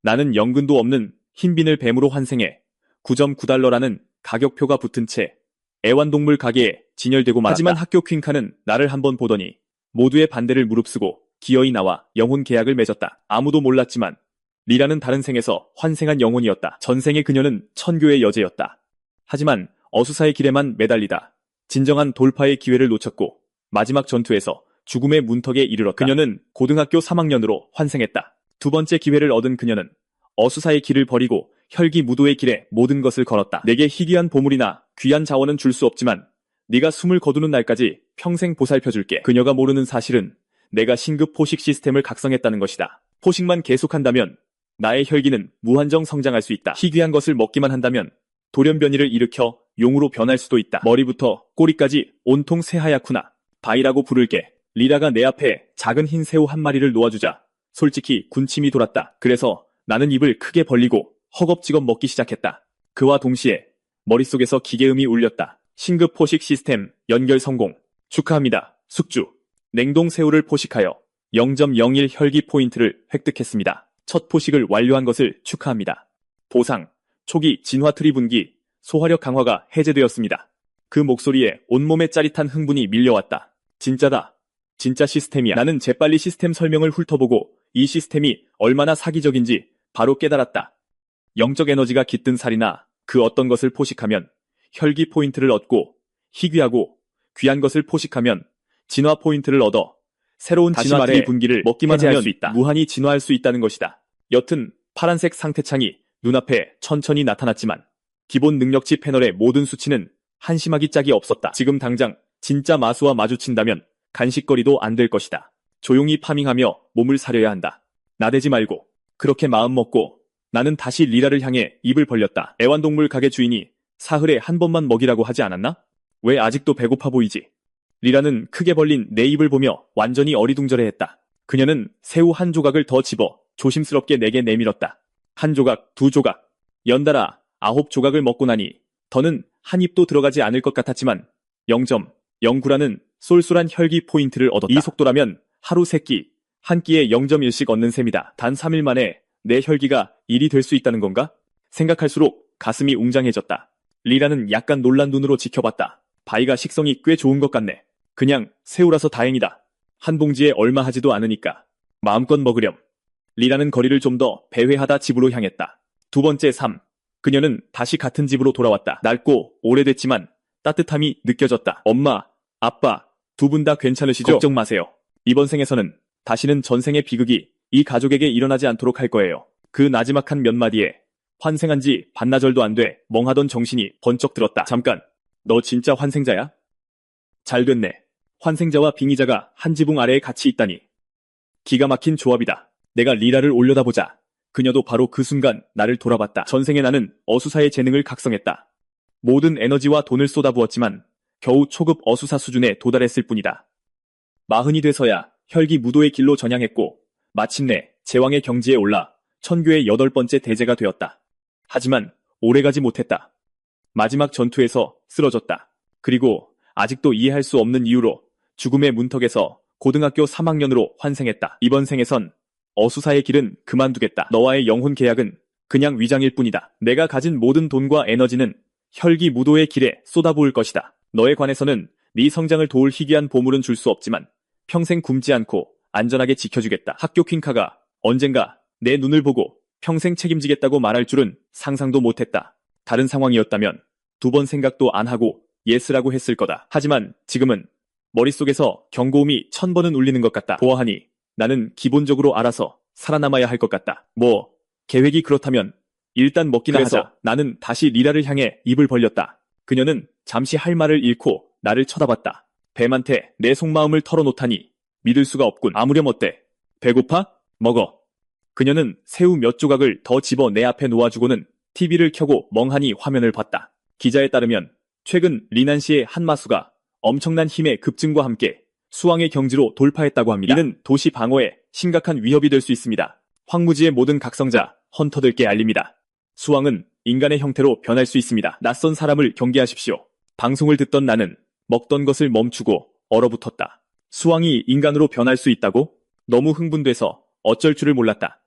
나는 연근도 없는 흰빈을 뱀으로 환생해 9.9달러라는 가격표가 붙은 채 애완동물 가게에 진열되고 말았다. 하지만 학교 퀸카는 나를 한번 보더니 모두의 반대를 무릅쓰고 기어이 나와 영혼 계약을 맺었다. 아무도 몰랐지만 리라는 다른 생에서 환생한 영혼이었다. 전생의 그녀는 천교의 여제였다. 하지만 어수사의 길에만 매달리다 진정한 돌파의 기회를 놓쳤고 마지막 전투에서 죽음의 문턱에 이르렀다. 그녀는 고등학교 3학년으로 환생했다. 두 번째 기회를 얻은 그녀는 어수사의 길을 버리고 혈기무도의 길에 모든 것을 걸었다. 내게 희귀한 보물이나 귀한 자원은 줄 수 없지만 네가 숨을 거두는 날까지 평생 보살펴줄게. 그녀가 모르는 사실은 내가 신급 포식 시스템을 각성했다는 것이다. 포식만 계속한다면 나의 혈기는 무한정 성장할 수 있다. 희귀한 것을 먹기만 한다면 돌연변이를 일으켜 용으로 변할 수도 있다. 머리부터 꼬리까지 온통 새하얗구나. 바이라고 부를게. 리라가 내 앞에 작은 흰 새우 한 마리를 놓아주자 솔직히 군침이 돌았다. 그래서 나는 입을 크게 벌리고 허겁지겁 먹기 시작했다. 그와 동시에 머릿속에서 기계음이 울렸다. 신급 포식 시스템 연결 성공. 축하합니다. 숙주. 냉동 새우를 포식하여 0.01 혈기 포인트를 획득했습니다. 첫 포식을 완료한 것을 축하합니다. 보상. 초기 진화 트리 분기 소화력 강화가 해제되었습니다. 그 목소리에 온몸에 짜릿한 흥분이 밀려왔다. 진짜다. 진짜 시스템이야. 나는 재빨리 시스템 설명을 훑어보고 이 시스템이 얼마나 사기적인지 바로 깨달았다. 영적 에너지가 깃든 살이나 그 어떤 것을 포식하면 혈기 포인트를 얻고 희귀하고 귀한 것을 포식하면 진화 포인트를 얻어 새로운 진화 트리 분기를 먹기만 하면 수 있다. 무한히 진화할 수 있다는 것이다. 여튼 파란색 상태창이 눈앞에 천천히 나타났지만 기본 능력치 패널의 모든 수치는 한심하기 짝이 없었다. 지금 당장 진짜 마수와 마주친다면 간식거리도 안 될 것이다. 조용히 파밍하며 몸을 사려야 한다. 나대지 말고. 그렇게 마음먹고 나는 다시 리라를 향해 입을 벌렸다. 애완동물 가게 주인이 사흘에 한 번만 먹이라고 하지 않았나? 왜 아직도 배고파 보이지? 리라는 크게 벌린 내 입을 보며 완전히 어리둥절해했다. 그녀는 새우 한 조각을 더 집어 조심스럽게 내게 내밀었다. 한 조각, 두 조각, 연달아 9조각을 먹고 나니 더는 한 입도 들어가지 않을 것 같았지만 0.09라는 쏠쏠한 혈기 포인트를 얻었다. 이 속도라면 하루 3끼, 한 끼에 0.1씩 얻는 셈이다. 단 3일 만에 내 혈기가 1이 될 수 있다는 건가? 생각할수록 가슴이 웅장해졌다. 리라는 약간 놀란 눈으로 지켜봤다. 바이가 식성이 꽤 좋은 것 같네. 그냥 새우라서 다행이다. 한 봉지에 얼마 하지도 않으니까 마음껏 먹으렴. 리라는 거리를 좀 더 배회하다 집으로 향했다. 두 번째 삶. 그녀는 다시 같은 집으로 돌아왔다. 낡고 오래됐지만 따뜻함이 느껴졌다. 엄마, 아빠, 두 분 다 괜찮으시죠? 걱정 마세요. 이번 생에서는 다시는 전생의 비극이 이 가족에게 일어나지 않도록 할 거예요. 그 나지막한 몇 마디에 환생한 지 반나절도 안 돼 멍하던 정신이 번쩍 들었다. 잠깐, 너 진짜 환생자야? 잘 됐네. 환생자와 빙의자가 한 지붕 아래에 같이 있다니. 기가 막힌 조합이다. 내가 리라를 올려다보자 그녀도 바로 그 순간 나를 돌아봤다. 전생에 나는 어수사의 재능을 각성했다. 모든 에너지와 돈을 쏟아부었지만 겨우 초급 어수사 수준에 도달했을 뿐이다. 마흔이 돼서야 혈기 무도의 길로 전향했고 마침내 제왕의 경지에 올라 천교의 8번째 대제가 되었다. 하지만 오래가지 못했다. 마지막 전투에서 쓰러졌다. 그리고 아직도 이해할 수 없는 이유로 죽음의 문턱에서 고등학교 3학년으로 환생했다. 이번 생에선 어수사의 길은 그만두겠다. 너와의 영혼 계약은 그냥 위장일 뿐이다. 내가 가진 모든 돈과 에너지는 혈기 무도의 길에 쏟아부을 것이다. 너에 관해서는 네 성장을 도울 희귀한 보물은 줄 수 없지만 평생 굶지 않고 안전하게 지켜주겠다. 학교 퀸카가 언젠가 내 눈을 보고 평생 책임지겠다고 말할 줄은 상상도 못했다. 다른 상황이었다면 2번 생각도 안 하고 예스라고 했을 거다. 하지만 지금은 머릿속에서 경고음이 1000번은 울리는 것 같다. 보아하니 나는 기본적으로 알아서 살아남아야 할 것 같다. 뭐 계획이 그렇다면 일단 먹기나 하자. 나는 다시 리라를 향해 입을 벌렸다. 그녀는 잠시 할 말을 잃고 나를 쳐다봤다. 뱀한테 내 속마음을 털어놓다니 믿을 수가 없군. 아무렴 어때? 배고파? 먹어. 그녀는 새우 몇 조각을 더 집어 내 앞에 놓아주고는 TV를 켜고 멍하니 화면을 봤다. 기자에 따르면 최근 리난시의 한 마수가 엄청난 힘의 급증과 함께 수왕의 경지로 돌파했다고 합니다. 이는 도시 방어에 심각한 위협이 될 수 있습니다. 황무지의 모든 각성자, 헌터들께 알립니다. 수왕은 인간의 형태로 변할 수 있습니다. 낯선 사람을 경계하십시오. 방송을 듣던 나는 먹던 것을 멈추고 얼어붙었다. 수왕이 인간으로 변할 수 있다고? 너무 흥분돼서 어쩔 줄을 몰랐다.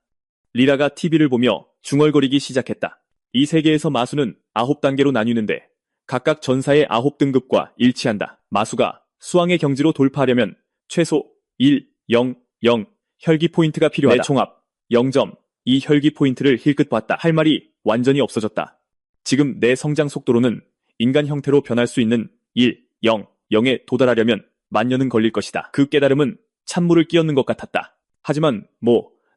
리라가 TV를 보며 중얼거리기 시작했다. 이 세계에서 마수는 9단계로 나뉘는데 각각 전사의 9등급과 일치한다. 마수가 수왕의 경지로 돌파하려면 최소 1, 0, 0 혈기 포인트가 필요하다. 내 총합 0점, 이 혈기 포인트를 힐끗 봤다. 할 말이 완전히 없어졌다. 지금 내 성장 속도로는 인간 형태로 변할 수 있는 1, 0, 0에 도달하려면 만년은 걸릴 것이다. 그 깨달음은 찬물을 끼얹는 것 같았다. 하지만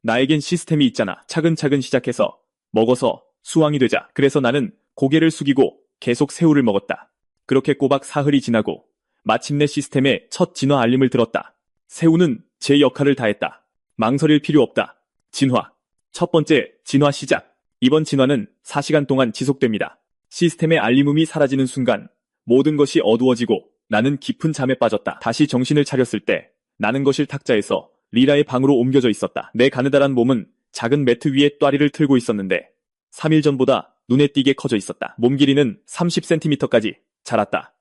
나에겐 시스템이 있잖아. 차근차근 시작해서 먹어서 수왕이 되자. 그래서 나는 고개를 숙이고 계속 새우를 먹었다. 그렇게 꼬박 사흘이 지나고 마침내 시스템에 첫 진화 알림을 들었다. 새우는 제 역할을 다했다. 망설일 필요 없다. 진화. 첫 번째 진화 시작. 이번 진화는 4시간 동안 지속됩니다. 시스템의 알림음이 사라지는 순간 모든 것이 어두워지고 나는 깊은 잠에 빠졌다. 다시 정신을 차렸을 때 나는 거실 탁자에서 리라의 방으로 옮겨져 있었다. 내 가느다란 몸은 작은 매트 위에 또아리를 틀고 있었는데 3일 전보다 눈에 띄게 커져 있었다. 몸 길이는 30cm까지 자랐다.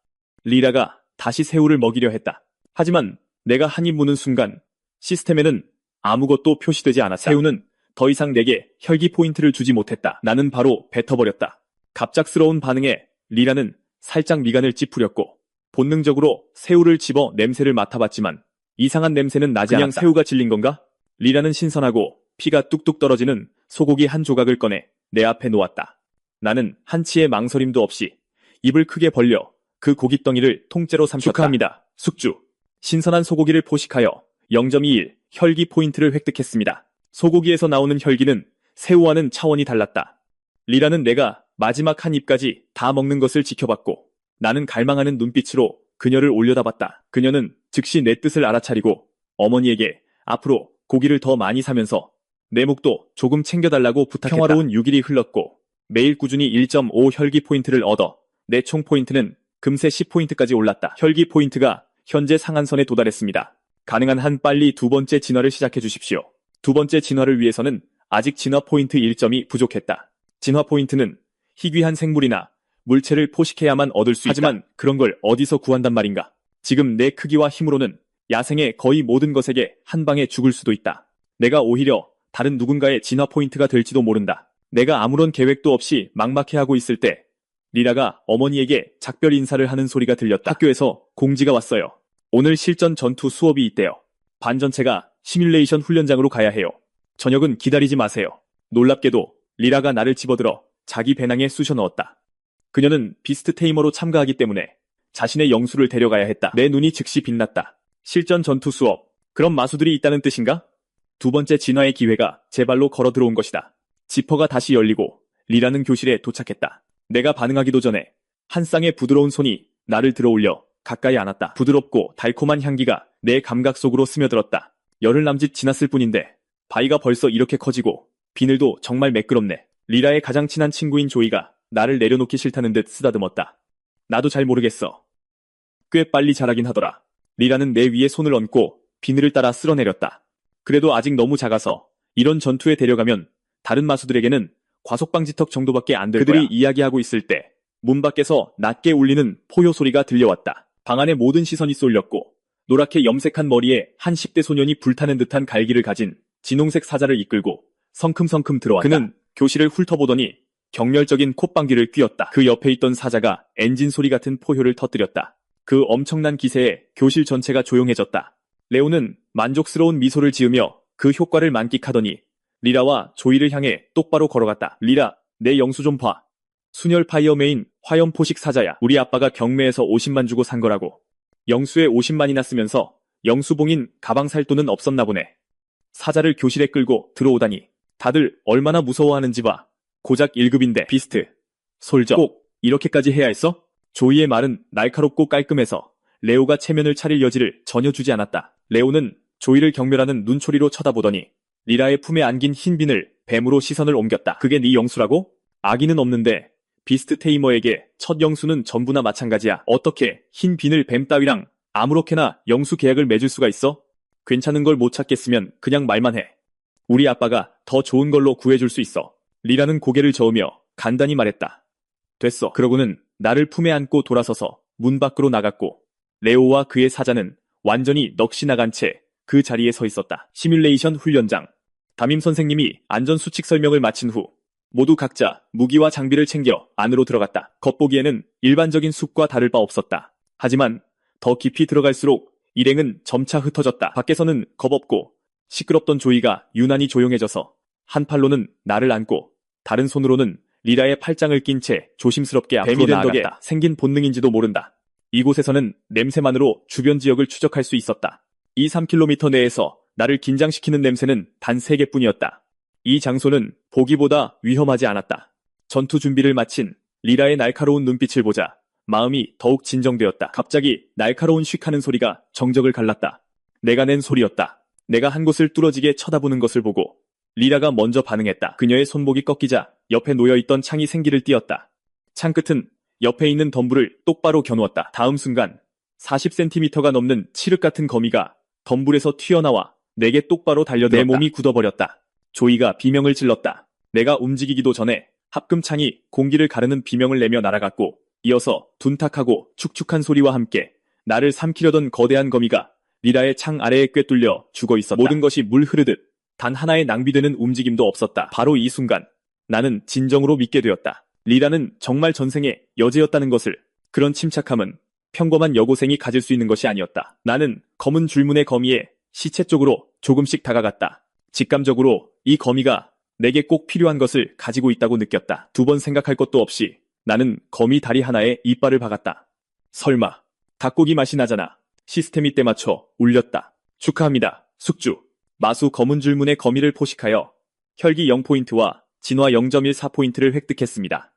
리라가 다시 새우를 먹이려 했다. 하지만 내가 한 입 무는 순간 시스템에는 아무것도 표시되지 않았다. 새우는 더 이상 내게 혈기 포인트를 주지 못했다. 나는 바로 뱉어버렸다. 갑작스러운 반응에 리라는 살짝 미간을 찌푸렸고 본능적으로 새우를 집어 냄새를 맡아봤지만 이상한 냄새는 나지 않았다. 그냥 새우가 질린 건가? 리라는 신선하고 피가 뚝뚝 떨어지는 소고기 한 조각을 꺼내 내 앞에 놓았다. 나는 한치의 망설임도 없이 입을 크게 벌려 그 고깃덩이를 통째로 삼켰다. 축하합니다. 숙주. 신선한 소고기를 포식하여 0.21 혈기 포인트를 획득했습니다. 소고기에서 나오는 혈기는 새우와는 차원이 달랐다. 리라는 내가 마지막 한 입까지 다 먹는 것을 지켜봤고 나는 갈망하는 눈빛으로 그녀를 올려다봤다. 그녀는 즉시 내 뜻을 알아차리고 어머니에게 앞으로 고기를 더 많이 사면서 내 묵도 조금 챙겨달라고 부탁했다. 평화로운 6일이 흘렀고 매일 꾸준히 1.5 혈기 포인트를 얻어 내 총 포인트는 금세 10포인트까지 올랐다. 혈기 포인트가 현재 상한선에 도달했습니다. 가능한 한 빨리 두 번째 진화를 시작해 주십시오. 두 번째 진화를 위해서는 아직 진화 포인트 1점이 부족했다. 진화 포인트는 희귀한 생물이나 물체를 포식해야만 얻을 수 있다. 하지만 그런 걸 어디서 구한단 말인가? 지금 내 크기와 힘으로는 야생의 거의 모든 것에게 한 방에 죽을 수도 있다. 내가 오히려 다른 누군가의 진화 포인트가 될지도 모른다. 내가 아무런 계획도 없이 막막해하고 있을 때 리라가 어머니에게 작별 인사를 하는 소리가 들렸다. 학교에서 공지가 왔어요. 오늘 실전 전투 수업이 있대요. 반 전체가 시뮬레이션 훈련장으로 가야 해요. 저녁은 기다리지 마세요. 놀랍게도 리라가 나를 집어들어 자기 배낭에 쑤셔 넣었다. 그녀는 비스트 테이머로 참가하기 때문에 자신의 영수를 데려가야 했다. 내 눈이 즉시 빛났다. 실전 전투 수업. 그럼 마수들이 있다는 뜻인가? 두 번째 진화의 기회가 제 발로 걸어 들어온 것이다. 지퍼가 다시 열리고 리라는 교실에 도착했다. 내가 반응하기도 전에 한 쌍의 부드러운 손이 나를 들어올려 가까이 안았다. 부드럽고 달콤한 향기가 내 감각 속으로 스며들었다. 열흘 남짓 지났을 뿐인데 바위가 벌써 이렇게 커지고 비늘도 정말 매끄럽네. 리라의 가장 친한 친구인 조이가 나를 내려놓기 싫다는 듯 쓰다듬었다. 나도 잘 모르겠어. 꽤 빨리 자라긴 하더라. 리라는 내 위에 손을 얹고 비늘을 따라 쓸어내렸다. 그래도 아직 너무 작아서 이런 전투에 데려가면 다른 마수들에게는 과속방지턱 정도밖에 안 될 거야. 그들이 이야기하고 있을 때 문 밖에서 낮게 울리는 포효 소리가 들려왔다. 방 안의 모든 시선이 쏠렸고 노랗게 염색한 머리에 한 10대 소년이 불타는 듯한 갈기를 가진 진홍색 사자를 이끌고 성큼성큼 들어왔다. 그는 교실을 훑어보더니 격렬적인 콧방귀를 뀌었다. 그 옆에 있던 사자가 엔진 소리 같은 포효를 터뜨렸다. 그 엄청난 기세에 교실 전체가 조용해졌다. 레오는 만족스러운 미소를 지으며 그 효과를 만끽하더니 리라와 조이를 향해 똑바로 걸어갔다. 리라, 내 영수 좀 봐. 순혈 파이어메인 화염 포식 사자야. 우리 아빠가 경매에서 50만 주고 산 거라고. 영수에 50만이나 쓰면서 영수봉인 가방 살 돈은 없었나 보네. 사자를 교실에 끌고 들어오다니 다들 얼마나 무서워하는지 봐. 고작 1급인데 비스트, 솔저 꼭 이렇게까지 해야 했어? 조이의 말은 날카롭고 깔끔해서 레오가 체면을 차릴 여지를 전혀 주지 않았다. 레오는 조이를 경멸하는 눈초리로 쳐다보더니 리라의 품에 안긴 흰 비늘 뱀으로 시선을 옮겼다. 그게 네 영수라고? 아기는 없는데 비스트 테이머에게 첫 영수는 전부나 마찬가지야. 어떻게 흰 비늘 뱀 따위랑 아무렇게나 영수 계약을 맺을 수가 있어? 괜찮은 걸 못 찾겠으면 그냥 말만 해. 우리 아빠가 더 좋은 걸로 구해줄 수 있어. 리라는 고개를 저으며 간단히 말했다. 됐어. 그러고는 나를 품에 안고 돌아서서 문 밖으로 나갔고 레오와 그의 사자는 완전히 넋이 나간 채 그 자리에 서 있었다. 시뮬레이션 훈련장. 담임 선생님이 안전수칙 설명을 마친 후 모두 각자 무기와 장비를 챙겨 안으로 들어갔다. 겉보기에는 일반적인 숲과 다를 바 없었다. 하지만 더 깊이 들어갈수록 일행은 점차 흩어졌다. 밖에서는 겁없고 시끄럽던 조이가 유난히 조용해져서 한 팔로는 나를 안고 다른 손으로는 리라의 팔짱을 낀 채 조심스럽게 앞으로 뱀이 된 나아갔다. 덕에 생긴 본능인지도 모른다. 이곳에서는 냄새만으로 주변 지역을 추적할 수 있었다. 이 3km 내에서 나를 긴장시키는 냄새는 단 3개뿐이었다. 이 장소는 보기보다 위험하지 않았다. 전투 준비를 마친 리라의 날카로운 눈빛을 보자 마음이 더욱 진정되었다. 갑자기 날카로운 쉭하는 소리가 정적을 갈랐다. 내가 낸 소리였다. 내가 한 곳을 뚫어지게 쳐다보는 것을 보고 리라가 먼저 반응했다. 그녀의 손목이 꺾이자 옆에 놓여있던 창이 생기를 띄었다. 창 끝은 옆에 있는 덤불을 똑바로 겨누었다. 다음 순간 40cm가 넘는 칠흑 같은 거미가 덤불에서 튀어나와 내게 똑바로 달려들었다. 내 몸이 굳어버렸다. 조이가 비명을 질렀다. 내가 움직이기도 전에 합금창이 공기를 가르는 비명을 내며 날아갔고 이어서 둔탁하고 축축한 소리와 함께 나를 삼키려던 거대한 거미가 리라의 창 아래에 꿰뚫려 죽어있었다. 모든 것이 물 흐르듯 단 하나의 낭비되는 움직임도 없었다. 바로 이 순간 나는 진정으로 믿게 되었다. 리라는 정말 전생에 여제였다는 것을. 그런 침착함은 평범한 여고생이 가질 수 있는 것이 아니었다. 나는 검은 줄무늬 거미의 시체 쪽으로 조금씩 다가갔다. 직감적으로 이 거미가 내게 꼭 필요한 것을 가지고 있다고 느꼈다. 2번 생각할 것도 없이 나는 거미 다리 하나에 이빨을 박았다. 설마 닭고기 맛이 나잖아. 시스템이 때맞춰 울렸다. 축하합니다. 숙주. 마수 검은 줄무늬 거미를 포식하여 혈기 0포인트와 진화 0.14포인트를 획득했습니다.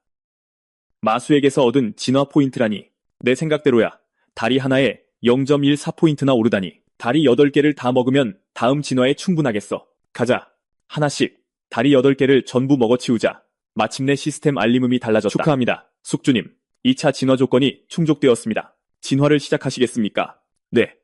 마수에게서 얻은 진화 포인트라니 내 생각대로야. 다리 하나에 0.14포인트나 오르다니. 다리 8개를 다 먹으면 다음 진화에 충분하겠어. 가자. 하나씩. 다리 8개를 전부 먹어치우자. 마침내 시스템 알림음이 달라졌다. 축하합니다. 숙주님. 2차 진화 조건이 충족되었습니다. 진화를 시작하시겠습니까? 네.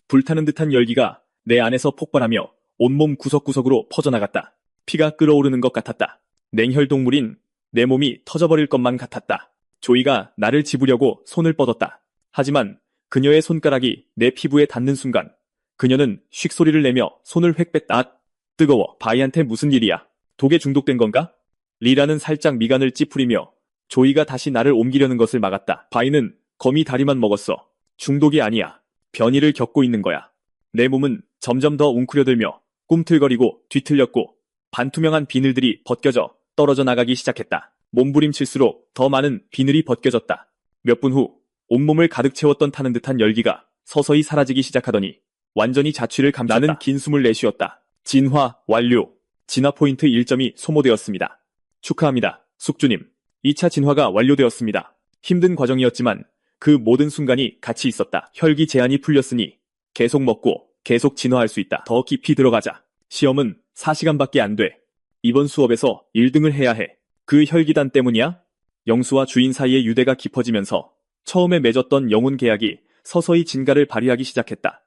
불타는 듯한 열기가 내 안에서 폭발하며 온몸 구석구석으로 퍼져나갔다. 피가 끓어오르는 것 같았다. 냉혈동물인 내 몸이 터져버릴 것만 같았다. 조이가 나를 집으려고 손을 뻗었다. 하지만 그녀의 손가락이 내 피부에 닿는 순간 그녀는 쉭 소리를 내며 손을 획 뺐다. 아, 뜨거워. 바이한테 무슨 일이야? 독에 중독된 건가? 리라는 살짝 미간을 찌푸리며 조이가 다시 나를 옮기려는 것을 막았다. 바이는 거미 다리만 먹었어. 중독이 아니야. 변이를 겪고 있는 거야. 내 몸은 점점 더 웅크려들며 꿈틀거리고 뒤틀렸고 반투명한 비늘들이 벗겨져 떨어져 나가기 시작했다. 몸부림칠수록 더 많은 비늘이 벗겨졌다. 몇 분 후 온몸을 가득 채웠던 타는 듯한 열기가 서서히 사라지기 시작하더니 완전히 자취를 감췄다. 나는 긴 숨을 내쉬었다. 진화 완료. 진화 포인트 1점이 소모되었습니다. 축하합니다. 숙주님. 2차 진화가 완료되었습니다. 힘든 과정이었지만 그 모든 순간이 같이 있었다. 혈기 제한이 풀렸으니 계속 먹고 계속 진화할 수 있다. 더 깊이 들어가자. 시험은 4시간밖에 안 돼. 이번 수업에서 1등을 해야 해. 그 혈기단 때문이야? 영수와 주인 사이의 유대가 깊어지면서 처음에 맺었던 영혼 계약이 서서히 진가를 발휘하기 시작했다.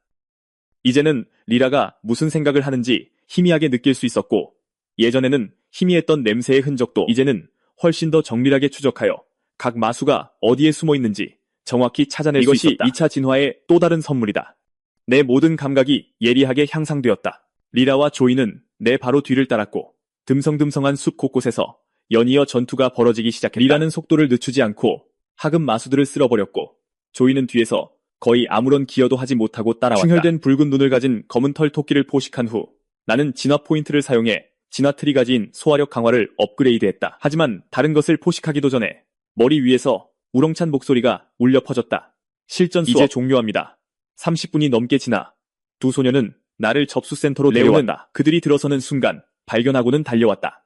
이제는 리라가 무슨 생각을 하는지 희미하게 느낄 수 있었고 예전에는 희미했던 냄새의 흔적도 이제는 훨씬 더 정밀하게 추적하여 각 마수가 어디에 숨어 있는지 정확히 찾아낼 수 있었다. 이것이 2차 진화의 또 다른 선물이다. 내 모든 감각이 예리하게 향상되었다. 리라와 조이는 내 바로 뒤를 따랐고 듬성듬성한 숲 곳곳에서 연이어 전투가 벌어지기 시작했다. 리라는 속도를 늦추지 않고 하급 마수들을 쓸어버렸고 조이는 뒤에서 거의 아무런 기여도 하지 못하고 따라왔다. 충혈된 붉은 눈을 가진 검은 털 토끼를 포식한 후 나는 진화 포인트를 사용해 진화 트리 가진 소화력 강화를 업그레이드했다. 하지만 다른 것을 포식하기도 전에 머리 위에서 우렁찬 목소리가 울려 퍼졌다. 실전 수업 이제 종료합니다. 30분이 넘게 지나 두 소녀는 나를 접수센터로 데려왔다. 그들이 들어서는 순간 발견하고는 달려왔다.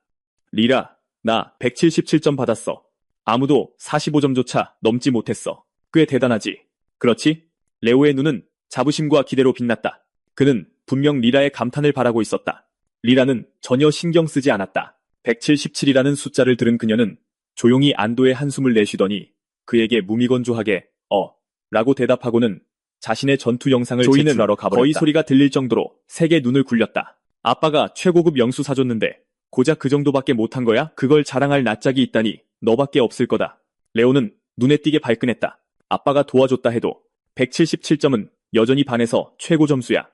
리라, 나 177점 받았어. 아무도 45점조차 넘지 못했어. 꽤 대단하지? 그렇지? 레오의 눈은 자부심과 기대로 빛났다. 그는 분명 리라의 감탄을 바라고 있었다. 리라는 전혀 신경 쓰지 않았다. 177이라는 숫자를 들은 그녀는 조용히 안도의 한숨을 내쉬더니 그에게 무미건조하게 라고 대답하고는 자신의 전투 영상을 제출하러 가버렸다. 거의 소리가 들릴 정도로 세게 눈을 굴렸다. 아빠가 최고급 영수 사줬는데 고작 그 정도밖에 못한 거야? 그걸 자랑할 낯짝이 있다니 너밖에 없을 거다. 레오는 눈에 띄게 발끈했다. 아빠가 도와줬다 해도 177점은 여전히 반에서 최고 점수야.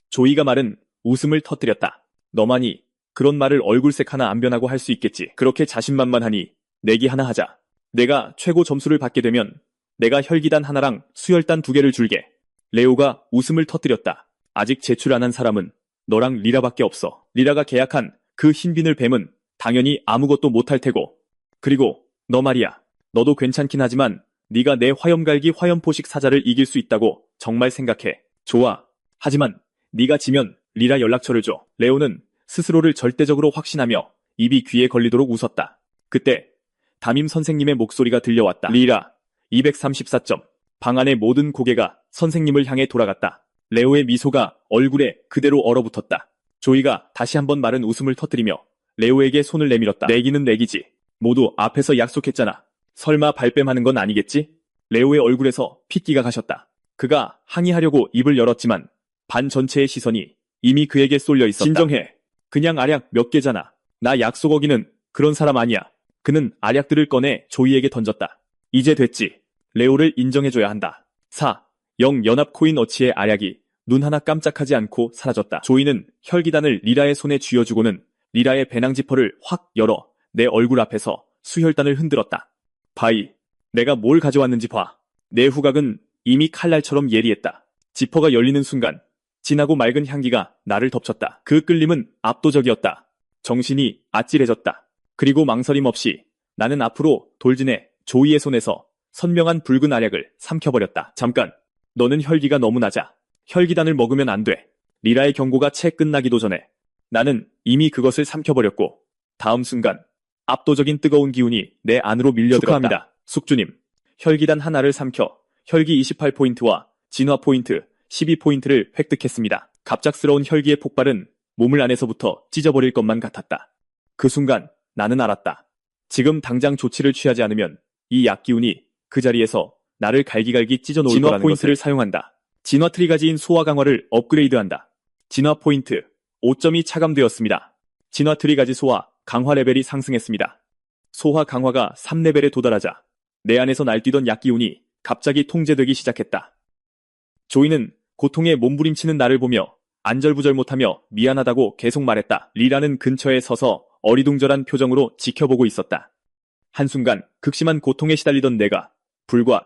조이가 말은 웃음을 터뜨렸다. 너만이 그런 말을 얼굴색 하나 안 변하고 할 수 있겠지. 그렇게 자신만만하니 내기 하나 하자. 내가 최고 점수를 받게 되면 내가 혈기단 하나랑 수혈단 2개를 줄게. 레오가 웃음을 터뜨렸다. 아직 제출 안 한 사람은 너랑 리라밖에 없어. 리라가 계약한 그 흰비늘 뱀은 당연히 아무것도 못할 테고. 그리고 너 말이야. 너도 괜찮긴 하지만 네가 내 화염갈기 화염포식 사자를 이길 수 있다고 정말 생각해. 좋아. 하지만 네가 지면 리라 연락처를 줘. 레오는 스스로를 절대적으로 확신하며 입이 귀에 걸리도록 웃었다. 그때 담임 선생님의 목소리가 들려왔다. 리라, 234점. 방 안의 모든 고개가 선생님을 향해 돌아갔다. 레오의 미소가 얼굴에 그대로 얼어붙었다. 조이가 다시 한번 마른 웃음을 터뜨리며 레오에게 손을 내밀었다. 내기는 내기지. 모두 앞에서 약속했잖아. 설마 발뺌하는 건 아니겠지? 레오의 얼굴에서 핏기가 가셨다. 그가 항의하려고 입을 열었지만 반 전체의 시선이 이미 그에게 쏠려 있었다. 진정해. 그냥 알약 몇 개잖아. 나 약속 어기는 그런 사람 아니야. 그는 알약들을 꺼내 조이에게 던졌다. 이제 됐지. 레오를 인정해줘야 한다. 0 연합 코인 어치의 알약이 눈 하나 깜짝하지 않고 사라졌다. 조이는 혈기단을 리라의 손에 쥐어주고는 리라의 배낭 지퍼를 확 열어 내 얼굴 앞에서 수혈단을 흔들었다. 바이, 내가 뭘 가져왔는지 봐. 내 후각은 이미 칼날처럼 예리했다. 지퍼가 열리는 순간 진하고 맑은 향기가 나를 덮쳤다. 그 끌림은 압도적이었다. 정신이 아찔해졌다. 그리고 망설임 없이 나는 앞으로 돌진해 조이의 손에서 선명한 붉은 알약을 삼켜버렸다. 잠깐, 너는 혈기가 너무 낮아. 혈기단을 먹으면 안 돼. 리라의 경고가 채 끝나기도 전에 나는 이미 그것을 삼켜버렸고 다음 순간 압도적인 뜨거운 기운이 내 안으로 밀려들었다. 축하합니다. 숙주님, 혈기단 하나를 삼켜 혈기 28포인트와 진화 포인트 12포인트를 획득했습니다. 갑작스러운 혈기의 폭발은 몸을 안에서부터 찢어버릴 것만 같았다. 그 순간 나는 알았다. 지금 당장 조치를 취하지 않으면 이 약기운이 그 자리에서 나를 갈기갈기 찢어놓을 거라는 진화 포인트를 사용한다. 진화 트리가지인 소화 강화를 업그레이드한다. 진화 포인트 5점이 차감되었습니다. 진화 트리가지 소화 강화 레벨이 상승했습니다. 소화 강화가 3레벨에 도달하자 내 안에서 날뛰던 약기운이 갑자기 통제되기 시작했다. 조이는 고통에 몸부림치는 나를 보며 안절부절 못하며 미안하다고 계속 말했다. 리라는 근처에 서서 어리둥절한 표정으로 지켜보고 있었다. 한순간 극심한 고통에 시달리던 내가 불과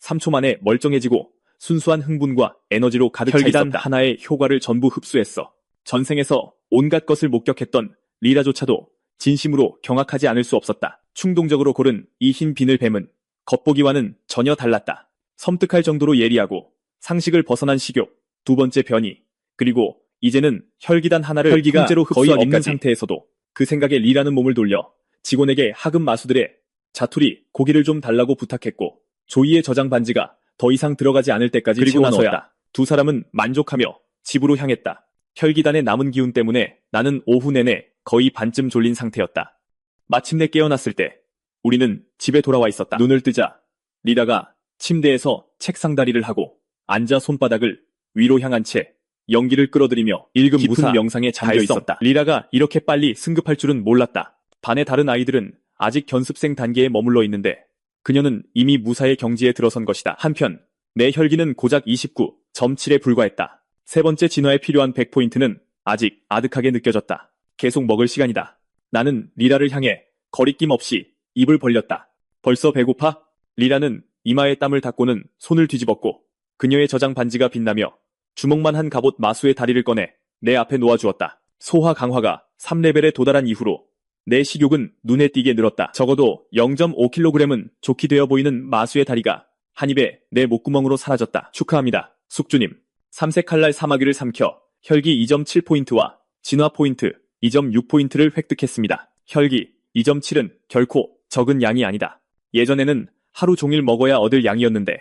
3초 만에 멀쩡해지고 순수한 흥분과 에너지로 가득 차 있었다. 혈기단 하나의 효과를 전부 흡수했어. 전생에서 온갖 것을 목격했던 리라조차도 진심으로 경악하지 않을 수 없었다. 충동적으로 고른 이 흰 비늘 뱀은 겉보기와는 전혀 달랐다. 섬뜩할 정도로 예리하고 상식을 벗어난 식욕, 두 번째 변이, 그리고 이제는 혈기단 하나를 혈기가 통째로 거의 없는 상태에서도 그 생각에 리라는 몸을 돌려 직원에게 하급 마수들의 자투리 고기를 좀 달라고 부탁했고 조이의 저장 반지가 더 이상 들어가지 않을 때까지 채워넣었다. 두 사람은 만족하며 집으로 향했다. 혈기단의 남은 기운 때문에 나는 오후 내내 거의 반쯤 졸린 상태였다. 마침내 깨어났을 때 우리는 집에 돌아와 있었다. 눈을 뜨자 리라가 침대에서 책상 다리를 하고 앉아 손바닥을 위로 향한 채 연기를 끌어들이며 읽음 무사 명상에 잠겨 있었다. 리라가 이렇게 빨리 승급할 줄은 몰랐다. 반의 다른 아이들은 아직 견습생 단계에 머물러 있는데 그녀는 이미 무사의 경지에 들어선 것이다. 한편 내 혈기는 고작 29.7에 불과했다. 세 번째 진화에 필요한 100포인트는 아직 아득하게 느껴졌다. 계속 먹을 시간이다. 나는 리라를 향해 거리낌 없이 입을 벌렸다. 벌써 배고파? 리라는 이마에 땀을 닦고는 손을 뒤집었고 그녀의 저장 반지가 빛나며 주먹만 한 갑옷 마수의 다리를 꺼내 내 앞에 놓아주었다. 소화 강화가 3레벨에 도달한 이후로 내 식욕은 눈에 띄게 늘었다. 적어도 0.5kg은 좋게 되어 보이는 마수의 다리가 한 입에 내 목구멍으로 사라졌다. 축하합니다. 숙주님. 삼색 칼날 사마귀를 삼켜 혈기 2.7포인트와 진화 포인트 2.6포인트를 획득했습니다. 혈기 2.7은 결코 적은 양이 아니다. 예전에는 하루 종일 먹어야 얻을 양이었는데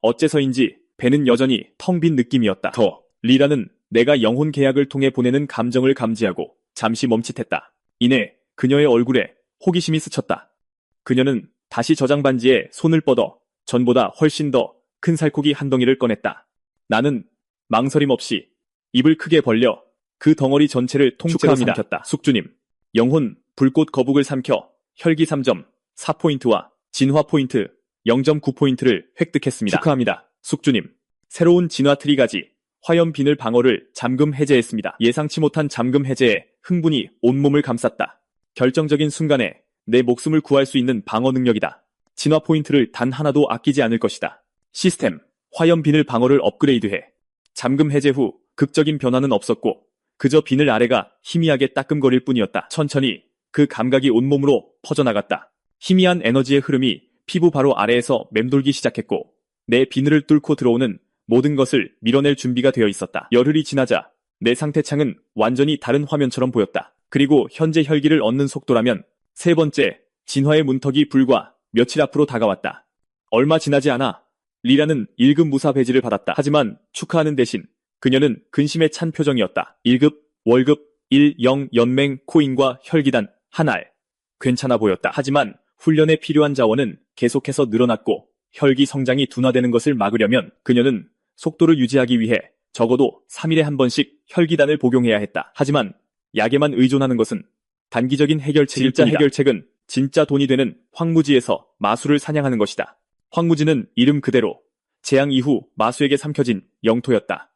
어째서인지 배는 여전히 텅 빈 느낌이었다. 리라는 내가 영혼 계약을 통해 보내는 감정을 감지하고 잠시 멈칫했다. 이내 그녀의 얼굴에 호기심이 스쳤다. 그녀는 다시 저장 반지에 손을 뻗어 전보다 훨씬 더 큰 살코기 한 덩이를 꺼냈다. 나는 망설임 없이 입을 크게 벌려 그 덩어리 전체를 통째로 삼켰다. 숙주님, 영혼 불꽃 거북을 삼켜 혈기 3.4포인트와 진화 포인트 0.9포인트를 획득했습니다. 축하합니다. 숙주님, 새로운 진화 트리가지 화염 비늘 방어를 잠금 해제했습니다. 예상치 못한 잠금 해제에 흥분이 온몸을 감쌌다. 결정적인 순간에 내 목숨을 구할 수 있는 방어 능력이다. 진화 포인트를 단 하나도 아끼지 않을 것이다. 시스템, 화염 비늘 방어를 업그레이드해. 잠금 해제 후 극적인 변화는 없었고 그저 비늘 아래가 희미하게 따끔거릴 뿐이었다. 천천히 그 감각이 온몸으로 퍼져나갔다. 희미한 에너지의 흐름이 피부 바로 아래에서 맴돌기 시작했고 내 비늘을 뚫고 들어오는 모든 것을 밀어낼 준비가 되어 있었다. 열흘이 지나자 내 상태창은 완전히 다른 화면처럼 보였다. 그리고 현재 혈기를 얻는 속도라면 세 번째 진화의 문턱이 불과 며칠 앞으로 다가왔다. 얼마 지나지 않아 리라는 1급 무사 배지를 받았다. 하지만 축하하는 대신 그녀는 근심에 찬 표정이었다. 1급, 월급, 1, 0 연맹 코인과 혈기단 한 알. 괜찮아 보였다. 하지만 훈련에 필요한 자원은 계속해서 늘어났고 혈기 성장이 둔화되는 것을 막으려면 그녀는 속도를 유지하기 위해 적어도 3일에 한 번씩 혈기단을 복용해야 했다. 하지만 약에만 의존하는 것은 단기적인 해결책일 뿐이다. 진짜 해결책은 진짜 돈이 되는 황무지에서 마수를 사냥하는 것이다. 황무지는 이름 그대로 재앙 이후 마수에게 삼켜진 영토였다.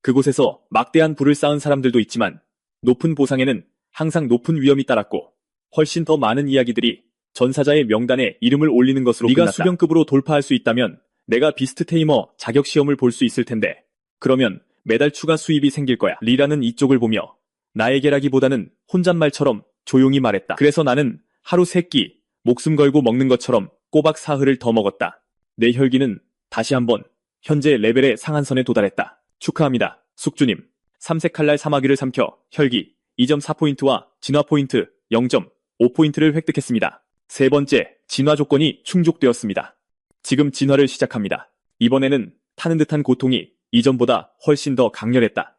그곳에서 막대한 부를 쌓은 사람들도 있지만 높은 보상에는 항상 높은 위험이 따랐고 훨씬 더 많은 이야기들이 전사자의 명단에 이름을 올리는 것으로 끝났다. 네가 수련급으로 돌파할 수 있다면 내가 비스트 테이머 자격 시험을 볼 수 있을 텐데 그러면 매달 추가 수입이 생길 거야. 리라는 이쪽을 보며 나에게라기보다는 혼잣말처럼 조용히 말했다. 그래서 나는 하루 3끼 목숨 걸고 먹는 것처럼 꼬박 사흘을 더 먹었다. 내 혈기는 다시 한번 현재 레벨의 상한선에 도달했다. 축하합니다, 숙주님. 3색 칼날 사마귀를 삼켜 혈기 2.4포인트와 진화 포인트 0.5포인트를 획득했습니다. 세 번째, 진화 조건이 충족되었습니다. 지금 진화를 시작합니다. 이번에는 타는 듯한 고통이 이전보다 훨씬 더 강렬했다.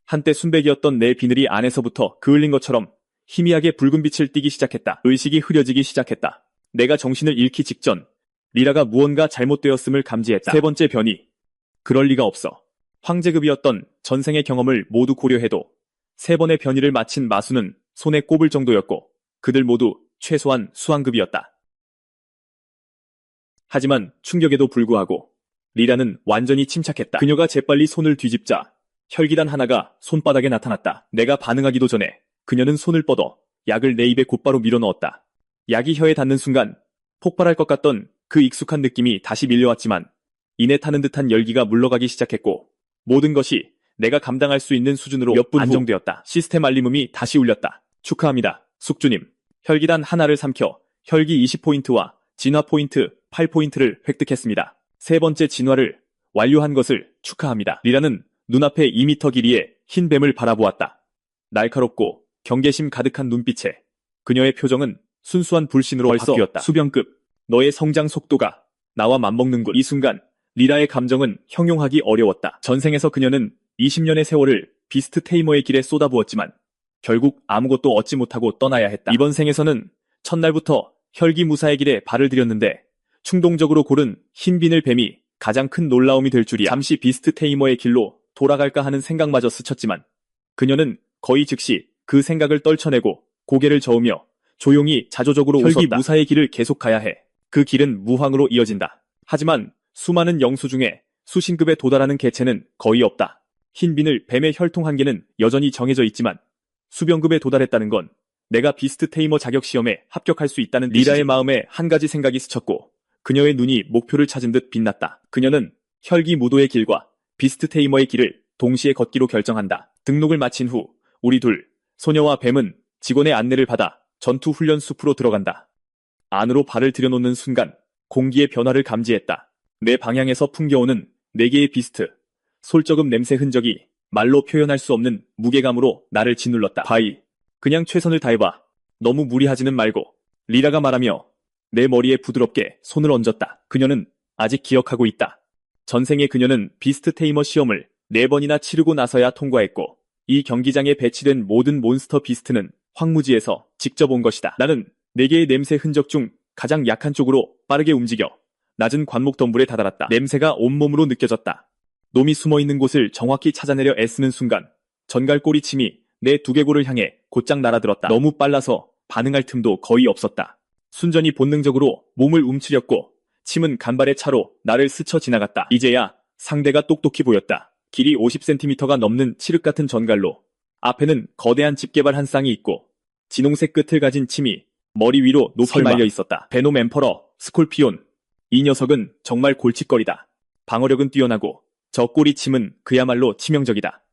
한때 순백이었던 내 비늘이 안에서부터 그을린 것처럼 희미하게 붉은 빛을 띠기 시작했다. 의식이 흐려지기 시작했다. 내가 정신을 잃기 직전 리라가 무언가 잘못되었음을 감지했다. 세 번째 변이. 그럴 리가 없어. 황제급이었던 전생의 경험을 모두 고려해도 3번의 변이를 마친 마수는 손에 꼽을 정도였고 그들 모두 최소한 수왕급이었다. 하지만 충격에도 불구하고 리라는 완전히 침착했다. 그녀가 재빨리 손을 뒤집자 혈기단 하나가 손바닥에 나타났다. 내가 반응하기도 전에 그녀는 손을 뻗어 약을 내 입에 곧바로 밀어넣었다. 약이 혀에 닿는 순간 폭발할 것 같던 그 익숙한 느낌이 다시 밀려왔지만 이내 타는 듯한 열기가 물러가기 시작했고 모든 것이 내가 감당할 수 있는 수준으로 몇 분 후 안정되었다. 시스템 알림음이 다시 울렸다. 축하합니다, 숙주님. 혈기단 하나를 삼켜 혈기 20포인트와 진화 포인트 8포인트를 획득했습니다. 세 번째 진화를 완료한 것을 축하합니다. 리라는 눈앞에 2m 길이의 흰 뱀을 바라보았다. 날카롭고 경계심 가득한 눈빛에 그녀의 표정은 순수한 불신으로 바뀌었다. 수병급, 너의 성장 속도가 나와 맞먹는군. 이 순간 리라의 감정은 형용하기 어려웠다. 전생에서 그녀는 20년의 세월을 비스트 테이머의 길에 쏟아부었지만 결국 아무것도 얻지 못하고 떠나야 했다. 이번 생에서는 첫날부터 혈기 무사의 길에 발을 들였는데 충동적으로 고른 흰 비늘 뱀이 가장 큰 놀라움이 될 줄이야. 잠시 비스트 테이머의 길로 돌아갈까 하는 생각마저 스쳤지만 그녀는 거의 즉시 그 생각을 떨쳐내고 고개를 저으며 조용히 자조적으로 웃었다. 혈기 무사의 길을 계속 가야 해. 그 길은 무황으로 이어진다. 하지만 수많은 영수 중에 수신급에 도달하는 개체는 거의 없다. 흰 비늘 뱀의 혈통 한계는 여전히 정해져 있지만 수병급에 도달했다는 건 내가 비스트 테이머 자격 시험에 합격할 수 있다는 뜻이지. 리라의 마음에 한 가지 생각이 스쳤고 그녀의 눈이 목표를 찾은 듯 빛났다. 그녀는 혈기 무도의 길과 비스트 테이머의 길을 동시에 걷기로 결정한다. 등록을 마친 후 우리 둘, 소녀와 뱀은 직원의 안내를 받아 전투 훈련 숲으로 들어간다. 안으로 발을 들여놓는 순간 공기의 변화를 감지했다. 내 방향에서 풍겨오는 4개의 비스트, 솔적음 냄새 흔적이 말로 표현할 수 없는 무게감으로 나를 짓눌렀다. 바이, 그냥 최선을 다해봐. 너무 무리하지는 말고. 리라가 말하며 내 머리에 부드럽게 손을 얹었다. 그녀는 아직 기억하고 있다. 전생에 그녀는 비스트 테이머 시험을 4번이나 치르고 나서야 통과했고 이 경기장에 배치된 모든 몬스터 비스트는 황무지에서 직접 온 것이다. 나는 4개의 냄새 흔적 중 가장 약한 쪽으로 빠르게 움직여 낮은 관목 덤불에 다다랐다. 냄새가 온몸으로 느껴졌다. 놈이 숨어있는 곳을 정확히 찾아내려 애쓰는 순간 전갈꼬리 침이 내 두개골을 향해 곧장 날아들었다. 너무 빨라서 반응할 틈도 거의 없었다. 순전히 본능적으로 몸을 움츠렸고 침은 간발의 차로 나를 스쳐 지나갔다. 이제야 상대가 똑똑히 보였다. 길이 50cm가 넘는 칠흑 같은 전갈로 앞에는 거대한 집게발 한 쌍이 있고 진홍색 끝을 가진 침이 머리 위로 높이 말려 있었다. 베놈 엠퍼러 스콜피온. 이 녀석은 정말 골칫거리다. 방어력은 뛰어나고 저 꼬리 침은 그야말로 치명적이다.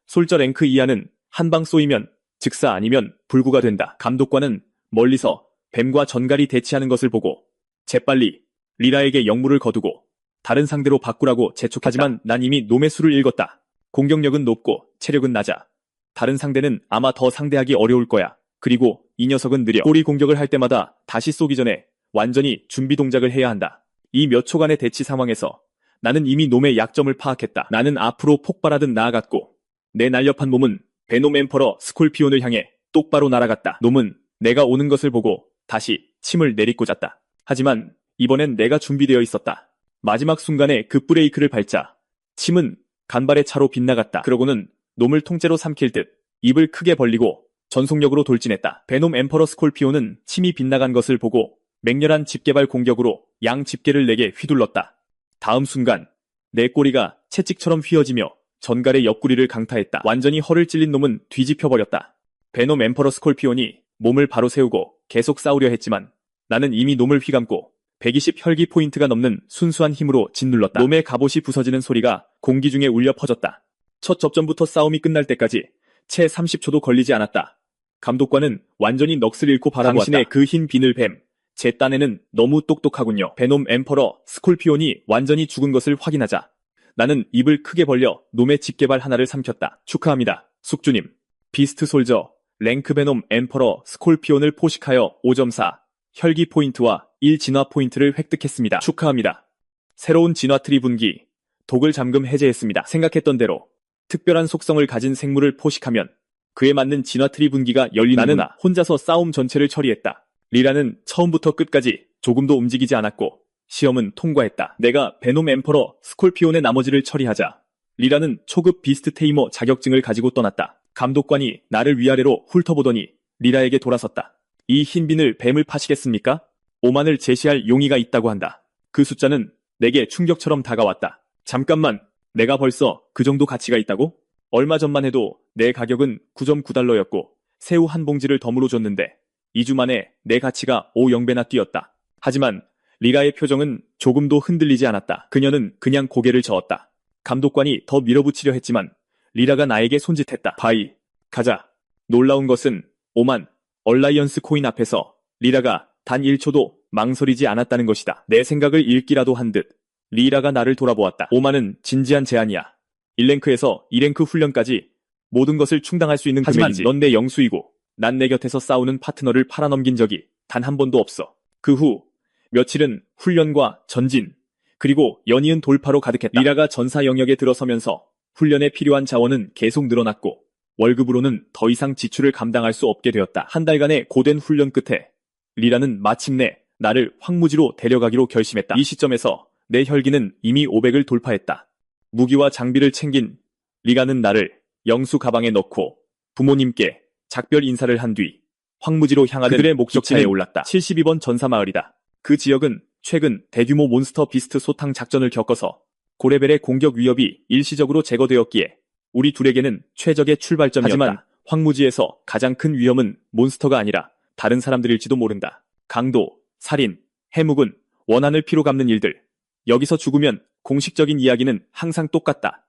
솔저 랭크 이하는 한 방 쏘이면 즉사 아니면 불구가 된다. 감독관은 멀리서 뱀과 전갈이 대치하는 것을 보고 재빨리 리라에게 역무를 거두고 다른 상대로 바꾸라고 재촉했다. 하지만 난 이미 놈의 수를 읽었다. 공격력은 높고 체력은 낮아. 다른 상대는 아마 더 상대하기 어려울 거야. 그리고 이 녀석은 느려. 꼬리 공격을 할 때마다 다시 쏘기 전에 완전히 준비 동작을 해야 한다. 이 몇 초간의 대치 상황에서 나는 이미 놈의 약점을 파악했다. 나는 앞으로 폭발하듯 나아갔고 내 날렵한 몸은 베놈 엠퍼러 스콜피온을 향해 똑바로 날아갔다. 놈은 내가 오는 것을 보고 다시 침을 내리꽂았다. 하지만 이번엔 내가 준비되어 있었다. 마지막 순간에 그 브레이크를 밟자 침은 간발의 차로 빗나갔다. 그러고는 놈을 통째로 삼킬 듯 입을 크게 벌리고 전속력으로 돌진했다. 베놈 엠퍼러 스콜피온은 침이 빗나간 것을 보고 맹렬한 집게발 공격으로 양 집게를 내게 휘둘렀다. 다음 순간 내 꼬리가 채찍처럼 휘어지며 전갈의 옆구리를 강타했다. 완전히 허를 찔린 놈은 뒤집혀버렸다. 베놈 엠퍼러 스콜피온이 몸을 바로 세우고 계속 싸우려 했지만 나는 이미 놈을 휘감고 120 혈기 포인트가 넘는 순수한 힘으로 짓눌렀다. 놈의 갑옷이 부서지는 소리가 공기 중에 울려 퍼졌다. 첫 접전부터 싸움이 끝날 때까지 채 30초도 걸리지 않았다. 감독관은 완전히 넋을 잃고 바라보았다. 당신의 그 흰 비늘뱀, 제 딴에는 너무 똑똑하군요. 베놈 엠퍼러 스콜피온이 완전히 죽은 것을 확인하자 나는 입을 크게 벌려 놈의 집게발 하나를 삼켰다. 축하합니다, 숙주님. 비스트 솔저 랭크 베놈 엠퍼러 스콜피온을 포식하여 5.4 혈기 포인트와 1 진화 포인트를 획득했습니다. 축하합니다. 새로운 진화 트리 분기, 독을 잠금 해제했습니다. 생각했던 대로 특별한 속성을 가진 생물을 포식하면 그에 맞는 진화 트리 분기가 열리는구나. 나는 혼자서 싸움 전체를 처리했다. 리라는 처음부터 끝까지 조금도 움직이지 않았고 시험은 통과했다. 내가 베놈 엠퍼러 스콜피온의 나머지를 처리하자 리라는 초급 비스트 테이머 자격증을 가지고 떠났다. 감독관이 나를 위아래로 훑어보더니 리라에게 돌아섰다. 이 흰빈을 뱀을 파시겠습니까? 5만을 제시할 용의가 있다고 한다. 그 숫자는 내게 충격처럼 다가왔다. 잠깐만, 내가 벌써 그 정도 가치가 있다고? 얼마 전만 해도 내 가격은 9.9달러였고 새우 한 봉지를 덤으로 줬는데 2주 만에 내 가치가 5.0배나 뛰었다. 하지만 리라의 표정은 조금도 흔들리지 않았다. 그녀는 그냥 고개를 저었다. 감독관이 더 밀어붙이려 했지만 리라가 나에게 손짓했다. 바이, 가자. 놀라운 것은 5만 얼라이언스 코인 앞에서 리라가 단 1초도 망설이지 않았다는 것이다. 내 생각을 읽기라도 한 듯 리라가 나를 돌아보았다. 5만은 진지한 제안이야. 1랭크에서 2랭크 훈련까지 모든 것을 충당할 수 있는 금액이지. 하지만 넌 내 영수이고 난 내 곁에서 싸우는 파트너를 팔아넘긴 적이 단 한 번도 없어. 그 후 며칠은 훈련과 전진 그리고 연이은 돌파로 가득했다. 리라가 전사 영역에 들어서면서 훈련에 필요한 자원은 계속 늘어났고 월급으로는 더 이상 지출을 감당할 수 없게 되었다. 한 달간의 고된 훈련 끝에 리라는 마침내 나를 황무지로 데려가기로 결심했다. 이 시점에서 내 혈기는 이미 500을 돌파했다. 무기와 장비를 챙긴 리가는 나를 영수 가방에 넣고 부모님께 작별 인사를 한 뒤 황무지로 향하는 그들의 목적지에 올랐다. 72번 전사마을이다. 그 지역은 최근 대규모 몬스터 비스트 소탕 작전을 겪어서 고레벨의 공격 위협이 일시적으로 제거되었기에 우리 둘에게는 최적의 출발점이었다. 하지만 황무지에서 가장 큰 위험은 몬스터가 아니라 다른 사람들일지도 모른다. 강도, 살인, 해묵은 원한을 피로 갚는 일들. 여기서 죽으면 공식적인 이야기는 항상 똑같다.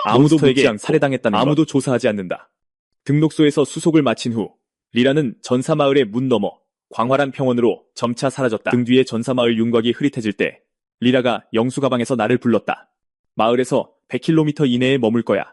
아무도 묻지 않고 살해당했다는 아무도 조사하지 않는다. 등록소에서 수속을 마친 후 리라는 전사마을의 문 너머 광활한 평원으로 점차 사라졌다. 등 뒤에 전사마을 윤곽이 흐릿해질 때 리라가 영수 가방에서 나를 불렀다. 마을에서 100km 이내에 머물 거야.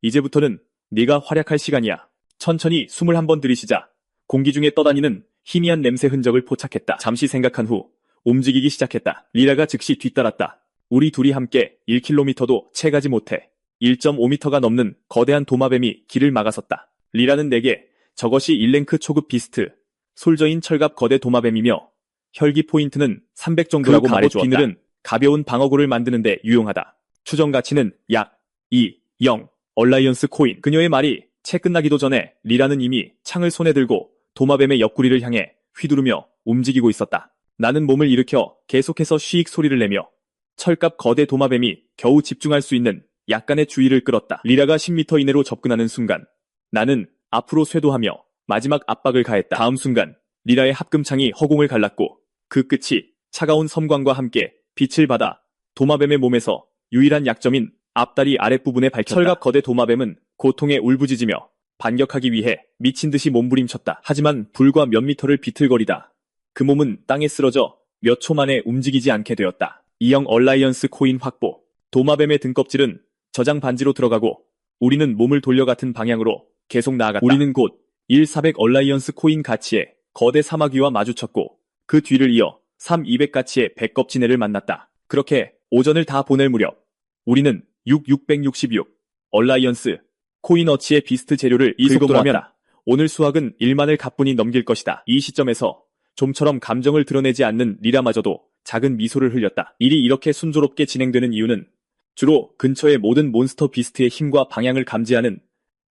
이제부터는 네가 활약할 시간이야. 천천히 숨을 한번 들이쉬자. 공기 중에 떠다니는 희미한 냄새 흔적을 포착했다. 잠시 생각한 후 움직이기 시작했다. 리라가 즉시 뒤따랐다. 우리 둘이 함께 1km도 채 가지 못해 1.5m가 넘는 거대한 도마뱀이 길을 막아섰다. 리라는 내게 저것이 1랭크 초급 비스트, 솔저인 철갑 거대 도마뱀이며 혈기 포인트는 300 정도라고 말해주었다. 비늘은 가벼운 방어구를 만드는 데 유용하다. 추정 가치는 약 2.0 얼라이언스 코인. 그녀의 말이 채 끝나기도 전에 리라는 이미 창을 손에 들고 도마뱀의 옆구리를 향해 휘두르며 움직이고 있었다. 나는 몸을 일으켜 계속해서 쉬익 소리를 내며 철갑 거대 도마뱀이 겨우 집중할 수 있는 약간의 주의를 끌었다. 리라가 10m 이내로 접근하는 순간 나는 앞으로 쇄도하며 마지막 압박을 가했다. 다음 순간 리라의 합금창이 허공을 갈랐고 그 끝이 차가운 섬광과 함께 빛을 받아 도마뱀의 몸에서 유일한 약점인 앞다리 아랫부분에 밝혔다. 철갑 거대 도마뱀은 고통에 울부짖으며 반격하기 위해 미친 듯이 몸부림쳤다. 하지만 불과 몇 미터를 비틀거리다 그 몸은 땅에 쓰러져 몇 초 만에 움직이지 않게 되었다. E형 얼라이언스 코인 확보. 도마뱀의 등껍질은 저장 반지로 들어가고 우리는 몸을 돌려 같은 방향으로 계속 나아갔다. 우리는 곧 1,400 얼라이언스 코인 가치의 거대 사마귀와 마주쳤고 그 뒤를 이어 3,200 가치의 백겁지네를 만났다. 그렇게 오전을 다 보낼 무렵 우리는 6,666 얼라이언스 코인어치의 비스트 재료를 긁어모았다. 오늘 수확은 1만을 가뿐히 넘길 것이다. 이 시점에서 좀처럼 감정을 드러내지 않는 리라마저도 작은 미소를 흘렸다. 일이 이렇게 순조롭게 진행되는 이유는 주로 근처의 모든 몬스터 비스트의 힘과 방향을 감지하는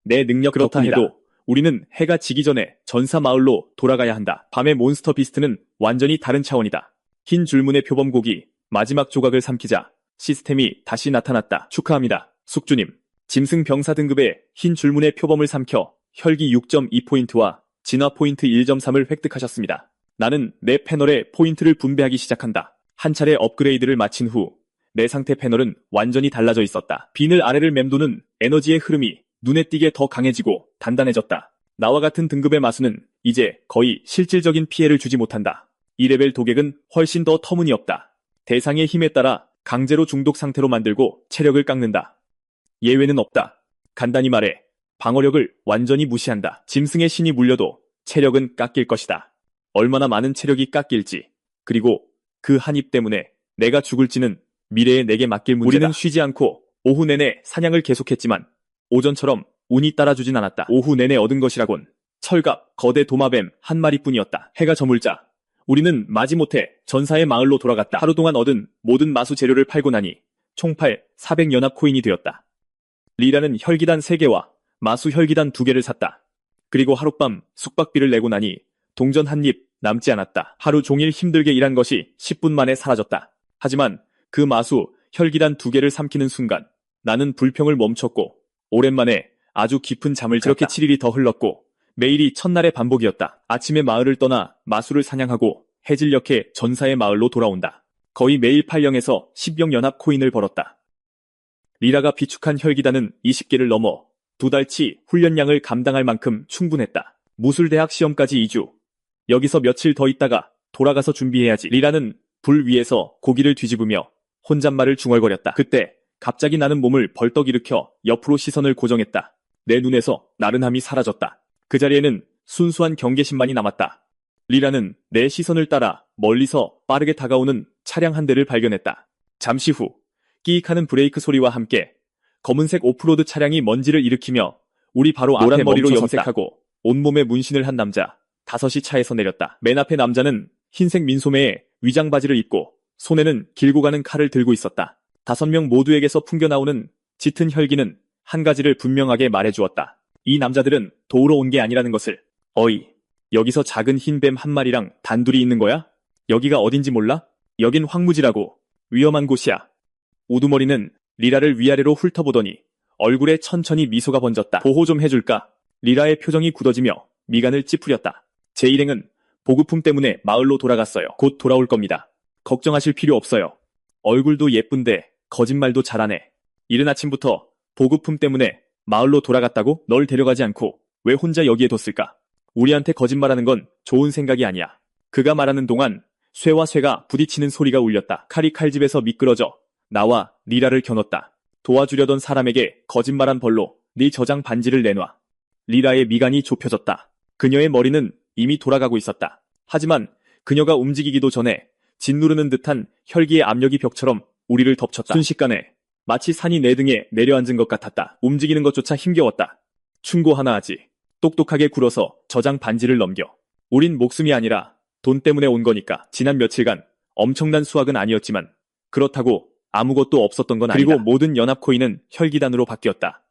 내 능력 그렇다 덕분이다. 해도 우리는 해가 지기 전에 전사 마을로 돌아가야 한다. 밤의 몬스터 비스트는 완전히 다른 차원이다. 흰 줄무늬 표범곡이 마지막 조각을 삼키자 시스템이 다시 나타났다. 축하합니다. 숙주님. 짐승 병사 등급의 흰 줄무늬 표범을 삼켜 혈기 6.2포인트와 진화 포인트 1.3을 획득하셨습니다. 나는 내 패널에 포인트를 분배하기 시작한다. 한 차례 업그레이드를 마친 후 내 상태 패널은 완전히 달라져 있었다. 비늘 아래를 맴도는 에너지의 흐름이 눈에 띄게 더 강해지고 단단해졌다. 나와 같은 등급의 마수는 이제 거의 실질적인 피해를 주지 못한다. 2레벨 도객은 훨씬 더 터무니없다. 대상의 힘에 따라 강제로 중독 상태로 만들고 체력을 깎는다. 예외는 없다. 간단히 말해 방어력을 완전히 무시한다. 짐승의 신이 물려도 체력은 깎일 것이다. 얼마나 많은 체력이 깎일지, 그리고 그 한 입 때문에 내가 죽을지는 미래에 내게 맡길 문제다. 우리는 쉬지 않고 오후 내내 사냥을 계속했지만 오전처럼 운이 따라주진 않았다. 오후 내내 얻은 것이라곤 철갑 거대 도마뱀 한 마리뿐이었다. 해가 저물자 우리는 마지못해 전사의 마을로 돌아갔다. 하루 동안 얻은 모든 마수 재료를 팔고 나니 총팔 400 연합 코인이 되었다. 리라는 혈기단 3개와 마수 혈기단 2개를 샀다. 그리고 하룻밤 숙박비를 내고 나니 동전 한 입 남지 않았다. 하루 종일 힘들게 일한 것이 10분 만에 사라졌다. 하지만 그 마수 혈기단 2개를 삼키는 순간 나는 불평을 멈췄고 오랜만에 아주 깊은 잠을 잤다. 그렇게 7일이 더 흘렀고 매일이 첫날의 반복이었다. 아침에 마을을 떠나 마수를 사냥하고 해질녘에 전사의 마을로 돌아온다. 거의 매일 8영에서 10영 연합 코인을 벌었다. 리라가 비축한 혈기단은 20개를 넘어 2달치 훈련량을 감당할 만큼 충분했다. 무술대학 시험까지 2주. 여기서 며칠 더 있다가 돌아가서 준비해야지. 리라는 불 위에서 고기를 뒤집으며 혼잣말을 중얼거렸다. 그때 갑자기 나는 몸을 벌떡 일으켜 옆으로 시선을 고정했다. 내 눈에서 나른함이 사라졌다. 그 자리에는 순수한 경계심만이 남았다. 리라는 내 시선을 따라 멀리서 빠르게 다가오는 차량 한 대를 발견했다. 잠시 후 끼익하는 브레이크 소리와 함께 검은색 오프로드 차량이 먼지를 일으키며 우리 바로 앞에 머리로 염색하고 온몸에 문신을 한 남자 5이 차에서 내렸다. 맨 앞에 남자는 흰색 민소매에 위장 바지를 입고 손에는 길고 가는 칼을 들고 있었다. 5명 모두에게서 풍겨나오는 짙은 혈기는 한 가지를 분명하게 말해주었다. 이 남자들은 도우러 온 게 아니라는 것을. 어이, 여기서 작은 흰 뱀 한 마리랑 단둘이 있는 거야? 여기가 어딘지 몰라? 여긴 황무지라고. 위험한 곳이야. 우두머리는 리라를 위아래로 훑어보더니 얼굴에 천천히 미소가 번졌다. 보호 좀 해줄까? 리라의 표정이 굳어지며 미간을 찌푸렸다. 제 일행은 보급품 때문에 마을로 돌아갔어요. 곧 돌아올 겁니다. 걱정하실 필요 없어요. 얼굴도 예쁜데 거짓말도 잘하네. 이른 아침부터 보급품 때문에 마을로 돌아갔다고? 널 데려가지 않고 왜 혼자 여기에 뒀을까? 우리한테 거짓말하는 건 좋은 생각이 아니야. 그가 말하는 동안 쇠와 쇠가 부딪히는 소리가 울렸다. 칼이 칼집에서 미끄러져 나와 리라를 겨눴다. 도와주려던 사람에게 거짓말한 벌로 네 저장 반지를 내놔. 리라의 미간이 좁혀졌다. 그녀의 머리는 이미 돌아가고 있었다. 하지만 그녀가 움직이기도 전에 짓누르는 듯한 혈기의 압력이 벽처럼 우리를 덮쳤다. 순식간에 마치 산이 내 등에 내려앉은 것 같았다. 움직이는 것조차 힘겨웠다. 충고 하나 하지. 똑똑하게 굴어서 저장 반지를 넘겨. 우린 목숨이 아니라 돈 때문에 온 거니까. 지난 며칠간 엄청난 수확은 아니었지만 그렇다고 아무것도 없었던 건 아니다. 그리고 모든 연합 코인은 혈기단으로 바뀌었다.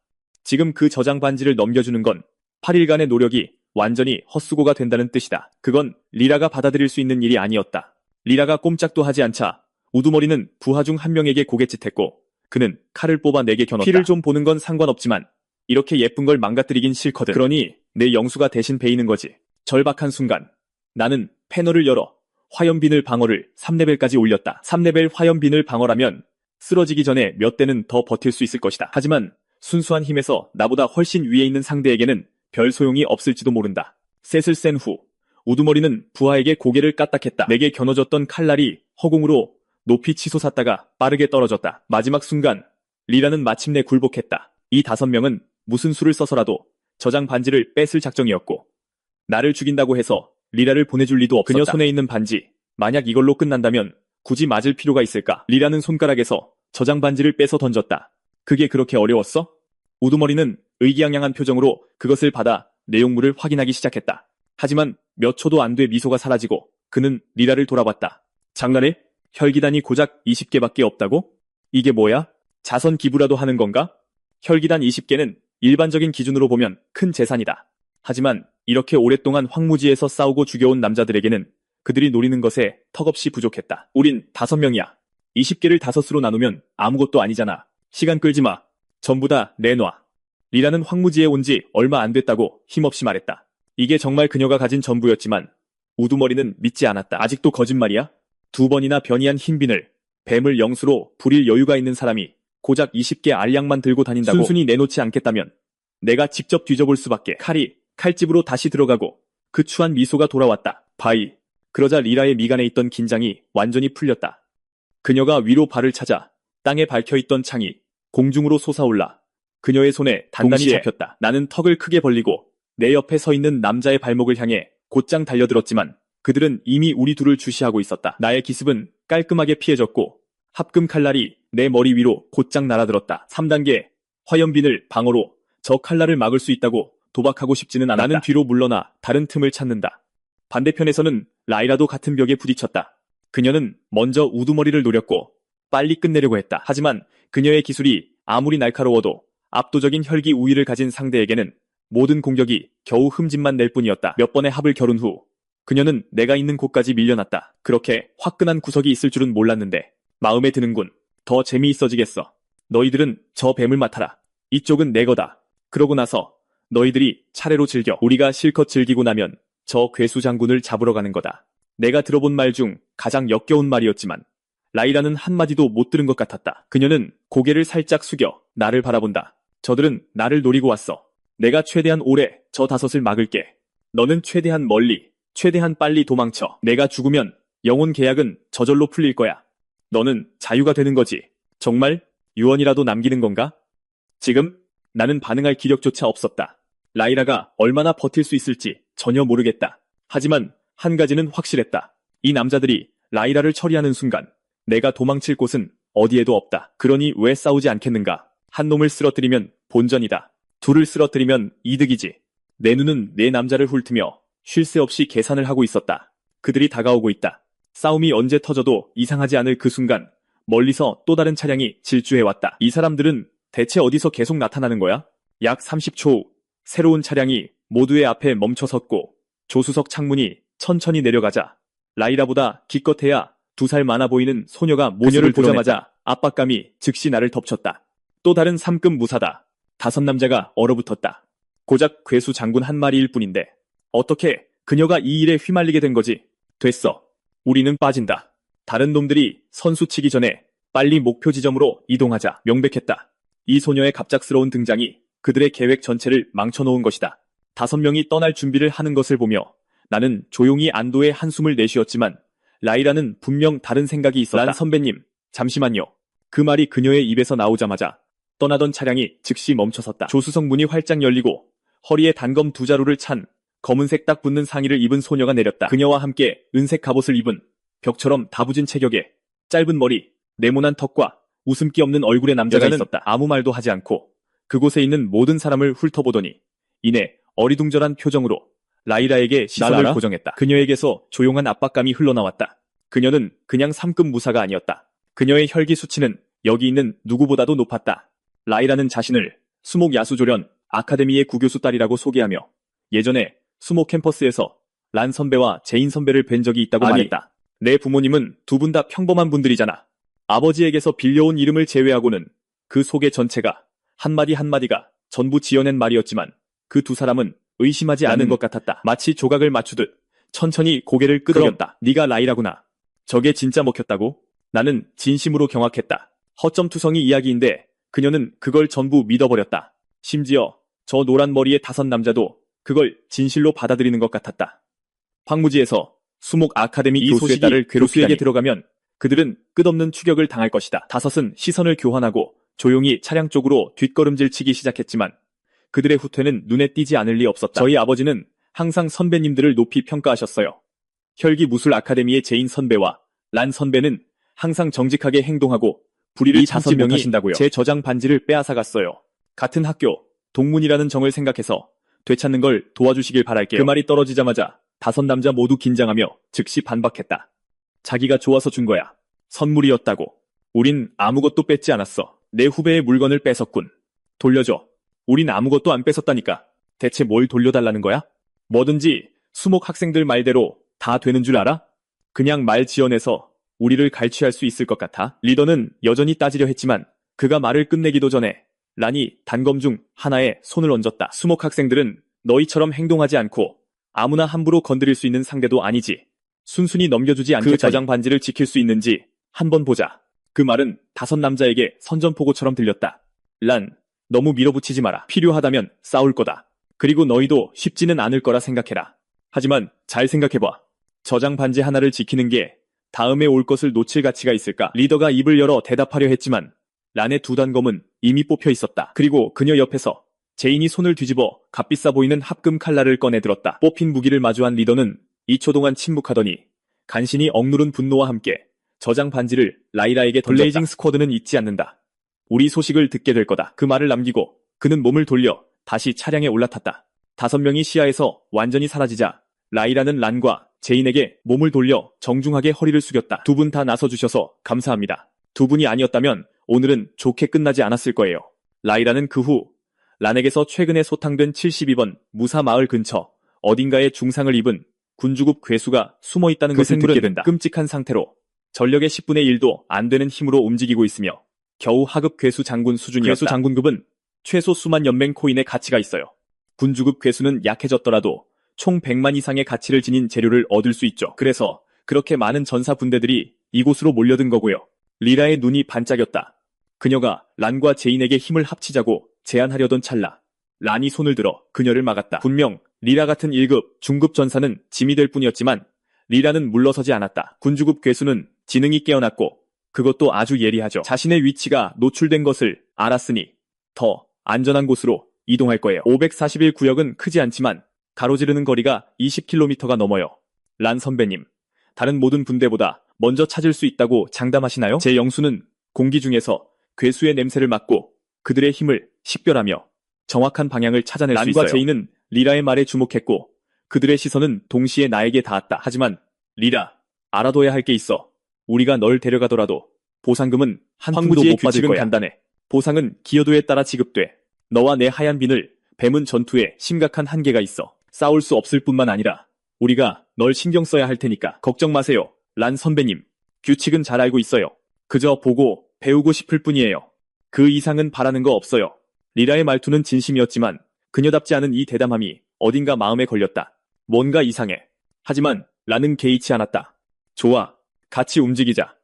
지금 그 저장 반지를 넘겨주는 건 8일간의 노력이 완전히 헛수고가 된다는 뜻이다. 그건 리라가 받아들일 수 있는 일이 아니었다. 리라가 꼼짝도 하지 않자 우두머리는 부하 중 한 명에게 고갯짓했고 그는 칼을 뽑아 내게 겨눴다. 피를 좀 보는 건 상관없지만 이렇게 예쁜 걸 망가뜨리긴 싫거든. 그러니 내 영수가 대신 베이는 거지. 절박한 순간 나는 패널을 열어 화염비늘 방어를 3레벨까지 올렸다. 3레벨 화염비늘 방어라면 쓰러지기 전에 몇 대는 더 버틸 수 있을 것이다. 하지만 순수한 힘에서 나보다 훨씬 위에 있는 상대에게는 별 소용이 없을지도 모른다. 셋을 센 후 우두머리는 부하에게 고개를 까딱했다. 내게 겨눠졌던 칼날이 허공으로 높이 치솟았다가 빠르게 떨어졌다. 마지막 순간 리라는 마침내 굴복했다. 이 5명은 무슨 수를 써서라도 저장 반지를 뺏을 작정이었고 나를 죽인다고 해서 리라를 보내줄 리도 없었다. 그녀 손에 있는 반지, 만약 이걸로 끝난다면 굳이 맞을 필요가 있을까? 리라는 손가락에서 저장 반지를 빼서 던졌다. 그게 그렇게 어려웠어? 우두머리는 의기양양한 표정으로 그것을 받아 내용물을 확인하기 시작했다. 하지만 몇 초도 안 돼 미소가 사라지고 그는 리라를 돌아봤다. 장난해? 혈기단이 고작 20개밖에 없다고? 이게 뭐야? 자선 기부라도 하는 건가? 혈기단 20개는 일반적인 기준으로 보면 큰 재산이다. 하지만 이렇게 오랫동안 황무지에서 싸우고 죽여온 남자들에게는 그들이 노리는 것에 턱없이 부족했다. 우린 5명이야. 20개를 5으로 나누면 아무것도 아니잖아. 시간 끌지 마. 전부 다 내놔. 리라는 황무지에 온 지 얼마 안 됐다고 힘없이 말했다. 이게 정말 그녀가 가진 전부였지만 우두머리는 믿지 않았다. 아직도 거짓말이야? 2번이나 변이한 흰빈을 뱀을 영수로 부릴 여유가 있는 사람이 고작 20개 알약만 들고 다닌다고 순순히 내놓지 않겠다면 내가 직접 뒤져볼 수밖에. 칼이 칼집으로 다시 들어가고 그 추한 미소가 돌아왔다. 바이. 그러자 리라의 미간에 있던 긴장이 완전히 풀렸다. 그녀가 위로 발을 찾아 땅에 박혀있던 창이 공중으로 솟아올라 그녀의 손에 단단히 잡혔다. 나는 턱을 크게 벌리고 내 옆에 서 있는 남자의 발목을 향해 곧장 달려들었지만 그들은 이미 우리 둘을 주시하고 있었다. 나의 기습은 깔끔하게 피해졌고 합금 칼날이 내 머리 위로 곧장 날아들었다. 3단계 화염빈을 방어로 저 칼날을 막을 수 있다고 도박하고 싶지는 않았다. 나는 뒤로 물러나 다른 틈을 찾는다. 반대편에서는 라이라도 같은 벽에 부딪혔다. 그녀는 먼저 우두머리를 노렸고 빨리 끝내려고 했다. 하지만 그녀의 기술이 아무리 날카로워도 압도적인 혈기 우위를 가진 상대에게는 모든 공격이 겨우 흠집만 낼 뿐이었다. 몇 번의 합을 겨룬 후 그녀는 내가 있는 곳까지 밀려났다. 그렇게 화끈한 구석이 있을 줄은 몰랐는데 마음에 드는군. 더 재미있어지겠어. 너희들은 저 뱀을 맡아라. 이쪽은 내 거다. 그러고 나서 너희들이 차례로 즐겨. 우리가 실컷 즐기고 나면 저 괴수 장군을 잡으러 가는 거다. 내가 들어본 말 중 가장 역겨운 말이었지만 라이라는 한마디도 못 들은 것 같았다. 그녀는 고개를 살짝 숙여 나를 바라본다. 저들은 나를 노리고 왔어. 내가 최대한 오래 저 5을 막을게. 너는 최대한 멀리, 최대한 빨리 도망쳐. 내가 죽으면 영혼 계약은 저절로 풀릴 거야. 너는 자유가 되는 거지. 정말 유언이라도 남기는 건가? 지금 나는 반응할 기력조차 없었다. 라이라가 얼마나 버틸 수 있을지 전혀 모르겠다. 하지만 한 가지는 확실했다. 이 남자들이 라이라를 처리하는 순간 내가 도망칠 곳은 어디에도 없다. 그러니 왜 싸우지 않겠는가? 한 놈을 쓰러뜨리면 본전이다. 둘을 쓰러뜨리면 이득이지. 내 눈은 네 남자를 훑으며 쉴 새 없이 계산을 하고 있었다. 그들이 다가오고 있다. 싸움이 언제 터져도 이상하지 않을 그 순간 멀리서 또 다른 차량이 질주해왔다. 이 사람들은 대체 어디서 계속 나타나는 거야? 약 30초 후 새로운 차량이 모두의 앞에 멈춰섰고 조수석 창문이 천천히 내려가자 라이라보다 기껏해야 2살 많아 보이는 소녀가 모녀를 보자마자 압박감이 즉시 나를 덮쳤다. 또 다른 3급 무사다. 5남자가 얼어붙었다. 고작 괴수 장군 한 마리일 뿐인데 어떻게 그녀가 이 일에 휘말리게 된 거지? 됐어. 우리는 빠진다. 다른 놈들이 선수 치기 전에 빨리 목표 지점으로 이동하자. 명백했다. 이 소녀의 갑작스러운 등장이 그들의 계획 전체를 망쳐놓은 것이다. 5명이 떠날 준비를 하는 것을 보며 나는 조용히 안도의 한숨을 내쉬었지만 라이라는 분명 다른 생각이 있었다. 란 선배님, 잠시만요. 그 말이 그녀의 입에서 나오자마자 떠나던 차량이 즉시 멈춰섰다. 조수석 문이 활짝 열리고 허리에 단검 2자루를 찬 검은색 딱 붙는 상의를 입은 소녀가 내렸다. 그녀와 함께 은색 갑옷을 입은 벽처럼 다부진 체격에 짧은 머리, 네모난 턱과 웃음기 없는 얼굴의 남자가 있었다. 아무 말도 하지 않고 그곳에 있는 모든 사람을 훑어보더니 이내 어리둥절한 표정으로 라이라에게 시선을 고정했다. 그녀에게서 조용한 압박감이 흘러나왔다. 그녀는 그냥 3급 무사가 아니었다. 그녀의 혈기 수치는 여기 있는 누구보다도 높았다. 라이라는 자신을 수목 야수조련 아카데미의 구교수 딸이라고 소개하며 예전에 수목 캠퍼스에서 란 선배와 제인 선배를 뵌 적이 있다고 말했다. 내 부모님은 두 분 다 평범한 분들이잖아. 아버지에게서 빌려온 이름을 제외하고는 그 속의 전체가 한마디 한마디가 전부 지어낸 말이었지만 그 두 사람은 의심하지 않은 것 같았다. 마치 조각을 맞추듯 천천히 고개를 끄덕였다. 네가 라이라구나. 저게 진짜 먹혔다고? 나는 진심으로 경악했다. 허점투성이 이야기인데 그녀는 그걸 전부 믿어버렸다. 심지어 저 노란 머리의 다섯 남자도 그걸 진실로 받아들이는 것 같았다. 황무지에서 수목 아카데미 교수의 딸을 괴롭히게 들어가면 그들은 끝없는 추격을 당할 것이다. 다섯은 시선을 교환하고 조용히 차량 쪽으로 뒷걸음질 치기 시작했지만 그들의 후퇴는 눈에 띄지 않을 리 없었다. 저희 아버지는 항상 선배님들을 높이 평가하셨어요. 혈기무술 아카데미의 제인 선배와 란 선배는 항상 정직하게 행동하고 불의를 참지 못하신다고요. 제 저장 반지를 빼앗아갔어요. 같은 학교, 동문이라는 정을 생각해서 되찾는 걸 도와주시길 바랄게요. 그 말이 떨어지자마자 다섯 남자 모두 긴장하며 즉시 반박했다. 자기가 좋아서 준 거야. 선물이었다고. 우린 아무것도 뺏지 않았어. 내 후배의 물건을 뺏었군. 돌려줘. 우린 아무것도 안 뺏었다니까. 대체 뭘 돌려달라는 거야? 뭐든지 수목 학생들 말대로 다 되는 줄 알아? 그냥 말 지어내서 우리를 갈취할 수 있을 것 같아. 리더는 여전히 따지려 했지만 그가 말을 끝내기도 전에 란이 단검 중 하나에 손을 얹었다. 수목 학생들은 너희처럼 행동하지 않고 아무나 함부로 건드릴 수 있는 상대도 아니지. 순순히 넘겨주지 않겠다니. 그 저장 반지를 지킬 수 있는지 한번 보자. 그 말은 다섯 남자에게 선전포고처럼 들렸다. 란, 너무 밀어붙이지 마라. 필요하다면 싸울 거다. 그리고 너희도 쉽지는 않을 거라 생각해라. 하지만 잘 생각해봐. 저장 반지 하나를 지키는 게 다음에 올 것을 놓칠 가치가 있을까? 리더가 입을 열어 대답하려 했지만 란의 두 단검은 이미 뽑혀 있었다. 그리고 그녀 옆에서 제인이 손을 뒤집어 값비싸 보이는 합금 칼날을 꺼내 들었다. 뽑힌 무기를 마주한 리더는 2초 동안 침묵하더니 간신히 억누른 분노와 함께 저장 반지를 라이라에게 던졌다. 블레이징 스쿼드는 잊지 않는다. 우리 소식을 듣게 될 거다. 그 말을 남기고 그는 몸을 돌려 다시 차량에 올라탔다. 5명이 시야에서 완전히 사라지자 라이라는 란과 제인에게 몸을 돌려 정중하게 허리를 숙였다. 두 분 다 나서주셔서 감사합니다. 두 분이 아니었다면 오늘은 좋게 끝나지 않았을 거예요. 라이라는 그 후 란에게서 최근에 소탕된 72번 무사 마을 근처 어딘가에 중상을 입은 군주급 괴수가 숨어있다는 것을 듣게 된다. 끔찍한 상태로 전력의 10분의 1도 안 되는 힘으로 움직이고 있으며 겨우 하급 괴수 장군 수준이었다. 괴수 장군급은 최소 수만 연맹 코인의 가치가 있어요. 군주급 괴수는 약해졌더라도 총 100만 이상의 가치를 지닌 재료를 얻을 수 있죠. 그래서 그렇게 많은 전사 분대들이 이곳으로 몰려든 거고요. 리라의 눈이 반짝였다. 그녀가 란과 제인에게 힘을 합치자고 제안하려던 찰나 란이 손을 들어 그녀를 막았다. 분명 리라 같은 1급, 중급 전사는 짐이 될 뿐이었지만 리라는 물러서지 않았다. 군주급 괴수는 지능이 깨어났고 그것도 아주 예리하죠. 자신의 위치가 노출된 것을 알았으니 더 안전한 곳으로 이동할 거예요. 541구역은 크지 않지만 가로지르는 거리가 20km가 넘어요. 란 선배님, 다른 모든 분대보다 먼저 찾을 수 있다고 장담하시나요? 제 영수는 공기 중에서 괴수의 냄새를 맡고 그들의 힘을 식별하며 정확한 방향을 찾아낼 수 있어요. 란과 제인은 리라의 말에 주목했고 그들의 시선은 동시에 나에게 닿았다. 하지만 리라, 알아둬야 할 게 있어. 우리가 널 데려가더라도 보상금은 한 푼도 못 받을 거야. 간단해. 보상은 기여도에 따라 지급돼. 너와 내 하얀 비늘, 뱀은 전투에 심각한 한계가 있어. 싸울 수 없을 뿐만 아니라 우리가 널 신경 써야 할 테니까 걱정 마세요. 란 선배님, 규칙은 잘 알고 있어요. 그저 보고 배우고 싶을 뿐이에요. 그 이상은 바라는 거 없어요. 리라의 말투는 진심이었지만 그녀답지 않은 이 대담함이 어딘가 마음에 걸렸다. 뭔가 이상해. 하지만 란은 개의치 않았다. 좋아, 같이 움직이자.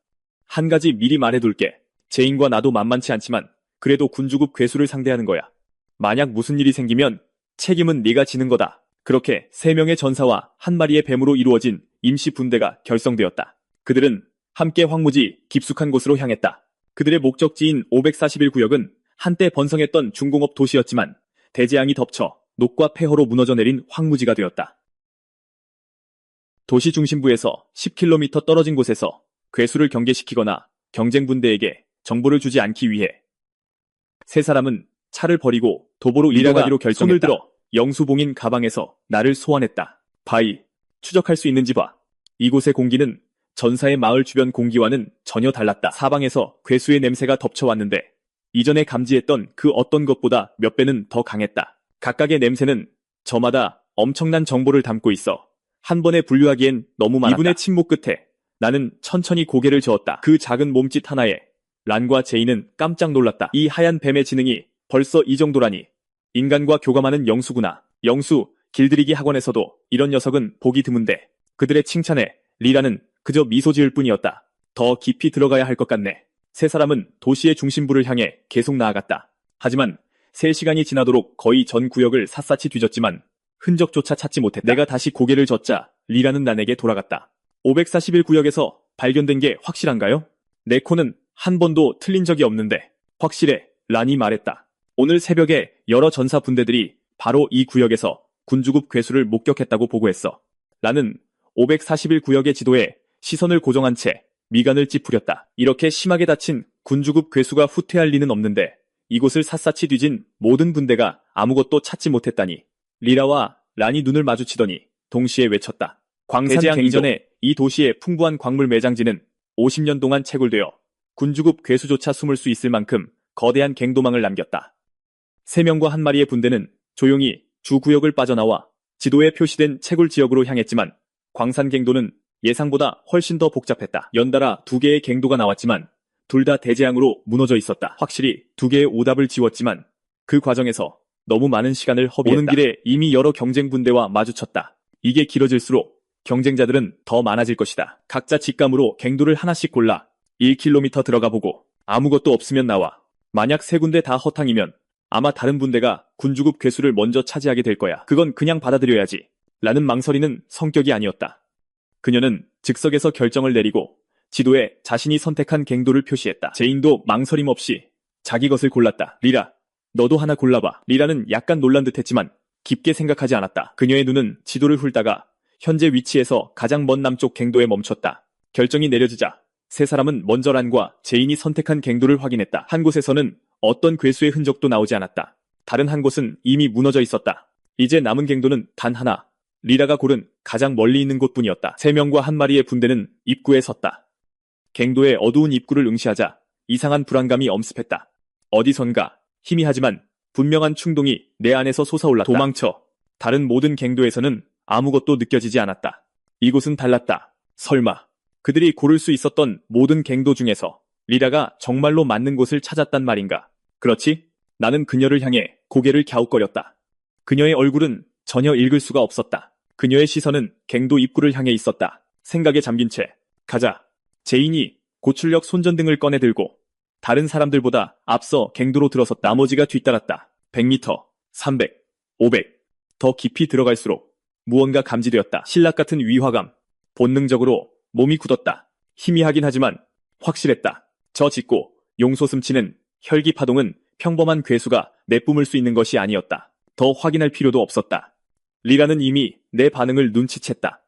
한 가지 미리 말해둘게. 제인과 나도 만만치 않지만 그래도 군주급 괴수를 상대하는 거야. 만약 무슨 일이 생기면 책임은 네가 지는 거다. 그렇게 3명의 전사와 한 마리의 뱀으로 이루어진 임시 분대가 결성되었다. 그들은 함께 황무지 깊숙한 곳으로 향했다. 그들의 목적지인 541구역은 한때 번성했던 중공업 도시였지만 대재앙이 덮쳐 녹과 폐허로 무너져 내린 황무지가 되었다. 도시 중심부에서 10km 떨어진 곳에서 괴수를 경계시키거나 경쟁 분대에게 정보를 주지 않기 위해 세 사람은 차를 버리고 도보로 이동하기로 결정했다. 손을 들어 영수봉인 가방에서 나를 소환했다. 바이, 추적할 수 있는지 봐. 이곳의 공기는 전사의 마을 주변 공기와는 전혀 달랐다. 사방에서 괴수의 냄새가 덮쳐왔는데 이전에 감지했던 그 어떤 것보다 몇 배는 더 강했다. 각각의 냄새는 저마다 엄청난 정보를 담고 있어 한 번에 분류하기엔 너무 많았다. 이분의 침묵 끝에 나는 천천히 고개를 저었다. 그 작은 몸짓 하나에 란과 제이는 깜짝 놀랐다. 이 하얀 뱀의 지능이 벌써 이 정도라니. 인간과 교감하는 영수구나. 영수, 길들이기 학원에서도 이런 녀석은 보기 드문데 그들의 칭찬에 리라는 그저 미소 지을 뿐이었다. 더 깊이 들어가야 할 것 같네. 세 사람은 도시의 중심부를 향해 계속 나아갔다. 하지만 3시간이 지나도록 거의 전 구역을 샅샅이 뒤졌지만 흔적조차 찾지 못했다. 내가 다시 고개를 젓자 리라는 나에게 돌아갔다. 541구역에서 발견된 게 확실한가요? 내 코는 한 번도 틀린 적이 없는데 확실해, 란이 말했다. 오늘 새벽에 여러 전사 분대들이 바로 이 구역에서 군주급 괴수를 목격했다고 보고했어. 란은 541구역의 지도에 시선을 고정한 채 미간을 찌푸렸다. 이렇게 심하게 다친 군주급 괴수가 후퇴할 리는 없는데 이곳을 샅샅이 뒤진 모든 분대가 아무것도 찾지 못했다니. 리라와 란이 눈을 마주치더니 동시에 외쳤다. 광산대장 이전에 이 도시의 풍부한 광물 매장지는 50년 동안 채굴되어 군주급 괴수조차 숨을 수 있을 만큼 거대한 갱도망을 남겼다. 3명과 한 마리의 분대는 조용히 주 구역을 빠져나와 지도에 표시된 채굴 지역으로 향했지만 광산 갱도는 예상보다 훨씬 더 복잡했다. 연달아 2개의 갱도가 나왔지만 둘 다 대재앙으로 무너져 있었다. 확실히 2개의 오답을 지웠지만 그 과정에서 너무 많은 시간을 허비했다. 오는 길에 이미 여러 경쟁 분대와 마주쳤다. 이게 길어질수록 경쟁자들은 더 많아질 것이다. 각자 직감으로 갱도를 하나씩 골라 1km 들어가 보고 아무것도 없으면 나와. 만약 3군데 다 허탕이면 아마 다른 분대가 군주급 괴수를 먼저 차지하게 될 거야. 그건 그냥 받아들여야지. 라는 망설이는 성격이 아니었다. 그녀는 즉석에서 결정을 내리고 지도에 자신이 선택한 갱도를 표시했다. 제인도 망설임 없이 자기 것을 골랐다. 리라, 너도 하나 골라봐. 리라는 약간 놀란 듯했지만 깊게 생각하지 않았다. 그녀의 눈은 지도를 훑다가 현재 위치에서 가장 먼 남쪽 갱도에 멈췄다. 결정이 내려지자 세 사람은 먼저 란과 제인이 선택한 갱도를 확인했다. 한 곳에서는 어떤 괴수의 흔적도 나오지 않았다. 다른 한 곳은 이미 무너져 있었다. 이제 남은 갱도는 단 하나. 리라가 고른 가장 멀리 있는 곳뿐이었다. 3명과 한 마리의 분대는 입구에 섰다. 갱도의 어두운 입구를 응시하자 이상한 불안감이 엄습했다. 어디선가 희미하지만 분명한 충동이 내 안에서 솟아올랐다. 도망쳐. 다른 모든 갱도에서는 아무것도 느껴지지 않았다. 이곳은 달랐다. 설마 그들이 고를 수 있었던 모든 갱도 중에서 리라가 정말로 맞는 곳을 찾았단 말인가? 그렇지? 나는 그녀를 향해 고개를 갸웃거렸다. 그녀의 얼굴은 전혀 읽을 수가 없었다. 그녀의 시선은 갱도 입구를 향해 있었다. 생각에 잠긴 채 가자. 제인이 고출력 손전등을 꺼내 들고 다른 사람들보다 앞서 갱도로 들어섰다. 나머지가 뒤따랐다. 100m, 300, 500. 더 깊이 들어갈수록 무언가 감지되었다. 신락 같은 위화감. 본능적으로 몸이 굳었다. 희미하긴 하지만 확실했다. 저 짙고 용솟음치는 혈기 파동은 평범한 괴수가 내뿜을 수 있는 것이 아니었다. 더 확인할 필요도 없었다. 리라는 이미 내 반응을 눈치챘다.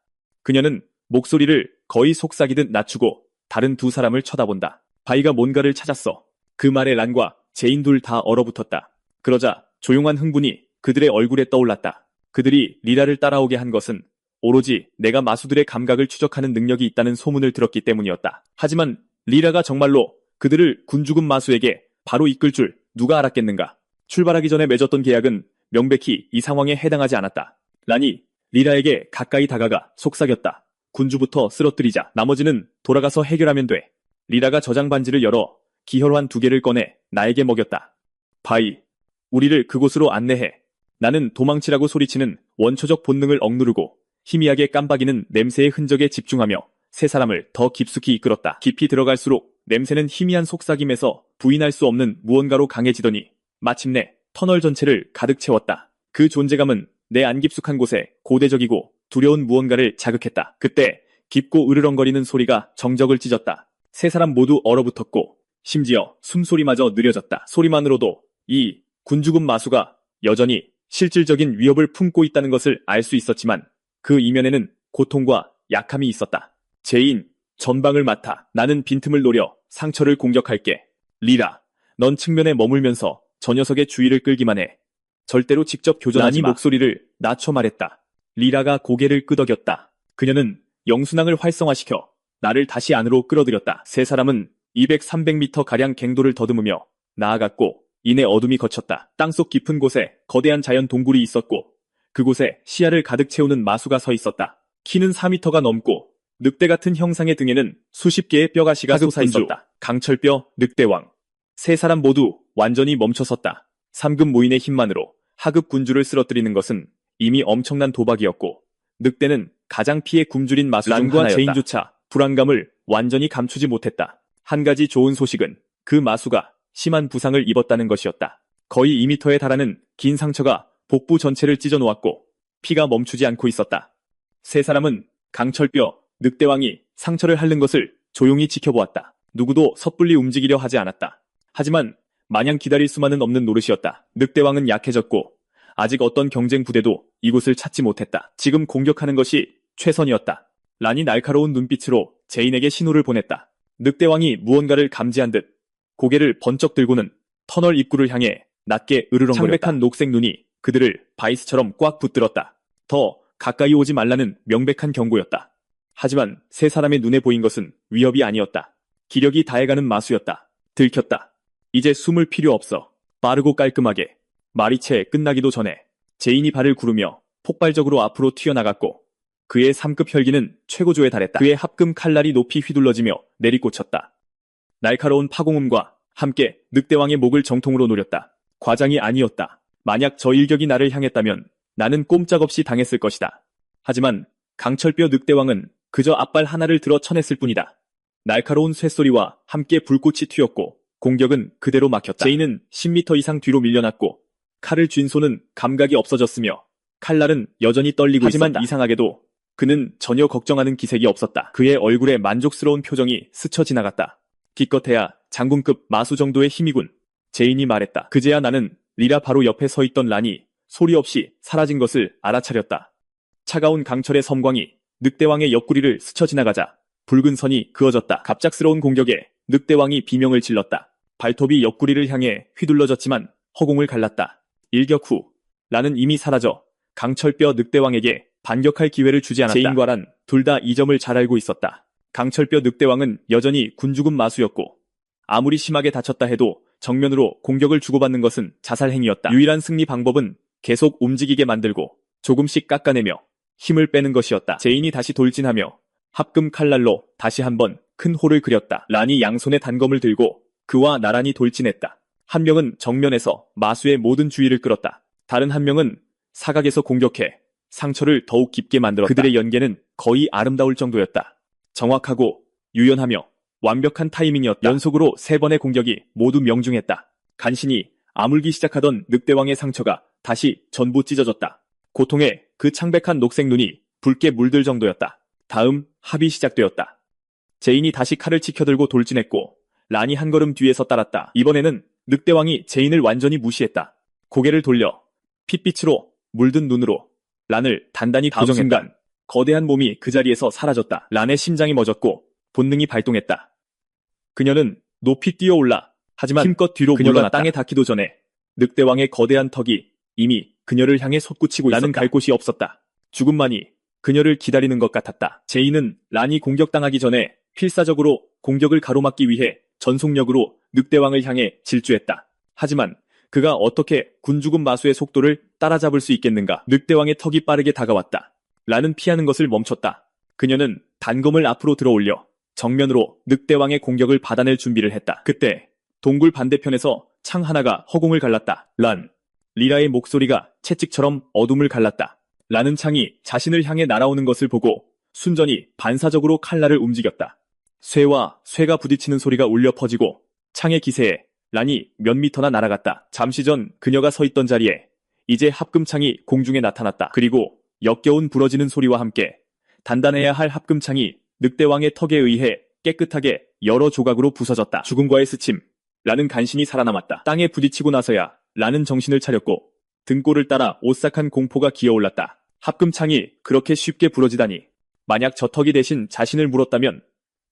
그녀는 목소리를 거의 속삭이듯 낮추고 다른 2 사람을 쳐다본다. 바이가 뭔가를 찾았어. 그 말에 란과 제인 둘 다 얼어붙었다. 그러자 조용한 흥분이 그들의 얼굴에 떠올랐다. 그들이 리라를 따라오게 한 것은 오로지 내가 마수들의 감각을 추적하는 능력이 있다는 소문을 들었기 때문이었다. 하지만 리라가 정말로 그들을 군주급 마수에게 바로 이끌 줄 누가 알았겠는가? 출발하기 전에 맺었던 계약은 명백히 이 상황에 해당하지 않았다. 란이 리라에게 가까이 다가가 속삭였다. 군주부터 쓰러뜨리자. 나머지는 돌아가서 해결하면 돼. 리라가 저장 반지를 열어 기혈환 2개를 꺼내 나에게 먹였다. 바이, 우리를 그곳으로 안내해. 나는 도망치라고 소리치는 원초적 본능을 억누르고 희미하게 깜박이는 냄새의 흔적에 집중하며 3 사람을 더 깊숙이 이끌었다. 깊이 들어갈수록 냄새는 희미한 속삭임에서 부인할 수 없는 무언가로 강해지더니 마침내 터널 전체를 가득 채웠다. 그 존재감은 내 안 깊숙한 곳에 고대적이고 두려운 무언가를 자극했다. 그때 깊고 으르렁거리는 소리가 정적을 찢었다. 3 사람 모두 얼어붙었고 심지어 숨소리마저 느려졌다. 소리만으로도 이 군주급 마수가 여전히 실질적인 위협을 품고 있다는 것을 알 수 있었지만 그 이면에는 고통과 약함이 있었다. 제인, 전방을 맡아. 나는 빈틈을 노려 상처를 공격할게. 리라, 넌 측면에 머물면서 저 녀석의 주의를 끌기만 해. 절대로 직접 교전하지 마. 목소리를 낮춰 말했다. 리라가 고개를 끄덕였다. 그녀는 영순항을 활성화시켜 나를 다시 안으로 끌어들였다. 3 사람은 200, 300m가량 갱도를 더듬으며 나아갔고 이내 어둠이 걷혔다. 땅속 깊은 곳에 거대한 자연 동굴이 있었고 그곳에 시야를 가득 채우는 마수가 서 있었다. 키는 4m가 넘고 늑대 같은 형상의 등에는 수십 개의 뼈가시가 솟아있었다. 강철뼈, 늑대왕. 세 사람 모두 완전히 멈춰섰다. 3급 모인의 힘만으로 하급 군주를 쓰러뜨리는 것은 이미 엄청난 도박이었고 늑대는 가장 피해 굶주린 마수 중 하나였다. 란과 제인조차 불안감을 완전히 감추지 못했다. 한 가지 좋은 소식은 그 마수가 심한 부상을 입었다는 것이었다. 거의 2m에 달하는 긴 상처가 복부 전체를 찢어놓았고 피가 멈추지 않고 있었다. 세 사람은 강철뼈, 늑대왕이 상처를 핥는 것을 조용히 지켜보았다. 누구도 섣불리 움직이려 하지 않았다. 하지만 마냥 기다릴 수만은 없는 노릇이었다. 늑대왕은 약해졌고 아직 어떤 경쟁 부대도 이곳을 찾지 못했다. 지금 공격하는 것이 최선이었다. 란이 날카로운 눈빛으로 제인에게 신호를 보냈다. 늑대왕이 무언가를 감지한 듯 고개를 번쩍 들고는 터널 입구를 향해 낮게 으르렁거렸다. 창백한 녹색 눈이 그들을 바이스처럼 꽉 붙들었다. 더 가까이 오지 말라는 명백한 경고였다. 하지만 세 사람의 눈에 보인 것은 위협이 아니었다. 기력이 다해가는 마수였다. 들켰다. 이제 숨을 필요 없어. 빠르고 깔끔하게. 말이 채 끝나기도 전에 제인이 발을 구르며 폭발적으로 앞으로 튀어나갔고 그의 3급 혈기는 최고조에 달했다. 그의 합금 칼날이 높이 휘둘러지며 내리꽂혔다. 날카로운 파공음과 함께 늑대왕의 목을 정통으로 노렸다. 과장이 아니었다. 만약 저 일격이 나를 향했다면 나는 꼼짝없이 당했을 것이다. 하지만 강철뼈 늑대왕은 그저 앞발 하나를 들어 쳐냈을 뿐이다. 날카로운 쇳소리와 함께 불꽃이 튀었고 공격은 그대로 막혔다. 제인은 10m 이상 뒤로 밀려났고 칼을 쥔 손은 감각이 없어졌으며 칼날은 여전히 떨리고 있었다. 하지만 이상하게도 그는 전혀 걱정하는 기색이 없었다. 그의 얼굴에 만족스러운 표정이 스쳐 지나갔다. 기껏해야 장군급 마수 정도의 힘이군. 제인이 말했다. 그제야 나는 리라 바로 옆에 서 있던 란이 소리 없이 사라진 것을 알아차렸다. 차가운 강철의 섬광이 늑대왕의 옆구리를 스쳐 지나가자 붉은 선이 그어졌다. 갑작스러운 공격에 늑대왕이 비명을 질렀다. 발톱이 옆구리를 향해 휘둘러졌지만 허공을 갈랐다. 일격 후 란은 이미 사라져 강철뼈 늑대왕에게 반격할 기회를 주지 않았다. 제인과 란 둘 다 이 점을 잘 알고 있었다. 강철뼈 늑대왕은 여전히 군주급 마수였고 아무리 심하게 다쳤다 해도 정면으로 공격을 주고받는 것은 자살 행위였다. 유일한 승리 방법은 계속 움직이게 만들고 조금씩 깎아내며 힘을 빼는 것이었다. 제인이 다시 돌진하며 합금 칼날로 다시 한번 큰 홀을 그렸다. 란이 양손에 단검을 들고 그와 나란히 돌진했다. 한 명은 정면에서 마수의 모든 주의를 끌었다. 다른 한 명은 사각에서 공격해 상처를 더욱 깊게 만들었다. 그들의 연계는 거의 아름다울 정도였다. 정확하고 유연하며 완벽한 타이밍이었다. 연속으로 3번의 공격이 모두 명중했다. 간신히 아물기 시작하던 늑대왕의 상처가 다시 전부 찢어졌다. 고통에 그 창백한 녹색 눈이 붉게 물들 정도였다. 다음 합이 시작되었다. 제인이 다시 칼을 치켜들고 돌진했고 란이 한 걸음 뒤에서 따랐다. 이번에는 늑대왕이 제인을 완전히 무시했다. 고개를 돌려 핏빛으로 물든 눈으로 란을 단단히 고정했다. 순간 거대한 몸이 그 자리에서 사라졌다. 란의 심장이 멎었고 본능이 발동했다. 그녀는 높이 뛰어올라 하지만 힘껏 뒤로 그녀가 물러났다. 땅에 닿기도 전에 늑대왕의 거대한 턱이 이미 그녀를 향해 솟구치고 있었다. 나는 갈 곳이 없었다. 죽음만이 그녀를 기다리는 것 같았다. 제인은 란이 공격당하기 전에 필사적으로 공격을 가로막기 위해 전속력으로 늑대왕을 향해 질주했다. 하지만 그가 어떻게 군주급 마수의 속도를 따라잡을 수 있겠는가? 늑대왕의 턱이 빠르게 다가왔다. 란은 피하는 것을 멈췄다. 그녀는 단검을 앞으로 들어올려 정면으로 늑대왕의 공격을 받아낼 준비를 했다. 그때 동굴 반대편에서 창 하나가 허공을 갈랐다. 란. 리라의 목소리가 채찍처럼 어둠을 갈랐다. 란은 창이 자신을 향해 날아오는 것을 보고 순전히 반사적으로 칼날을 움직였다. 쇠와 쇠가 부딪히는 소리가 울려 퍼지고 창의 기세에 란이 몇 미터나 날아갔다. 잠시 전 그녀가 서 있던 자리에 이제 합금창이 공중에 나타났다. 그리고 역겨운 부러지는 소리와 함께 단단해야 할 합금창이 늑대왕의 턱에 의해 깨끗하게 여러 조각으로 부서졌다. 죽음과의 스침. 란은 간신히 살아남았다. 땅에 부딪히고 나서야 란은 정신을 차렸고 등골을 따라 오싹한 공포가 기어올랐다. 합금창이 그렇게 쉽게 부러지다니. 만약 저 턱이 대신 자신을 물었다면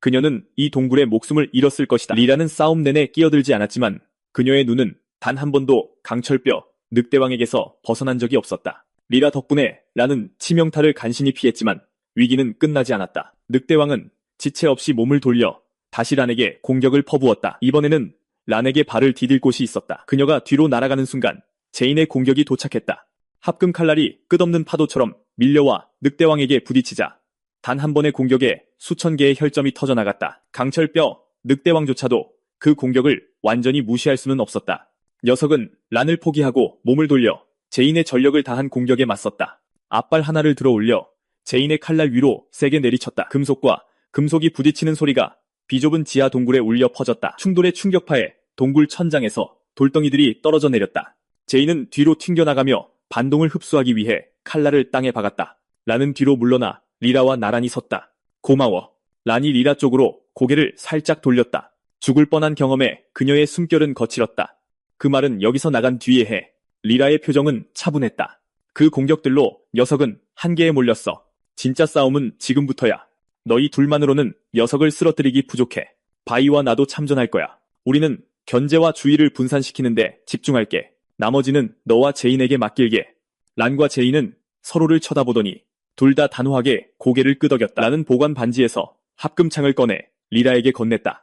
그녀는 이 동굴에 목숨을 잃었을 것이다. 리라는 싸움 내내 끼어들지 않았지만 그녀의 눈은 단 한 번도 강철뼈 늑대왕에게서 벗어난 적이 없었다. 리라 덕분에 란은 치명타를 간신히 피했지만 위기는 끝나지 않았다. 늑대왕은 지체 없이 몸을 돌려 다시 란에게 공격을 퍼부었다. 이번에는 란에게 발을 디딜 곳이 있었다. 그녀가 뒤로 날아가는 순간 제인의 공격이 도착했다. 합금 칼날이 끝없는 파도처럼 밀려와 늑대왕에게 부딪히자 단 한 번의 공격에 수천 개의 혈점이 터져나갔다. 강철뼈, 늑대왕조차도 그 공격을 완전히 무시할 수는 없었다. 녀석은 란을 포기하고 몸을 돌려 제인의 전력을 다한 공격에 맞섰다. 앞발 하나를 들어 올려 제인의 칼날 위로 세게 내리쳤다. 금속과 금속이 부딪히는 소리가 비좁은 지하 동굴에 울려 퍼졌다. 충돌의 충격파에 동굴 천장에서 돌덩이들이 떨어져 내렸다. 제인은 뒤로 튕겨나가며 반동을 흡수하기 위해 칼날을 땅에 박았다. 란은 뒤로 물러나 리라와 나란히 섰다. 고마워. 란이 리라 쪽으로 고개를 살짝 돌렸다. 죽을 뻔한 경험에 그녀의 숨결은 거칠었다. 그 말은 여기서 나간 뒤에 해. 리라의 표정은 차분했다. 그 공격들로 녀석은 한계에 몰렸어. 진짜 싸움은 지금부터야. 너희 둘만으로는 녀석을 쓰러뜨리기 부족해. 바이와 나도 참전할 거야. 우리는 견제와 주의를 분산시키는데 집중할게. 나머지는 너와 제인에게 맡길게. 란과 제인은 서로를 쳐다보더니 둘 다 단호하게 고개를 끄덕였다. 나는 보관 반지에서 합금창을 꺼내 리라에게 건넸다.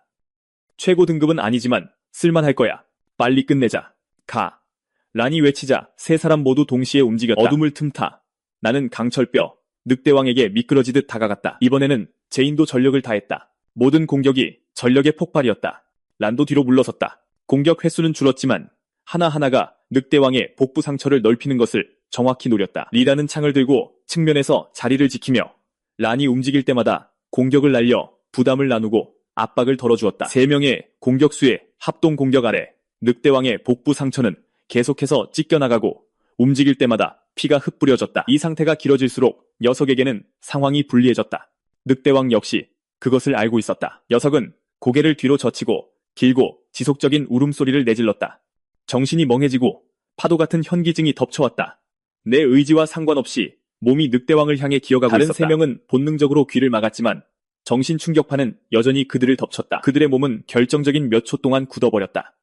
최고 등급은 아니지만 쓸만할 거야. 빨리 끝내자. 가. 란이 외치자 세 사람 모두 동시에 움직였다. 어둠을 틈타 나는 강철뼈, 늑대왕에게 미끄러지듯 다가갔다. 이번에는 제인도 전력을 다했다. 모든 공격이 전력의 폭발이었다. 란도 뒤로 물러섰다. 공격 횟수는 줄었지만 하나하나가 늑대왕의 복부 상처를 넓히는 것을 정확히 노렸다. 리라는 창을 들고 측면에서 자리를 지키며 란이 움직일 때마다 공격을 날려 부담을 나누고 압박을 덜어주었다. 세 명의 공격수의 합동 공격 아래 늑대왕의 복부 상처는 계속해서 찢겨나가고 움직일 때마다 피가 흩뿌려졌다. 이 상태가 길어질수록 녀석에게는 상황이 불리해졌다. 늑대왕 역시 그것을 알고 있었다. 녀석은 고개를 뒤로 젖히고 길고 지속적인 울음소리를 내질렀다. 정신이 멍해지고 파도 같은 현기증이 덮쳐왔다. 내 의지와 상관없이 몸이 늑대왕을 향해 기어가고 있었다. 다른 세 명은 본능적으로 귀를 막았지만 정신 충격파는 여전히 그들을 덮쳤다. 그들의 몸은 결정적인 몇 초 동안 굳어버렸다.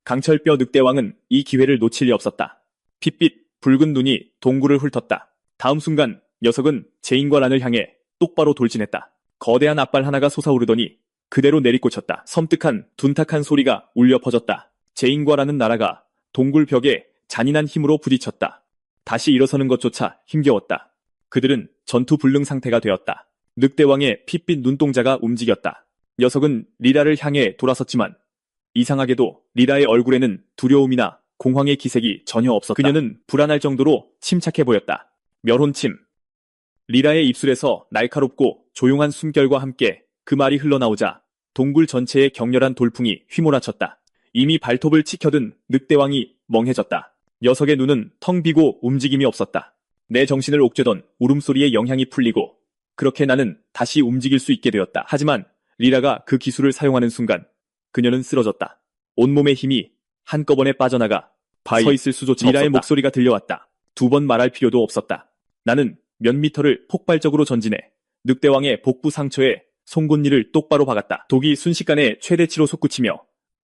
강철뼈 늑대왕은 이 기회를 놓칠 리 없었다. 핏빛 붉은 눈이 동굴을 훑었다. 다음 순간 녀석은 제인과 란을 향해 똑바로 돌진했다. 거대한 앞발 하나가 솟아오르더니 그대로 내리꽂혔다. 섬뜩한 둔탁한 소리가 울려 퍼졌다. 제인과 란은 날아가 동굴 벽에 잔인한 힘으로 부딪혔다. 다시 일어서는 것조차 힘겨웠다. 그들은 전투 불능 상태가 되었다. 늑대왕의 핏빛 눈동자가 움직였다. 녀석은 리라를 향해 돌아섰지만 이상하게도 리라의 얼굴에는 두려움이나 공황의 기색이 전혀 없었다. 그녀는 불안할 정도로 침착해 보였다. 멸혼침. 리라의 입술에서 날카롭고 조용한 숨결과 함께 그 말이 흘러나오자 동굴 전체에 격렬한 돌풍이 휘몰아쳤다. 이미 발톱을 치켜든 늑대왕이 멍해졌다. 녀석의 눈은 텅 비고 움직임이 없었다. 내 정신을 옥죄던 울음소리의 영향이 풀리고 그렇게 나는 다시 움직일 수 있게 되었다. 하지만 리라가 그 기술을 사용하는 순간 그녀는 쓰러졌다. 온몸의 힘이 한꺼번에 빠져나가 서 있을 수조차 리라의 없었다. 목소리가 들려왔다. 두 번 말할 필요도 없었다. 나는 몇 미터를 폭발적으로 전진해 늑대왕의 복부 상처에 송곳니를 똑바로 박았다. 독이 순식간에 최대치로 솟구치며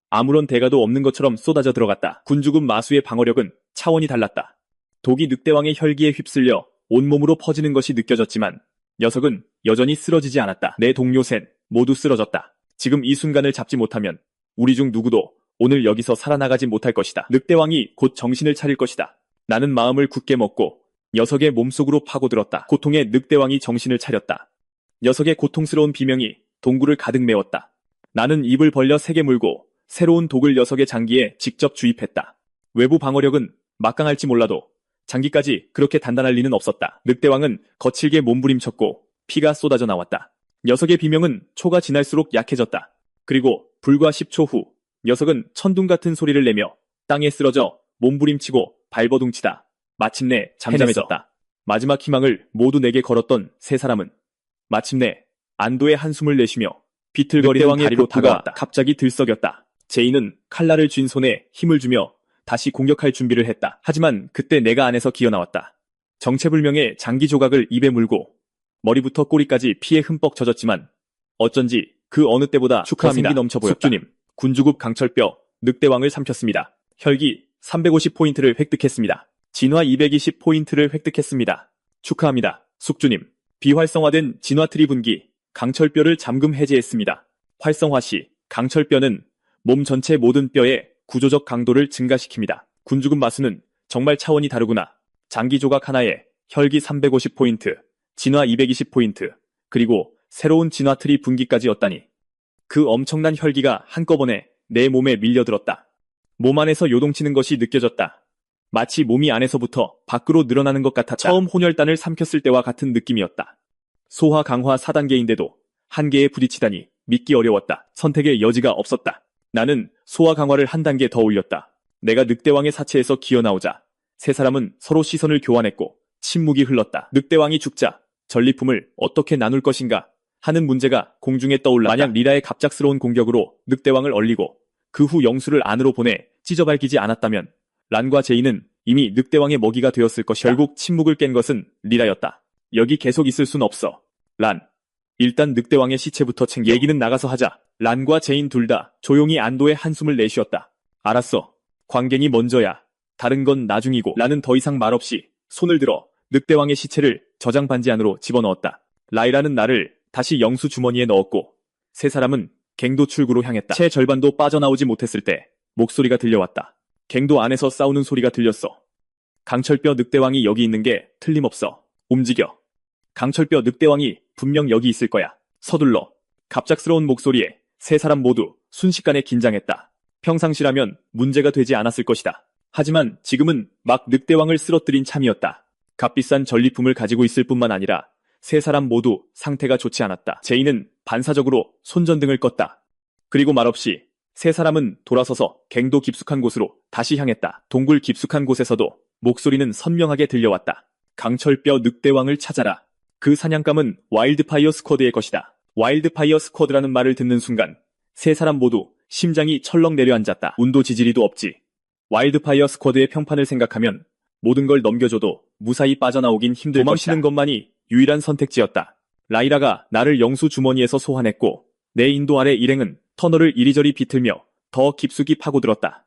아무런 대가도 없는 것처럼 쏟아져 들어갔다. 군주급 마수의 방어력은 차원이 달랐다. 독이 늑대왕의 혈기에 휩쓸려 온몸으로 퍼지는 것이 느껴졌지만 녀석은 여전히 쓰러지지 않았다. 내 동료 셋 모두 쓰러졌다. 지금 이 순간을 잡지 못하면 우리 중 누구도 오늘 여기서 살아나가지 못할 것이다. 늑대왕이 곧 정신을 차릴 것이다. 나는 마음을 굳게 먹고 녀석의 몸속으로 파고들었다. 고통의 늑대왕이 정신을 차렸다. 녀석의 고통스러운 비명이 동굴을 가득 메웠다. 나는 입을 벌려 세게 물고 새로운 독을 녀석의 장기에 직접 주입했다. 외부 방어력은 막강할지 몰라도 장기까지 그렇게 단단할 리는 없었다. 늑대왕은 거칠게 몸부림쳤고 피가 쏟아져 나왔다. 녀석의 비명은 초가 지날수록 약해졌다. 그리고 불과 10초 후 녀석은 천둥 같은 소리를 내며 땅에 쓰러져 몸부림치고 발버둥치다 마침내 잠잠해졌다. 마지막 희망을 모두 내게 걸었던 세 사람은 마침내 안도의 한숨을 내쉬며 비틀거리는 다리로 다가왔다. 갑자기 들썩였다. 제인은 칼날을 쥔 손에 힘을 주며 다시 공격할 준비를 했다. 하지만 그때 내가 안에서 기어나왔다. 정체불명의 장기 조각을 입에 물고 머리부터 꼬리까지 피에 흠뻑 젖었지만 어쩐지 그 어느 때보다 축하합니다. 생기 넘쳐 보였다. 숙주님, 군주급 강철뼈 늑대왕을 삼켰습니다. 혈기 350포인트를 획득했습니다. 진화 220포인트를 획득했습니다. 축하합니다. 숙주님, 비활성화된 진화 트리 분기 강철뼈를 잠금 해제했습니다. 활성화 시 강철뼈는 몸 전체 모든 뼈의 구조적 강도를 증가시킵니다. 군주급 마수는 정말 차원이 다르구나. 장기 조각 하나에 혈기 350포인트, 진화 220포인트, 그리고 새로운 진화 트리 분기까지였다니. 그 엄청난 혈기가 한꺼번에 내 몸에 밀려들었다. 몸 안에서 요동치는 것이 느껴졌다. 마치 몸이 안에서부터 밖으로 늘어나는 것 같았다. 처음 혼혈단을 삼켰을 때와 같은 느낌이었다. 소화 강화 4단계인데도 한계에 부딪히다니 믿기 어려웠다. 선택의 여지가 없었다. 나는 소화 강화를 한 단계 더 올렸다. 내가 늑대왕의 사체에서 기어나오자 세 사람은 서로 시선을 교환했고 침묵이 흘렀다. 늑대왕이 죽자 전리품을 어떻게 나눌 것인가 하는 문제가 공중에 떠올랐다. 만약 리라의 갑작스러운 공격으로 늑대왕을 얼리고 그 후 영수를 안으로 보내 찢어밟히지 않았다면 란과 제이는 이미 늑대왕의 먹이가 되었을 것이다. 결국 침묵을 깬 것은 리라였다. 여기 계속 있을 순 없어. 란, 일단 늑대왕의 시체부터 챙겨. 얘기는 나가서 하자. 란과 제인 둘 다 조용히 안도의 한숨을 내쉬었다. 알았어. 광갱이 먼저야. 다른 건 나중이고. 란은 더 이상 말없이 손을 들어 늑대왕의 시체를 저장 반지 안으로 집어넣었다. 라이라는 나를 다시 영수 주머니에 넣었고 세 사람은 갱도 출구로 향했다. 채 절반도 빠져나오지 못했을 때 목소리가 들려왔다. 갱도 안에서 싸우는 소리가 들렸어. 강철뼈 늑대왕이 여기 있는 게 틀림없어. 움직여. 강철뼈 늑대왕이 분명 여기 있을 거야. 서둘러. 갑작스러운 목소리에 세 사람 모두 순식간에 긴장했다. 평상시라면 문제가 되지 않았을 것이다. 하지만 지금은 막 늑대왕을 쓰러뜨린 참이었다. 값비싼 전리품을 가지고 있을 뿐만 아니라 세 사람 모두 상태가 좋지 않았다. 제이는 반사적으로 손전등을 껐다. 그리고 말없이 세 사람은 돌아서서 갱도 깊숙한 곳으로 다시 향했다. 동굴 깊숙한 곳에서도 목소리는 선명하게 들려왔다. 강철뼈 늑대왕을 찾아라. 그 사냥감은 와일드파이어 스쿼드의 것이다. 와일드파이어 스쿼드라는 말을 듣는 순간 세 사람 모두 심장이 철렁 내려앉았다. 운도 지지리도 없지. 와일드파이어 스쿼드의 평판을 생각하면 모든 걸 넘겨줘도 무사히 빠져나오긴 힘들 도망치는 것이다. 것만이 유일한 선택지였다. 라이라가 나를 영수 주머니에서 소환했고 내 인도 아래 일행은 터널을 이리저리 비틀며 더 깊숙이 파고들었다.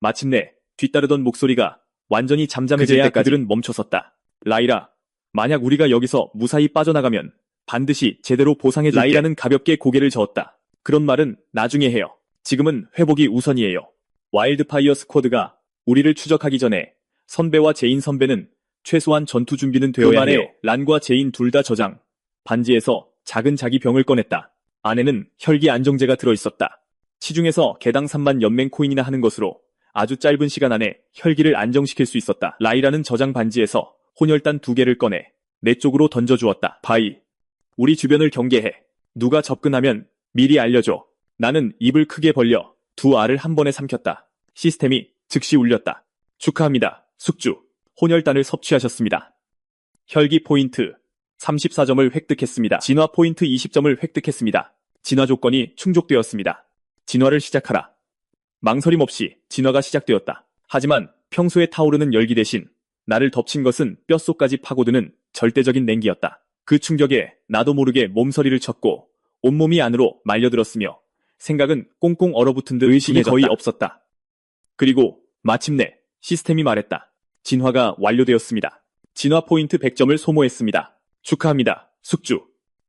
마침내 뒤따르던 목소리가 완전히 잠잠해질 때까지 그들은 멈춰섰다. 라이라, 만약 우리가 여기서 무사히 빠져나가면 반드시 제대로 보상해줄게. 라이라는 가볍게 고개를 저었다. 그런 말은 나중에 해요. 지금은 회복이 우선이에요. 와일드파이어 스쿼드가 우리를 추적하기 전에 선배와 제인 선배는 최소한 전투 준비는 되어야 해요. 란과 제인 둘 다 저장 반지에서 작은 자기 병을 꺼냈다. 안에는 혈기 안정제가 들어있었다. 시중에서 개당 3만 연맹 코인이나 하는 것으로 아주 짧은 시간 안에 혈기를 안정시킬 수 있었다. 라이라는 저장 반지에서 혼혈단 2개를 꺼내 내 쪽으로 던져주었다. 바이, 우리 주변을 경계해. 누가 접근하면 미리 알려줘. 나는 입을 크게 벌려 두 알을 한 번에 삼켰다. 시스템이 즉시 울렸다. 축하합니다, 숙주. 혼혈단을 섭취하셨습니다. 혈기 포인트 34점을 획득했습니다. 진화 포인트 20점을 획득했습니다. 진화 조건이 충족되었습니다. 진화를 시작하라. 망설임 없이 진화가 시작되었다. 하지만 평소에 타오르는 열기 대신 나를 덮친 것은 뼛속까지 파고드는 절대적인 냉기였다. 그 충격에 나도 모르게 몸서리를 쳤고 온몸이 안으로 말려들었으며 생각은 꽁꽁 얼어붙은 듯 의식이 거의 없었다. 그리고 마침내 시스템이 말했다. 진화가 완료되었습니다. 진화 포인트 100점을 소모했습니다. 축하합니다, 숙주.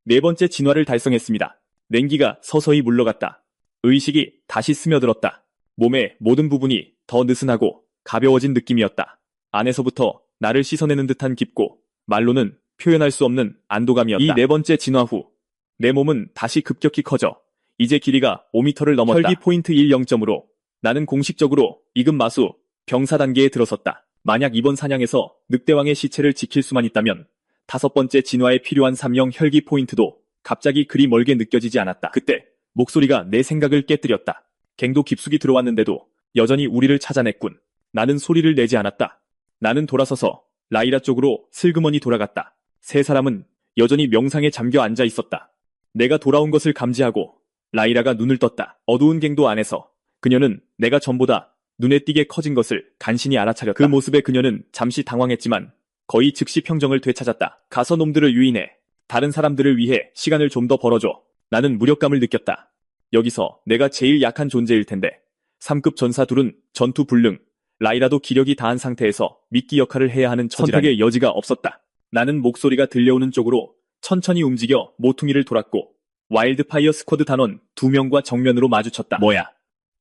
4번째 진화를 달성했습니다. 냉기가 서서히 물러갔다. 의식이 다시 스며들었다. 몸의 모든 부분이 더 느슨하고 가벼워진 느낌이었다. 안에서부터 나를 씻어내는 듯한 깊고 말로는 표현할 수 없는 안도감이었다. 이 4번째 진화 후 내 몸은 다시 급격히 커져 이제 길이가 5m를 넘었다. 혈기 포인트 1 0점으로 나는 공식적으로 2급 마수 병사 단계에 들어섰다. 만약 이번 사냥에서 늑대왕의 시체를 지킬 수만 있다면 5번째 진화에 필요한 3형 혈기 포인트도 갑자기 그리 멀게 느껴지지 않았다. 그때 목소리가 내 생각을 깨뜨렸다. 갱도 깊숙이 들어왔는데도 여전히 우리를 찾아냈군. 나는 소리를 내지 않았다. 나는 돌아서서 라이라 쪽으로 슬그머니 돌아갔다. 세 사람은 여전히 명상에 잠겨 앉아 있었다. 내가 돌아온 것을 감지하고 라이라가 눈을 떴다. 어두운 갱도 안에서 그녀는 내가 전보다 눈에 띄게 커진 것을 간신히 알아차렸다. 그 모습에 그녀는 잠시 당황했지만 거의 즉시 평정을 되찾았다. 가서 놈들을 유인해. 다른 사람들을 위해 시간을 좀 더 벌어줘. 나는 무력감을 느꼈다. 여기서 내가 제일 약한 존재일 텐데 3급 전사 둘은 전투 불능, 라이라도 기력이 다한 상태에서 미끼 역할을 해야 하는 처지라니. 선택의 여지가 없었다. 나는 목소리가 들려오는 쪽으로 천천히 움직여 모퉁이를 돌았고 와일드파이어 스쿼드 단원 2명과 정면으로 마주쳤다. 뭐야?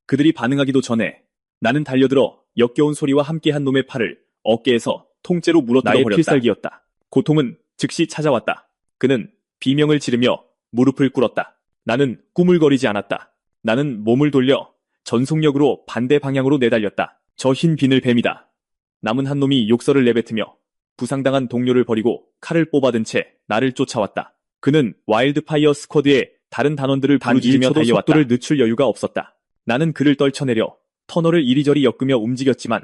그들이 반응하기도 전에 나는 달려들어 역겨운 소리와 함께한 놈의 팔을 어깨에서 통째로 물어뜯어버렸다. 나의 필살기였다. 고통은 즉시 찾아왔다. 그는 비명을 지르며 무릎을 꿇었다. 나는 꾸물거리지 않았다. 나는 몸을 돌려 전속력으로 반대 방향으로 내달렸다. 저 흰 비늘 뱀이다. 남은 한 놈이 욕설을 내뱉으며 부상당한 동료를 버리고 칼을 뽑아든 채 나를 쫓아왔다. 그는 와일드파이어 스쿼드의 다른 단원들을 부르짖으며 달려왔다. 속도를 늦출 여유가 없었다. 나는 그를 떨쳐내려 터널을 이리저리 엮으며 움직였지만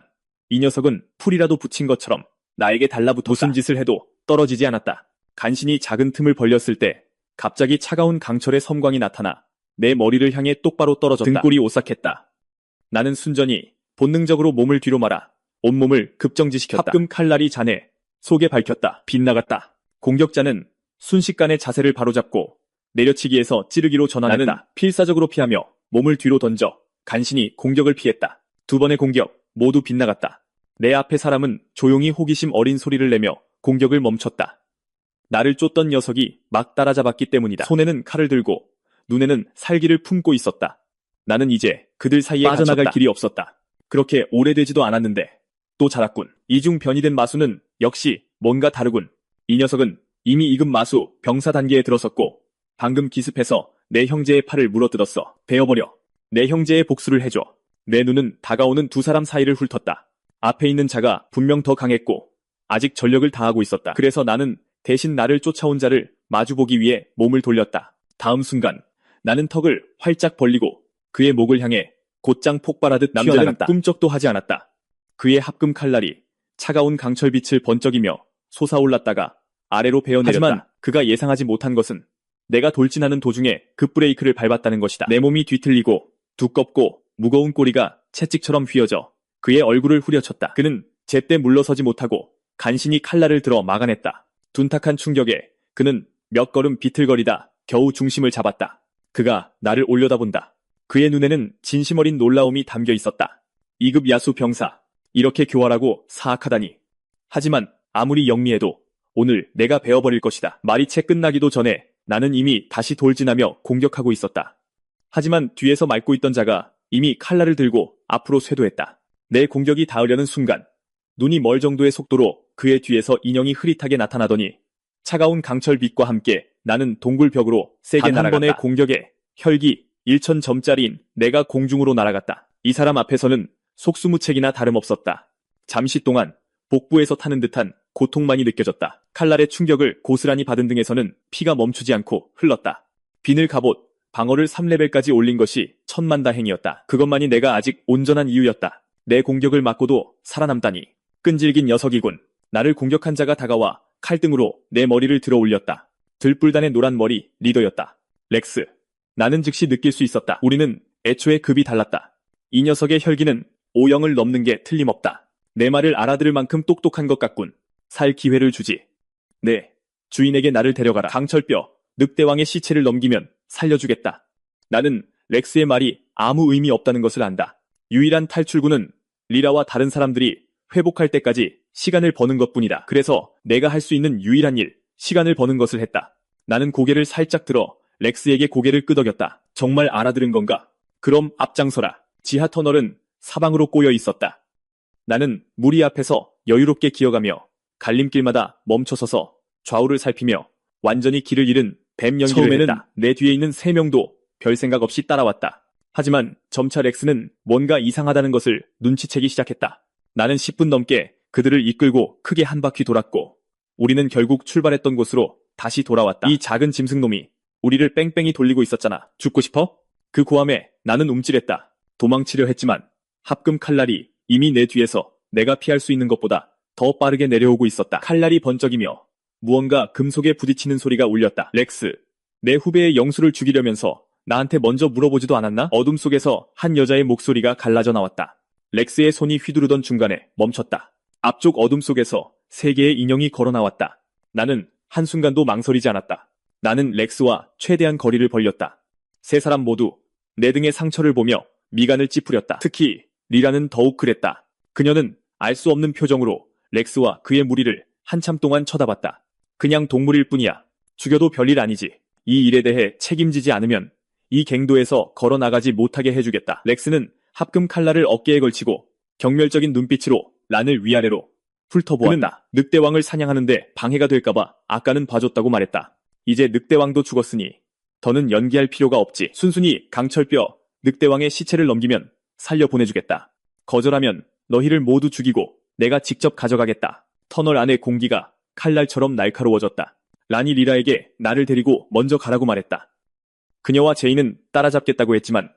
이 녀석은 풀이라도 붙인 것처럼 나에게 달라붙었다. 무슨 짓을 해도 떨어지지 않았다. 간신히 작은 틈을 벌렸을 때 갑자기 차가운 강철의 섬광이 나타나 내 머리를 향해 똑바로 떨어졌다. 등골이 오싹했다. 나는 순전히 본능적으로 몸을 뒤로 말아 온몸을 급정지시켰다. 합금 칼날이 자네 속에 밝혔다. 빗나갔다. 공격자는 순식간에 자세를 바로잡고 내려치기에서 찌르기로 전환했다. 나는 필사적으로 피하며 몸을 뒤로 던져 간신히 공격을 피했다. 두 번의 공격 모두 빗나갔다. 내 앞에 사람은 조용히 호기심 어린 소리를 내며 공격을 멈췄다. 나를 쫓던 녀석이 막 따라잡았기 때문이다. 손에는 칼을 들고 눈에는 살기를 품고 있었다. 나는 이제 그들 사이에 빠져나갈 길이 없었다. 그렇게 오래되지도 않았는데 또 자랐군. 이중 변이 된 마수는 역시 뭔가 다르군. 이 녀석은 이미 2급 마수 병사 단계에 들어섰고 방금 기습해서 내 형제의 팔을 물어뜯었어. 베어버려. 내 형제의 복수를 해줘. 내 눈은 다가오는 두 사람 사이를 훑었다. 앞에 있는 자가 분명 더 강했고 아직 전력을 다하고 있었다. 그래서 나는 대신 나를 쫓아온 자를 마주보기 위해 몸을 돌렸다. 다음 순간 나는 턱을 활짝 벌리고 그의 목을 향해 곧장 폭발하듯 튀어나갔다. 꿈쩍도 하지 않았다. 그의 합금 칼날이 차가운 강철빛을 번쩍이며 솟아올랐다가 아래로 베어내렸다. 하지만 그가 예상하지 못한 것은 내가 돌진하는 도중에 급브레이크를 밟았다는 것이다. 내 몸이 뒤틀리고 두껍고 무거운 꼬리가 채찍처럼 휘어져 그의 얼굴을 후려쳤다. 그는 제때 물러서지 못하고 간신히 칼날을 들어 막아냈다. 둔탁한 충격에 그는 몇 걸음 비틀거리다 겨우 중심을 잡았다. 그가 나를 올려다본다. 그의 눈에는 진심 어린 놀라움이 담겨 있었다. 2급 야수 병사, 이렇게 교활하고 사악하다니. 하지만 아무리 영리해도 오늘 내가 베어버릴 것이다. 말이 채 끝나기도 전에 나는 이미 다시 돌진하며 공격하고 있었다. 하지만 뒤에서 막고 있던 자가 이미 칼날을 들고 앞으로 쇄도했다. 내 공격이 닿으려는 순간 눈이 멀 정도의 속도로 그의 뒤에서 인형이 흐릿하게 나타나더니 차가운 강철빛과 함께 나는 동굴벽으로 세게 날아갔다. 한 번의 공격에 혈기 1000점짜리인 내가 공중으로 날아갔다. 이 사람 앞에서는 속수무책이나 다름없었다. 잠시 동안 복부에서 타는 듯한 고통만이 느껴졌다. 칼날의 충격을 고스란히 받은 등에서는 피가 멈추지 않고 흘렀다. 비늘 갑옷, 방어를 3레벨까지 올린 것이 천만다행이었다. 그것만이 내가 아직 온전한 이유였다. 내 공격을 맞고도 살아남다니. 끈질긴 녀석이군. 나를 공격한 자가 다가와 칼등으로 내 머리를 들어 올렸다. 들불단의 노란 머리 리더였다. 렉스. 나는 즉시 느낄 수 있었다. 우리는 애초에 급이 달랐다. 이 녀석의 혈기는 O형을 넘는 게 틀림없다. 내 말을 알아들을 만큼 똑똑한 것 같군. 살 기회를 주지. 네, 주인에게 나를 데려가라. 강철뼈, 늑대왕의 시체를 넘기면 살려주겠다. 나는 렉스의 말이 아무 의미 없다는 것을 안다. 유일한 탈출구는 리라와 다른 사람들이 회복할 때까지 시간을 버는 것뿐이다. 그래서 내가 할 수 있는 유일한 일, 시간을 버는 것을 했다. 나는 고개를 살짝 들어 렉스에게 고개를 끄덕였다. 정말 알아들은 건가? 그럼 앞장서라. 지하 터널은 사방으로 꼬여 있었다. 나는 무리 앞에서 여유롭게 기어가며 갈림길마다 멈춰서서 좌우를 살피며 완전히 길을 잃은 뱀 연기를 처음에는 했다. 내 뒤에 있는 3명도 별 생각 없이 따라왔다. 하지만 점차 렉스는 뭔가 이상하다는 것을 눈치채기 시작했다. 나는 10분 넘게 그들을 이끌고 크게 한 바퀴 돌았고 우리는 결국 출발했던 곳으로 다시 돌아왔다. 이 작은 짐승놈이 우리를 뺑뺑이 돌리고 있었잖아. 죽고 싶어? 그 고함에 나는 움찔했다. 도망치려 했지만 합금 칼날이 이미 내 뒤에서 내가 피할 수 있는 것보다 더 빠르게 내려오고 있었다. 칼날이 번쩍이며 무언가 금속에 부딪히는 소리가 울렸다. 렉스, 내 후배의 영수를 죽이려면서 나한테 먼저 물어보지도 않았나? 어둠 속에서 한 여자의 목소리가 갈라져 나왔다. 렉스의 손이 휘두르던 중간에 멈췄다. 앞쪽 어둠 속에서 3개의 인형이 걸어 나왔다. 나는 한순간도 망설이지 않았다. 나는 렉스와 최대한 거리를 벌렸다. 3사람 모두 내 등의 상처를 보며 미간을 찌푸렸다. 특히 리라는 더욱 그랬다. 그녀는 알 수 없는 표정으로 렉스와 그의 무리를 한참 동안 쳐다봤다. 그냥 동물일 뿐이야. 죽여도 별일 아니지. 이 일에 대해 책임지지 않으면 이 갱도에서 걸어 나가지 못하게 해주겠다. 렉스는 합금 칼날을 어깨에 걸치고 경멸적인 눈빛으로 란을 위아래로 훑어보았다. 그는 늑대왕을 사냥하는데 방해가 될까봐 아까는 봐줬다고 말했다. 이제 늑대왕도 죽었으니 더는 연기할 필요가 없지. 순순히 강철뼈 늑대왕의 시체를 넘기면 살려 보내주겠다. 거절하면 너희를 모두 죽이고 내가 직접 가져가겠다. 터널 안의 공기가 칼날처럼 날카로워졌다. 란이 리라에게 나를 데리고 먼저 가라고 말했다. 그녀와 제이는 따라잡겠다고 했지만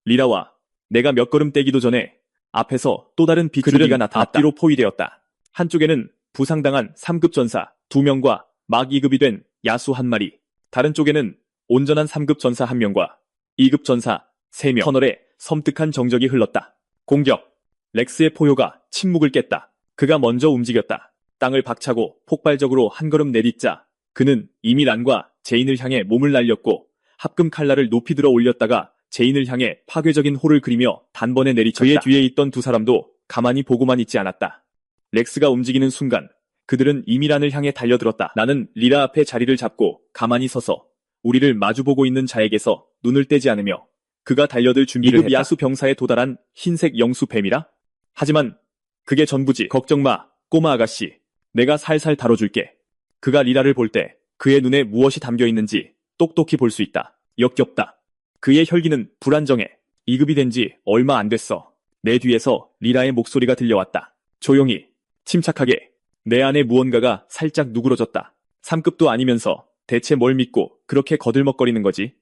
리라와 내가 몇 걸음 떼기도 전에 앞에서 또 다른 비둘기가 나타났다. 앞뒤로 포위되었다. 한쪽에는 부상당한 3급 전사 2명과 막 2급이 된 야수 1마리, 다른 쪽에는 온전한 3급 전사 1명과 2급 전사 3명. 터널에 섬뜩한 정적이 흘렀다. 공격! 렉스의 포효가 침묵을 깼다. 그가 먼저 움직였다. 땅을 박차고 폭발적으로 한 걸음 내딛자 그는 이미 란과 제인을 향해 몸을 날렸고 합금 칼날을 높이 들어 올렸다가 제인을 향해 파괴적인 홀을 그리며 단번에 내리쳤다. 그의 뒤에 있던 두 사람도 가만히 보고만 있지 않았다. 렉스가 움직이는 순간 그들은 이미 란을 향해 달려들었다. 나는 리라 앞에 자리를 잡고 가만히 서서 우리를 마주보고 있는 자에게서 눈을 떼지 않으며 그가 달려들 준비를 했다. 2급 야수 병사에 도달한 흰색 영수 뱀이라? 하지만 그게 전부지. 걱정 마, 꼬마 아가씨. 내가 살살 다뤄줄게. 그가 리라를 볼 때 그의 눈에 무엇이 담겨 있는지 똑똑히 볼 수 있다. 역겹다. 그의 혈기는 불안정해. 2급이 된 지 얼마 안 됐어. 내 뒤에서 리라의 목소리가 들려왔다. 조용히, 침착하게. 내 안에 무언가가 살짝 누그러졌다. 3급도 아니면서 대체 뭘 믿고 그렇게 거들먹거리는 거지?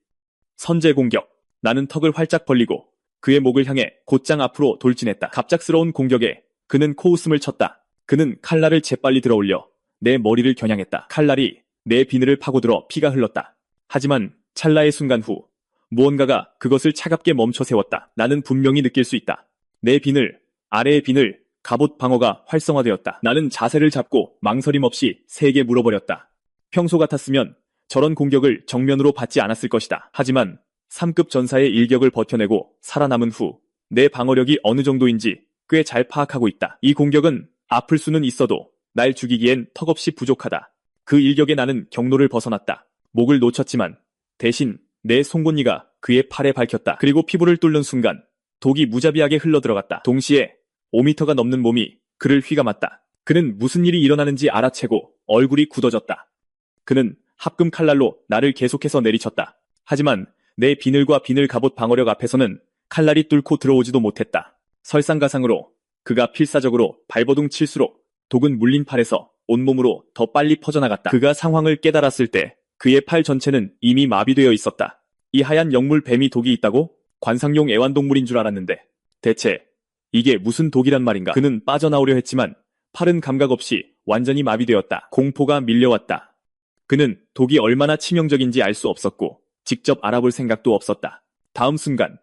선제 공격. 나는 턱을 활짝 벌리고 그의 목을 향해 곧장 앞으로 돌진했다. 갑작스러운 공격에 그는 코웃음을 쳤다. 그는 칼날을 재빨리 들어올려 내 머리를 겨냥했다. 칼날이 내 비늘을 파고들어 피가 흘렀다. 하지만 찰나의 순간 후 무언가가 그것을 차갑게 멈춰 세웠다. 나는 분명히 느낄 수 있다. 내 비늘, 아래의 비늘, 갑옷 방어가 활성화되었다. 나는 자세를 잡고 망설임 없이 세게 물어버렸다. 평소 같았으면 저런 공격을 정면으로 받지 않았을 것이다. 하지만 3급 전사의 일격을 버텨내고 살아남은 후 내 방어력이 어느 정도인지 꽤 잘 파악하고 있다. 이 공격은 아플 수는 있어도 날 죽이기엔 턱없이 부족하다. 그 일격에 나는 경로를 벗어났다. 목을 놓쳤지만 대신 내 송곳니가 그의 팔에 밝혔다. 그리고 피부를 뚫는 순간 독이 무자비하게 흘러들어갔다. 동시에 5미터가 넘는 몸이 그를 휘감았다. 그는 무슨 일이 일어나는지 알아채고 얼굴이 굳어졌다. 그는 합금 칼날로 나를 계속해서 내리쳤다. 하지만 내 비늘과 비늘 갑옷 방어력 앞에서는 칼날이 뚫고 들어오지도 못했다. 설상가상으로 그가 필사적으로 발버둥 칠수록 독은 물린 팔에서 온몸으로 더 빨리 퍼져나갔다. 그가 상황을 깨달았을 때 그의 팔 전체는 이미 마비되어 있었다. 이 하얀 영물 뱀이 독이 있다고? 관상용 애완동물인 줄 알았는데 대체 이게 무슨 독이란 말인가? 그는 빠져나오려 했지만 팔은 감각 없이 완전히 마비되었다. 공포가 밀려왔다. 그는 독이 얼마나 치명적인지 알 수 없었고 직접 알아볼 생각도 없었다. 다음 순간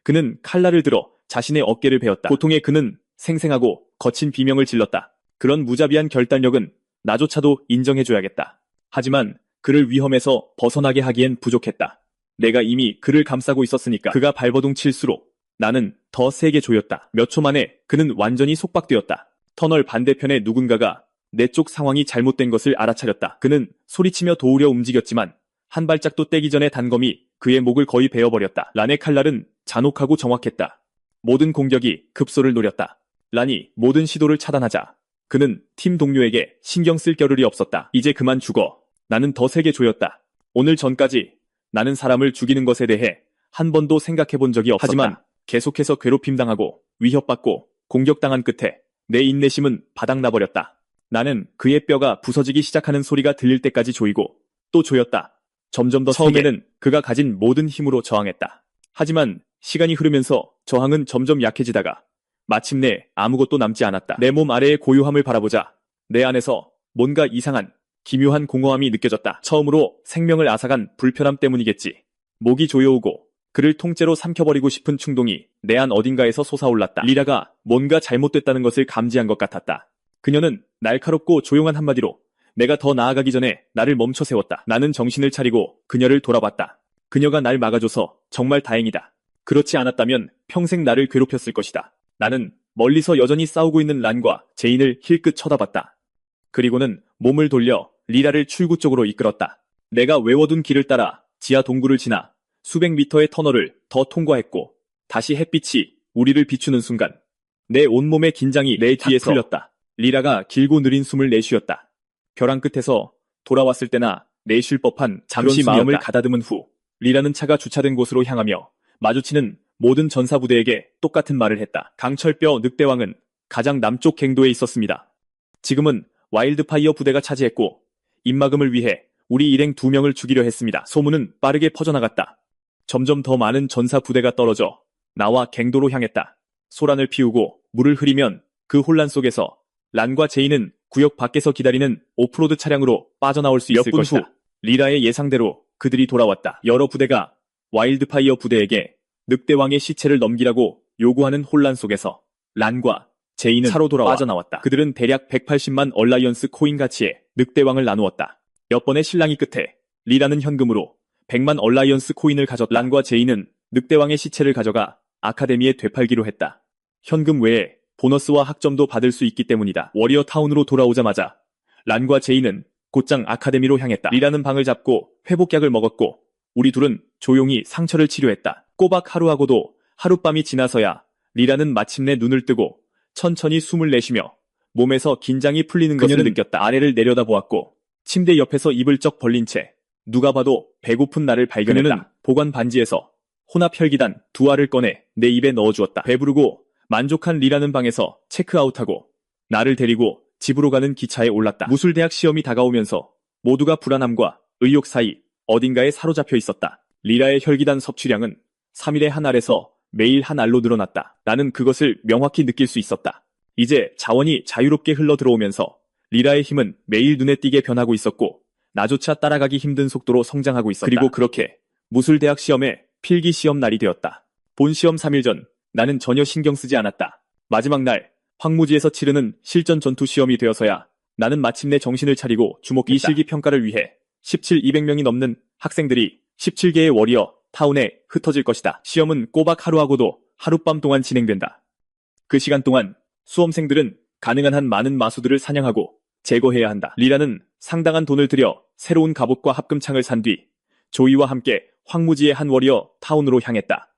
그는 칼날을 들어 자신의 어깨를 베었다. 고통에 그는 생생하고 거친 비명을 질렀다. 그런 무자비한 결단력은 나조차도 인정해줘야겠다. 하지만 그를 위험에서 벗어나게 하기엔 부족했다. 내가 이미 그를 감싸고 있었으니까. 그가 발버둥 칠수록 나는 더 세게 조였다. 몇 초 만에 그는 완전히 속박되었다. 터널 반대편에 누군가가 내 쪽 상황이 잘못된 것을 알아차렸다. 그는 소리치며 도우려 움직였지만 한 발짝도 떼기 전에 단검이 그의 목을 거의 베어버렸다. 란의 칼날은 잔혹하고 정확했다. 모든 공격이 급소를 노렸다. 란이 모든 시도를 차단하자 그는 팀 동료에게 신경 쓸 겨를이 없었다. 이제 그만 죽어. 나는 더 세게 조였다. 오늘 전까지 나는 사람을 죽이는 것에 대해 한 번도 생각해본 적이 없었다. 하지만 계속해서 괴롭힘당하고 위협받고 공격당한 끝에 내 인내심은 바닥나버렸다. 나는 그의 뼈가 부서지기 시작하는 소리가 들릴 때까지 조이고 또 조였다. 점점 더 처음에는 그가 가진 모든 힘으로 저항했다. 하지만 시간이 흐르면서 저항은 점점 약해지다가 마침내 아무것도 남지 않았다. 내 몸 아래의 고요함을 바라보자 내 안에서 뭔가 이상한 기묘한 공허함이 느껴졌다. 처음으로 생명을 앗아간 불편함 때문이겠지. 목이 조여오고 그를 통째로 삼켜버리고 싶은 충동이 내 안 어딘가에서 솟아올랐다. 리라가 뭔가 잘못됐다는 것을 감지한 것 같았다. 그녀는 날카롭고 조용한 한마디로 내가 더 나아가기 전에 나를 멈춰 세웠다. 나는 정신을 차리고 그녀를 돌아봤다. 그녀가 날 막아줘서 정말 다행이다. 그렇지 않았다면 평생 나를 괴롭혔을 것이다. 나는 멀리서 여전히 싸우고 있는 란과 제인을 힐끗 쳐다봤다. 그리고는 몸을 돌려 리라를 출구 쪽으로 이끌었다. 내가 외워둔 길을 따라 지하 동굴을 지나 수백 미터의 터널을 더 통과했고 다시 햇빛이 우리를 비추는 순간 내 온몸의 긴장이 내 뒤에서 풀렸다. 리라가 길고 느린 숨을 내쉬었다. 벼랑 끝에서 돌아왔을 때나 내쉴 법한 잠시 마음을 가다듬은 후 리라는 차가 주차된 곳으로 향하며 마주치는 모든 전사부대에게 똑같은 말을 했다. 강철뼈 늑대왕은 가장 남쪽 갱도에 있었습니다. 지금은 와일드파이어 부대가 차지했고 입막음을 위해 우리 일행 2명을 죽이려 했습니다. 소문은 빠르게 퍼져나갔다. 점점 더 많은 전사 부대가 떨어져 나와 갱도로 향했다. 소란을 피우고 물을 흐리면 그 혼란 속에서 란과 제이는 구역 밖에서 기다리는 오프로드 차량으로 빠져나올 수 있을 것이다. 몇 분 후 리라의 예상대로 그들이 돌아왔다. 여러 부대가 와일드파이어 부대에게 늑대왕의 시체를 넘기라고 요구하는 혼란 속에서 란과 제이는 차로 돌아와 빠져나왔다. 그들은 대략 180만 얼라이언스 코인 가치의 늑대왕을 나누었다. 몇 번의 실랑이 끝에 리라는 현금으로 100만 얼라이언스 코인을 가졌다. 란과 제이는 늑대왕의 시체를 가져가 아카데미에 되팔기로 했다. 현금 외에 보너스와 학점도 받을 수 있기 때문이다. 워리어 타운으로 돌아오자마자 란과 제이는 곧장 아카데미로 향했다. 리라는 방을 잡고 회복약을 먹었고 우리 둘은 조용히 상처를 치료했다. 꼬박 하루하고도 하룻밤이 지나서야 리라는 마침내 눈을 뜨고 천천히 숨을 내쉬며 몸에서 긴장이 풀리는 것을 느꼈다. 아래를 내려다보았고 침대 옆에서 입을 쩍 벌린 채 누가 봐도 배고픈 나를 발견했다. 그녀는 보관 반지에서 혼합 혈기단 2알을 꺼내 내 입에 넣어주었다. 배부르고 만족한 리라는 방에서 체크아웃하고 나를 데리고 집으로 가는 기차에 올랐다. 무술대학 시험이 다가오면서 모두가 불안함과 의욕 사이 어딘가에 사로잡혀 있었다. 리라의 혈기단 섭취량은 3일에 1알에서 매일 1알로 늘어났다. 나는 그것을 명확히 느낄 수 있었다. 이제 자원이 자유롭게 흘러들어오면서 리라의 힘은 매일 눈에 띄게 변하고 있었고 나조차 따라가기 힘든 속도로 성장하고 있었다. 그리고 그렇게 무술대학 시험의 필기 시험 날이 되었다. 본 시험 3일 전 나는 전혀 신경 쓰지 않았다. 마지막 날 황무지에서 치르는 실전 전투 시험이 되어서야 나는 마침내 정신을 차리고 주목했다. 이 실기 평가를 위해 200명이 넘는 학생들이 17개의 워리어 타운에 흩어질 것이다. 시험은 꼬박 하루하고도 하룻밤 동안 진행된다. 그 시간 동안 수험생들은 가능한 한 많은 마수들을 사냥하고 제거해야 한다. 리라는 상당한 돈을 들여 새로운 갑옷과 합금창을 산 뒤 조이와 함께 황무지의 한 워리어 타운으로 향했다.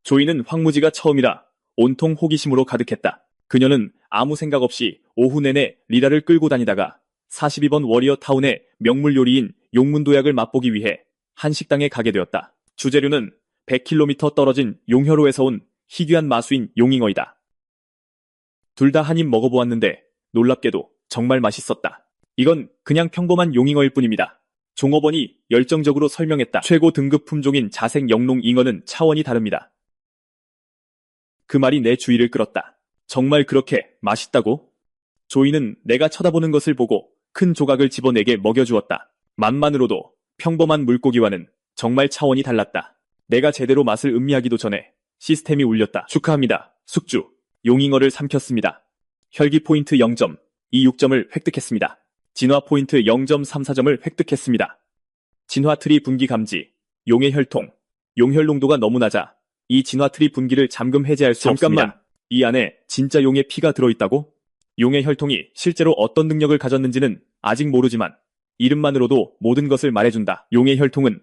조이는 황무지가 처음이라 온통 호기심으로 가득했다. 그녀는 아무 생각 없이 오후 내내 리라를 끌고 다니다가 42번 워리어 타운의 명물 요리인 용문도약을 맛보기 위해 한 식당에 가게 되었다. 주재료는 100km 떨어진 용혈호에서 온 희귀한 마수인 용잉어이다. 둘 다 한 입 먹어보았는데 놀랍게도 정말 맛있었다. 이건 그냥 평범한 용잉어일 뿐입니다. 종업원이 열정적으로 설명했다. 최고 등급 품종인 자색 영롱잉어는 차원이 다릅니다. 그 말이 내 주의를 끌었다. 정말 그렇게 맛있다고? 조이는 내가 쳐다보는 것을 보고 큰 조각을 집어 내게 먹여주었다. 맛만으로도 평범한 물고기와는 정말 차원이 달랐다. 내가 제대로 맛을 음미하기도 전에 시스템이 울렸다. 축하합니다. 숙주. 용잉어를 삼켰습니다. 혈기 포인트 0.26점을 획득했습니다. 진화 포인트 0.34점을 획득했습니다. 진화 트리 분기 감지. 용의 혈통. 용혈 농도가 너무 낮아 이 진화 트리 분기를 잠금 해제할 수 없습니다. 이 안에 진짜 용의 피가 들어있다고? 용의 혈통이 실제로 어떤 능력을 가졌는지는 아직 모르지만 이름만으로도 모든 것을 말해준다. 용의 혈통은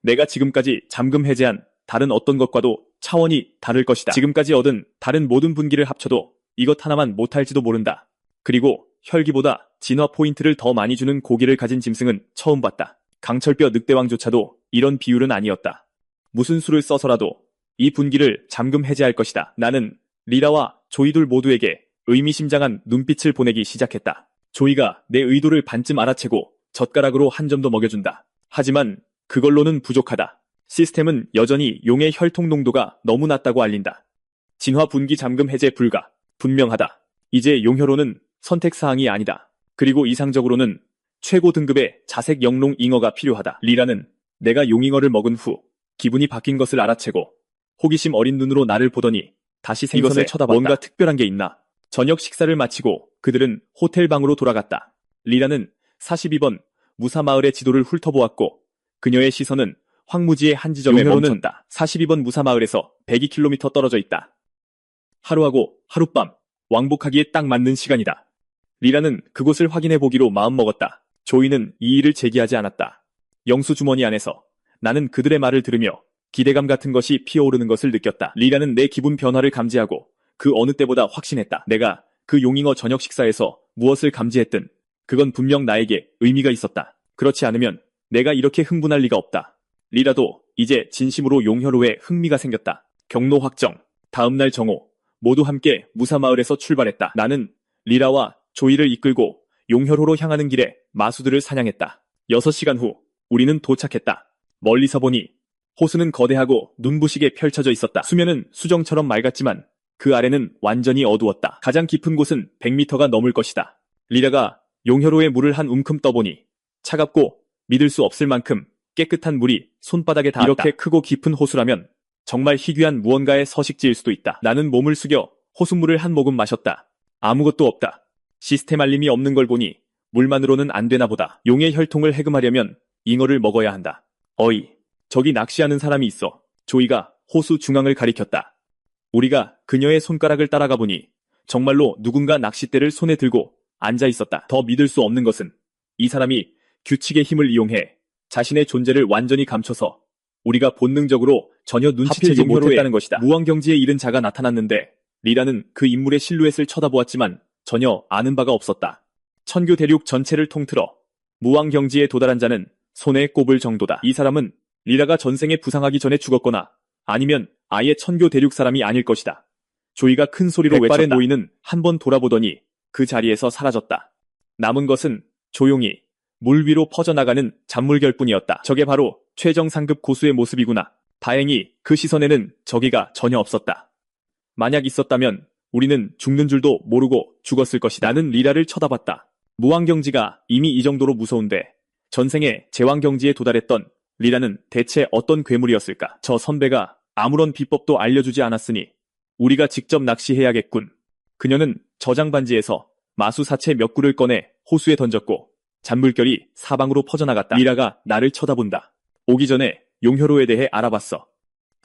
내가 지금까지 잠금 해제한 다른 어떤 것과도 차원이 다를 것이다. 지금까지 얻은 다른 모든 분기를 합쳐도 이것 하나만 못할지도 모른다. 그리고 혈기보다 진화 포인트를 더 많이 주는 고기를 가진 짐승은 처음 봤다. 강철뼈 늑대왕조차도 이런 비율은 아니었다. 무슨 수를 써서라도 이 분기를 잠금 해제할 것이다. 나는 리라와 조이둘 모두에게 의미심장한 눈빛을 보내기 시작했다. 조이가 내 의도를 반쯤 알아채고 젓가락으로 한 점 더 먹여준다. 하지만 그걸로는 부족하다. 시스템은 여전히 용의 혈통 농도가 너무 낮다고 알린다. 진화 분기 잠금 해제 불가. 분명하다. 이제 용혈호는 선택사항이 아니다. 그리고 이상적으로는 최고 등급의 자색 영롱 잉어가 필요하다. 리라는 내가 용잉어를 먹은 후 기분이 바뀐 것을 알아채고 호기심 어린 눈으로 나를 보더니 다시 생선을 쳐다봤다. 뭔가 특별한 게 있나? 저녁 식사를 마치고 그들은 호텔 방으로 돌아갔다. 리라는 42번 무사마을의 지도를 훑어보았고 그녀의 시선은 황무지의 한 지점에 멈췄다. 42번 무사마을에서 102km 떨어져 있다. 하루하고 하룻밤 왕복하기에 딱 맞는 시간이다. 리라는 그곳을 확인해 보기로 마음먹었다. 조이는 이 일을 제기하지 않았다. 영수 주머니 안에서 나는 그들의 말을 들으며 기대감 같은 것이 피어오르는 것을 느꼈다. 리라는 내 기분 변화를 감지하고 그 어느 때보다 확신했다. 내가 그 용잉어 저녁 식사에서 무엇을 감지했든 그건 분명 나에게 의미가 있었다. 그렇지 않으면 내가 이렇게 흥분할 리가 없다. 리라도 이제 진심으로 용혈호에 흥미가 생겼다. 경로 확정. 다음날 정오. 모두 함께 무사마을에서 출발했다. 나는 리라와 조이를 이끌고 용혈호로 향하는 길에 마수들을 사냥했다. 6시간 후 우리는 도착했다. 멀리서 보니 호수는 거대하고 눈부시게 펼쳐져 있었다. 수면은 수정처럼 맑았지만 그 아래는 완전히 어두웠다. 가장 깊은 곳은 100m가 넘을 것이다. 리라가 용혈호의 물을 한 움큼 떠보니 차갑고 믿을 수 없을 만큼 깨끗한 물이 손바닥에 닿았다. 이렇게 크고 깊은 호수라면 정말 희귀한 무언가의 서식지일 수도 있다. 나는 몸을 숙여 호수물을 한 모금 마셨다. 아무것도 없다. 시스템 알림이 없는 걸 보니 물만으로는 안 되나 보다. 용의 혈통을 해금하려면 잉어를 먹어야 한다. 어이, 저기 낚시하는 사람이 있어. 조이가 호수 중앙을 가리켰다. 우리가 그녀의 손가락을 따라가 보니 정말로 누군가 낚싯대를 손에 들고 앉아 있었다. 더 믿을 수 없는 것은 이 사람이 규칙의 힘을 이용해 자신의 존재를 완전히 감춰서 우리가 본능적으로 전혀 눈치채지 못했다는 것이다. 무왕경지에 이른 자가 나타났는데 리라는 그 인물의 실루엣을 쳐다보았지만 전혀 아는 바가 없었다. 천교 대륙 전체를 통틀어 무왕경지에 도달한 자는 손에 꼽을 정도다. 이 사람은 리라가 전생에 부상하기 전에 죽었거나 아니면 아예 천교 대륙 사람이 아닐 것이다. 조이가 큰 소리로 외쳤다. 백발의 노인은 한번 돌아보더니 그 자리에서 사라졌다. 남은 것은 조용히 물 위로 퍼져나가는 잔물결뿐이었다. 저게 바로 최정 상급 고수의 모습이구나. 다행히 그 시선에는 저기가 전혀 없었다. 만약 있었다면 우리는 죽는 줄도 모르고 죽었을 것이다. 나는 리라를 쳐다봤다. 무왕경지가 이미 이 정도로 무서운데 전생에 제왕경지에 도달했던 리라는 대체 어떤 괴물이었을까? 저 선배가 아무런 비법도 알려주지 않았으니 우리가 직접 낚시해야겠군. 그녀는 저장반지에서 마수사체 몇 구를 꺼내 호수에 던졌고 잔물결이 사방으로 퍼져나갔다. 리라가 나를 쳐다본다. 오기 전에 용혈호에 대해 알아봤어.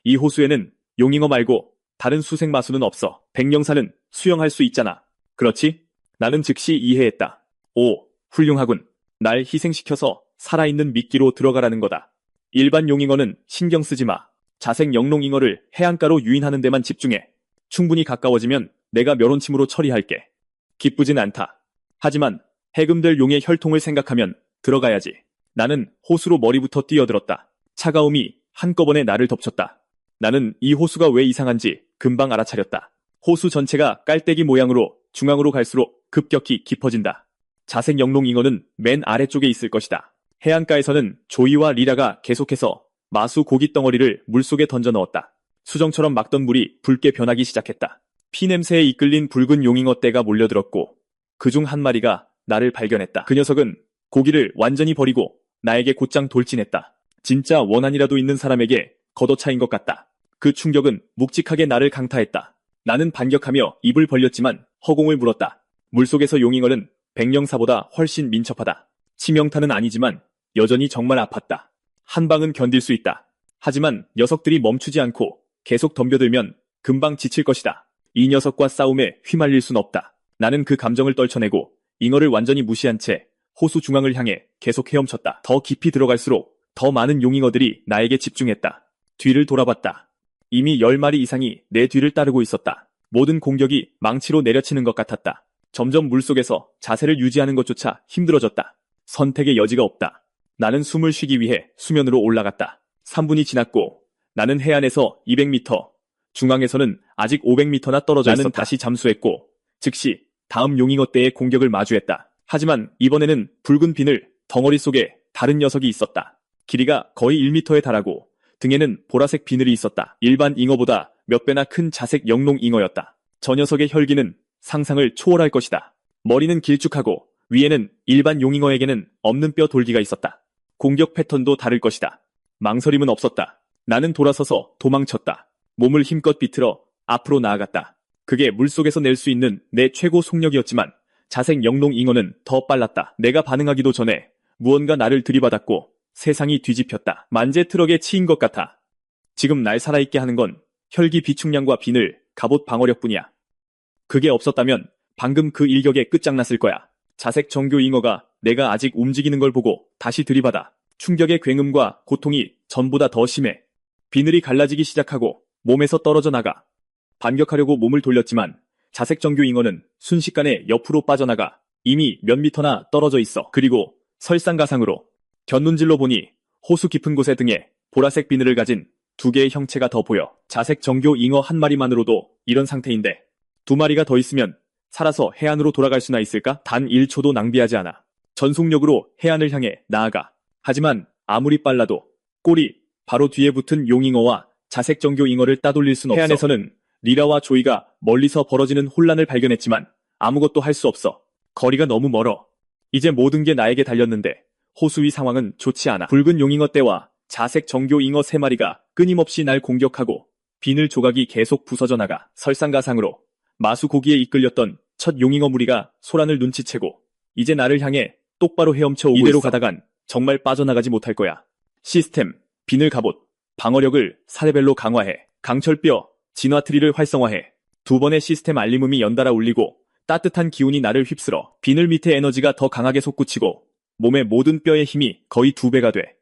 이 호수에는 용잉어 말고 다른 수색 마수는 없어. 백령사는 수영할 수 있잖아. 그렇지? 나는 즉시 이해했다. 오, 훌륭하군. 날 희생시켜서 살아있는 미끼로 들어가라는 거다. 일반 용잉어는 신경 쓰지 마. 자색 영롱잉어를 해안가로 유인하는 데만 집중해. 충분히 가까워지면 내가 멸혼침으로 처리할게. 기쁘진 않다. 하지만 해금될 용의 혈통을 생각하면 들어가야지. 나는 호수로 머리부터 뛰어들었다. 차가움이 한꺼번에 나를 덮쳤다. 나는 이 호수가 왜 이상한지 금방 알아차렸다. 호수 전체가 깔때기 모양으로 중앙으로 갈수록 급격히 깊어진다. 자색 영롱잉어는 맨 아래쪽에 있을 것이다. 해안가에서는 조이와 리라가 계속해서 마수 고기 덩어리를 물속에 던져 넣었다. 수정처럼 막던 물이 붉게 변하기 시작했다. 피냄새에 이끌린 붉은 용잉어 떼가 몰려들었고 그중 한 마리가 나를 발견했다. 그 녀석은 고기를 완전히 버리고 나에게 곧장 돌진했다. 진짜 원한이라도 있는 사람에게 걷어차인 것 같다. 그 충격은 묵직하게 나를 강타했다. 나는 반격하며 입을 벌렸지만 허공을 물었다. 물속에서 용잉어는 백령사보다 훨씬 민첩하다. 치명타는 아니지만 여전히 정말 아팠다. 한 방은 견딜 수 있다. 하지만 녀석들이 멈추지 않고 계속 덤벼들면 금방 지칠 것이다. 이 녀석과 싸움에 휘말릴 순 없다. 나는 그 감정을 떨쳐내고 잉어를 완전히 무시한 채 호수 중앙을 향해 계속 헤엄쳤다. 더 깊이 들어갈수록 더 많은 용잉어들이 나에게 집중했다. 뒤를 돌아봤다. 이미 10마리 이상이 내 뒤를 따르고 있었다. 모든 공격이 망치로 내려치는 것 같았다. 점점 물속에서 자세를 유지하는 것조차 힘들어졌다. 선택의 여지가 없다. 나는 숨을 쉬기 위해 수면으로 올라갔다. 3분이 지났고 나는 해안에서 200m, 중앙에서는 아직 500m나 떨어져 있었다. 나는 다시 잠수했고 즉시 다음 용잉어 떼의 공격을 마주했다. 하지만 이번에는 붉은 비늘 덩어리 속에 다른 녀석이 있었다. 길이가 거의 1m에 달하고 등에는 보라색 비늘이 있었다. 일반 잉어보다 몇 배나 큰 자색 영롱 잉어였다. 저 녀석의 혈기는 상상을 초월할 것이다. 머리는 길쭉하고 위에는 일반 용잉어에게는 없는 뼈 돌기가 있었다. 공격 패턴도 다를 것이다. 망설임은 없었다. 나는 돌아서서 도망쳤다. 몸을 힘껏 비틀어 앞으로 나아갔다. 그게 물속에서 낼 수 있는 내 최고 속력이었지만 자색 영롱 잉어는 더 빨랐다. 내가 반응하기도 전에 무언가 나를 들이받았고 세상이 뒤집혔다. 만재 트럭에 치인 것 같아. 지금 날 살아있게 하는 건 혈기 비축량과 비늘, 갑옷 방어력뿐이야. 그게 없었다면 방금 그 일격에 끝장났을 거야. 자색 정교 잉어가 내가 아직 움직이는 걸 보고 다시 들이받아. 충격의 굉음과 고통이 전보다 더 심해. 비늘이 갈라지기 시작하고 몸에서 떨어져 나가. 반격하려고 몸을 돌렸지만 자색 정교 잉어는 순식간에 옆으로 빠져나가 이미 몇 미터나 떨어져 있어. 그리고 설상가상으로 곁눈질로 보니 호수 깊은 곳의 등에 보라색 비늘을 가진 두 개의 형체가 더 보여. 자색 정교 잉어 한 마리만으로도 이런 상태인데 두 마리가 더 있으면 살아서 해안으로 돌아갈 수나 있을까? 단 1초도 낭비하지 않아 전속력으로 해안을 향해 나아가. 하지만 아무리 빨라도 꼬리 바로 뒤에 붙은 용잉어와 자색 정교 잉어를 따돌릴 순 없어. 해안에서는 리라와 조이가 멀리서 벌어지는 혼란을 발견했지만 아무것도 할 수 없어. 거리가 너무 멀어. 이제 모든 게 나에게 달렸는데 호수 위 상황은 좋지 않아. 붉은 용잉어 떼와 자색 정교 잉어 3마리가 끊임없이 날 공격하고 비늘 조각이 계속 부서져 나가. 설상가상으로 마수 고기에 이끌렸던 첫 용잉어 무리가 소란을 눈치채고 이제 나를 향해 똑바로 헤엄쳐 오고 이대로 가다간 정말 빠져나가지 못할 거야. 시스템, 비늘 갑옷, 방어력을 4레벨로 강화해. 강철뼈, 진화 트리를 활성화해. 두 번의 시스템 알림음이 연달아 울리고 따뜻한 기운이 나를 휩쓸어. 비늘 밑에 에너지가 더 강하게 솟구치고 몸의 모든 뼈의 힘이 거의 2배가 돼.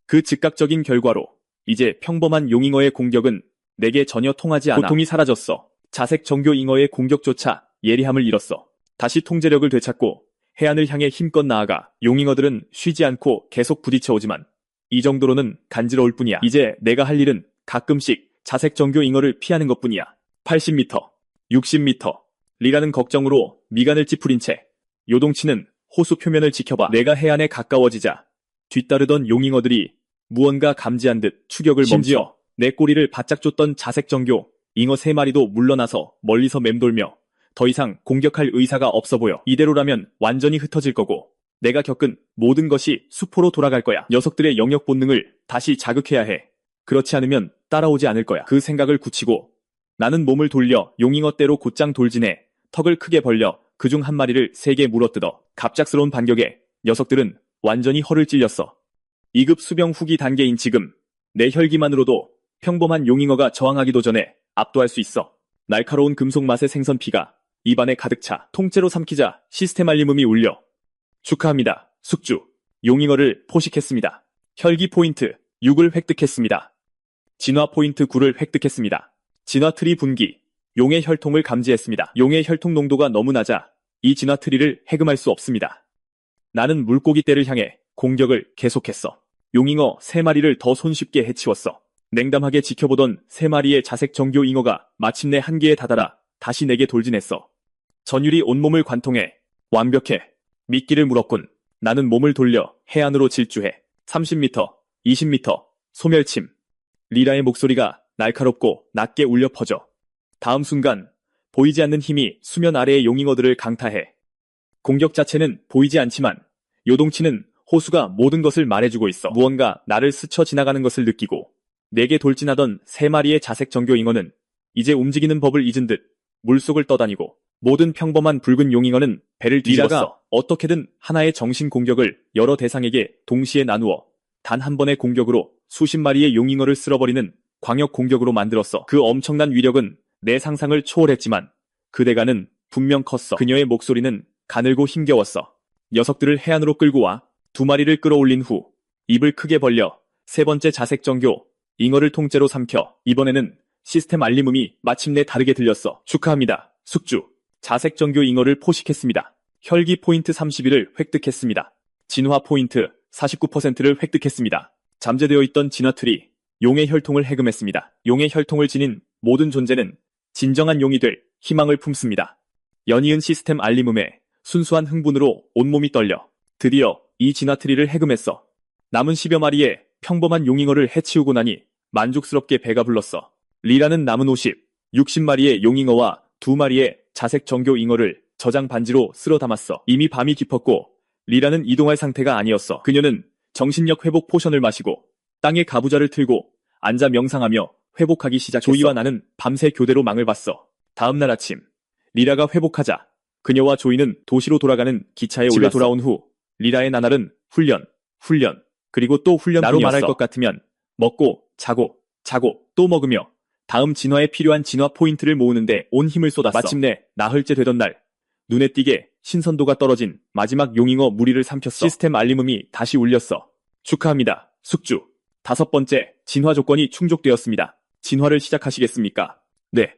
그 즉각적인 결과로 이제 평범한 용잉어의 공격은 내게 전혀 통하지 않아. 고통이 사라졌어. 자색 정교 잉어의 공격조차 예리함을 잃었어. 다시 통제력을 되찾고 해안을 향해 힘껏 나아가. 용잉어들은 쉬지 않고 계속 부딪혀오지만 이 정도로는 간지러울 뿐이야. 이제 내가 할 일은 가끔씩 자색 정교 잉어를 피하는 것뿐이야. 80m, 60m. 리라는 걱정으로 미간을 찌푸린 채 요동치는 호수 표면을 지켜봐. 내가 해안에 가까워지자 뒤따르던 용잉어들이 무언가 감지한 듯 추격을 멈춰 내 꼬리를 바짝 쫓던 자색 정교 잉어 3마리도 물러나서 멀리서 맴돌며 더 이상 공격할 의사가 없어 보여. 이대로라면 완전히 흩어질 거고 내가 겪은 모든 것이 수포로 돌아갈 거야. 녀석들의 영역 본능을 다시 자극해야 해. 그렇지 않으면 따라오지 않을 거야. 그 생각을 굳히고 나는 몸을 돌려 용잉어떼로 곧장 돌진해 턱을 크게 벌려 그중 한 마리를 세게 물어뜯어. 갑작스러운 반격에 녀석들은 완전히 허를 찔렸어. 2급 수병 후기 단계인 지금 내 혈기만으로도 평범한 용잉어가 저항하기도 전에 압도할 수 있어. 날카로운 금속 맛의 생선 피가 입안에 가득 차. 통째로 삼키자 시스템 알림음이 울려. 축하합니다. 숙주. 용잉어를 포식했습니다. 혈기 포인트 6을 획득했습니다. 진화 포인트 9를 획득했습니다. 진화 트리 분기. 용의 혈통을 감지했습니다. 용의 혈통 농도가 너무 낮아 이 진화 트리를 해금할 수 없습니다. 나는 물고기 떼를 향해 공격을 계속했어. 용잉어 3마리를 더 손쉽게 해치웠어. 냉담하게 지켜보던 3마리의 자색 정교 잉어가 마침내 한계에 다다라 다시 내게 돌진했어. 전율이 온몸을 관통해. 완벽해. 미끼를 물었군. 나는 몸을 돌려 해안으로 질주해. 30m, 20m, 소멸침. 리라의 목소리가 날카롭고 낮게 울려 퍼져. 다음 순간 보이지 않는 힘이 수면 아래의 용잉어들을 강타해. 공격 자체는 보이지 않지만 요동치는 호수가 모든 것을 말해주고 있어. 무언가 나를 스쳐 지나가는 것을 느끼고 내게 돌진하던 3마리의 자색 정교 잉어는 이제 움직이는 법을 잊은 듯 물속을 떠다니고 모든 평범한 붉은 용잉어는 배를 뒤집었어. 리라가 어떻게든 하나의 정신 공격을 여러 대상에게 동시에 나누어 단 한 번의 공격으로 수십 마리의 용잉어를 쓸어버리는 광역 공격으로 만들었어. 그 엄청난 위력은 내 상상을 초월했지만 그 대가는 분명 컸어. 그녀의 목소리는 가늘고 힘겨웠어. 녀석들을 해안으로 끌고 와. 2마리를 끌어올린 후 입을 크게 벌려 3번째 자색 정교 잉어를 통째로 삼켜. 이번에는 시스템 알림음이 마침내 다르게 들렸어. 축하합니다. 숙주. 자색 정교 잉어를 포식했습니다. 혈기 포인트 31을 획득했습니다. 진화 포인트 49%를 획득했습니다. 잠재되어 있던 진화 트리 용의 혈통을 해금했습니다. 용의 혈통을 지닌 모든 존재는 진정한 용이 될 희망을 품습니다. 연이은 시스템 알림음에 순수한 흥분으로 온몸이 떨려. 드디어 이 진화 트리를 해금했어. 남은 10여 마리의 평범한 용잉어를 해치우고 나니 만족스럽게 배가 불렀어. 리라는 남은 50, 60마리의 용잉어와 2마리의 자색 정교 잉어를 저장 반지로 쓸어 담았어. 이미 밤이 깊었고 리라는 이동할 상태가 아니었어. 그녀는 정신력 회복 포션을 마시고 땅에 가부좌를 틀고 앉아 명상하며 회복하기 시작했어. 조이와 나는 밤새 교대로 망을 봤어. 다음날 아침 리라가 회복하자 그녀와 조이는 도시로 돌아가는 기차에 올랐어. 집에 돌아온 후 리라의 나날은 훈련, 그리고 또 훈련뿐이었어. 나로 말할 것 같으면 먹고 자고 또 먹으며 다음 진화에 필요한 진화 포인트를 모으는데 온 힘을 쏟았어. 마침내 나흘째 되던 날 눈에 띄게 신선도가 떨어진 마지막 용잉어 무리를 삼켰어. 시스템 알림음이 다시 울렸어. 축하합니다. 숙주. 5번째 진화 조건이 충족되었습니다. 진화를 시작하시겠습니까? 네.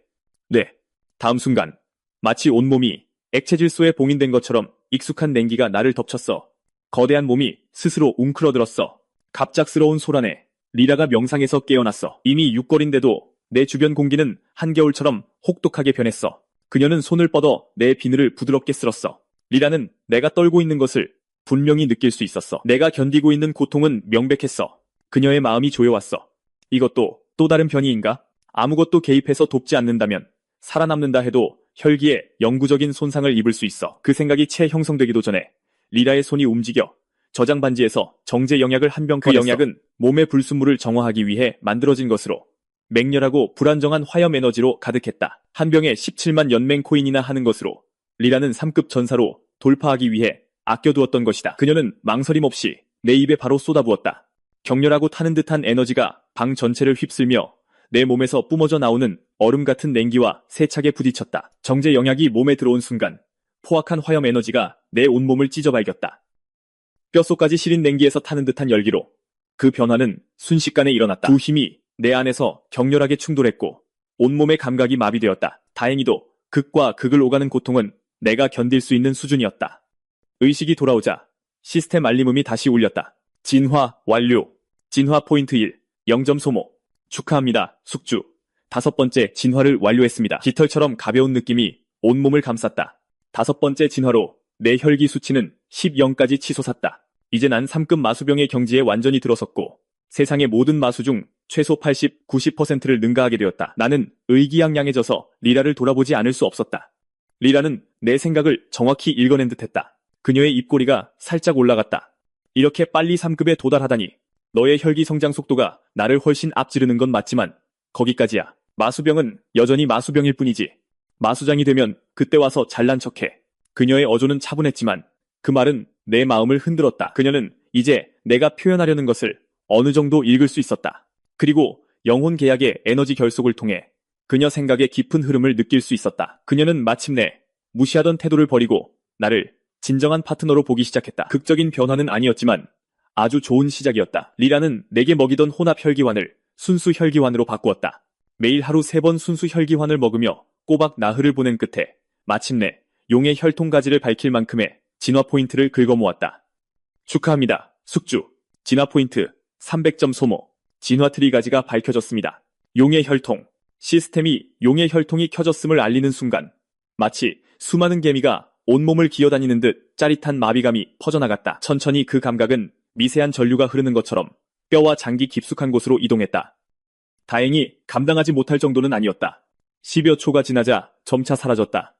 다음 순간 마치 온몸이 액체 질소에 봉인된 것처럼 익숙한 냉기가 나를 덮쳤어. 거대한 몸이 스스로 웅크러들었어. 갑작스러운 소란에 리라가 명상에서 깨어났어. 이미 6월인데도 내 주변 공기는 한겨울처럼 혹독하게 변했어. 그녀는 손을 뻗어 내 비늘을 부드럽게 쓸었어. 리라는 내가 떨고 있는 것을 분명히 느낄 수 있었어. 내가 견디고 있는 고통은 명백했어. 그녀의 마음이 조여왔어. 이것도 또 다른 변이인가? 아무것도 개입해서 돕지 않는다면 살아남는다 해도 혈기에 영구적인 손상을 입을 수 있어. 그 생각이 채 형성되기도 전에 리라의 손이 움직여 저장 반지에서 정제 영약을 한 병 꺼냈어. 그 영약은 몸의 불순물을 정화하기 위해 만들어진 것으로 맹렬하고 불안정한 화염 에너지로 가득했다. 한 병에 17만 연맹 코인이나 하는 것으로 리라는 3급 전사로 돌파하기 위해 아껴두었던 것이다. 그녀는 망설임 없이 내 입에 바로 쏟아부었다. 격렬하고 타는 듯한 에너지가 방 전체를 휩쓸며 내 몸에서 뿜어져 나오는 얼음 같은 냉기와 세차게 부딪혔다. 정제 영약이 몸에 들어온 순간 포악한 화염 에너지가 내 온몸을 찢어발겼다. 뼛속까지 시린 냉기에서 타는 듯한 열기로 그 변화는 순식간에 일어났다. 두 힘이 내 안에서 격렬하게 충돌했고 온몸의 감각이 마비되었다. 다행히도 극과 극을 오가는 고통은 내가 견딜 수 있는 수준이었다. 의식이 돌아오자 시스템 알림음이 다시 울렸다. 진화 완료. 진화 포인트 1. 0점 소모. 축하합니다, 숙주. 5번째 진화를 완료했습니다. 깃털처럼 가벼운 느낌이 온몸을 감쌌다. 5번째 진화로 내 혈기 수치는 10영까지 치솟았다. 이제 난 3급 마수병의 경지에 완전히 들어섰고 세상의 모든 마수 중 최소 80, 90%를 능가하게 되었다. 나는 의기양양해져서 리라를 돌아보지 않을 수 없었다. 리라는 내 생각을 정확히 읽어낸 듯했다. 그녀의 입꼬리가 살짝 올라갔다. 이렇게 빨리 3급에 도달하다니. 너의 혈기 성장 속도가 나를 훨씬 앞지르는 건 맞지만 거기까지야. 마수병은 여전히 마수병일 뿐이지. 마수장이 되면 그때 와서 잘난 척해. 그녀의 어조는 차분했지만 그 말은 내 마음을 흔들었다. 그녀는 이제 내가 표현하려는 것을 어느 정도 읽을 수 있었다. 그리고 영혼 계약의 에너지 결속을 통해 그녀 생각의 깊은 흐름을 느낄 수 있었다. 그녀는 마침내 무시하던 태도를 버리고 나를 진정한 파트너로 보기 시작했다. 극적인 변화는 아니었지만 아주 좋은 시작이었다. 리라는 내게 먹이던 혼합 혈기환을 순수 혈기환으로 바꾸었다. 매일 하루 3번 순수 혈기환을 먹으며 꼬박 나흘을 보낸 끝에 마침내 용의 혈통가지를 밝힐 만큼의 진화 포인트를 긁어모았다. 축하합니다, 숙주. 진화 포인트 300점 소모. 진화 트리 가지가 밝혀졌습니다. 용의 혈통. 시스템이 용의 혈통이 켜졌음을 알리는 순간 마치 수많은 개미가 온몸을 기어다니는 듯 짜릿한 마비감이 퍼져나갔다. 천천히 그 감각은 미세한 전류가 흐르는 것처럼 뼈와 장기 깊숙한 곳으로 이동했다. 다행히 감당하지 못할 정도는 아니었다. 10여 초가 지나자 점차 사라졌다.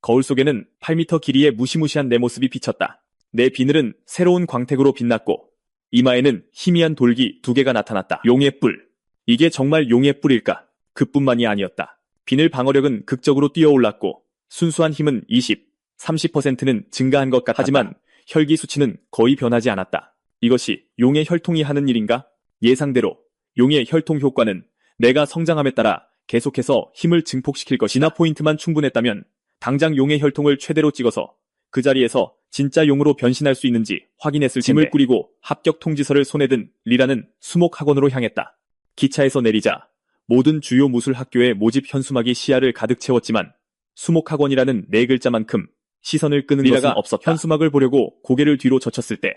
거울 속에는 8m 길이의 무시무시한 내 모습이 비쳤다. 내 비늘은 새로운 광택으로 빛났고 이마에는 희미한 돌기 2개가 나타났다. 용의 뿔. 이게 정말 용의 뿔일까? 그뿐만이 아니었다. 비늘 방어력은 극적으로 뛰어올랐고 순수한 힘은 20, 30%는 증가한 것 같았다. 하지만 혈기 수치는 거의 변하지 않았다. 이것이 용의 혈통이 하는 일인가? 예상대로 용의 혈통 효과는 내가 성장함에 따라 계속해서 힘을 증폭시킬 것이다. 진화 포인트만 충분했다면 당장 용의 혈통을 최대로 찍어서 그 자리에서 진짜 용으로 변신할 수 있는지 확인했을 텐데. 짐을 꾸리고 합격 통지서를 손에 든 리라는 수목학원으로 향했다. 기차에서 내리자 모든 주요 무술 학교의 모집 현수막이 시야를 가득 채웠지만 수목학원이라는 4글자만큼 시선을 끄는 것은 없었다. 현수막을 보려고 고개를 뒤로 젖혔을 때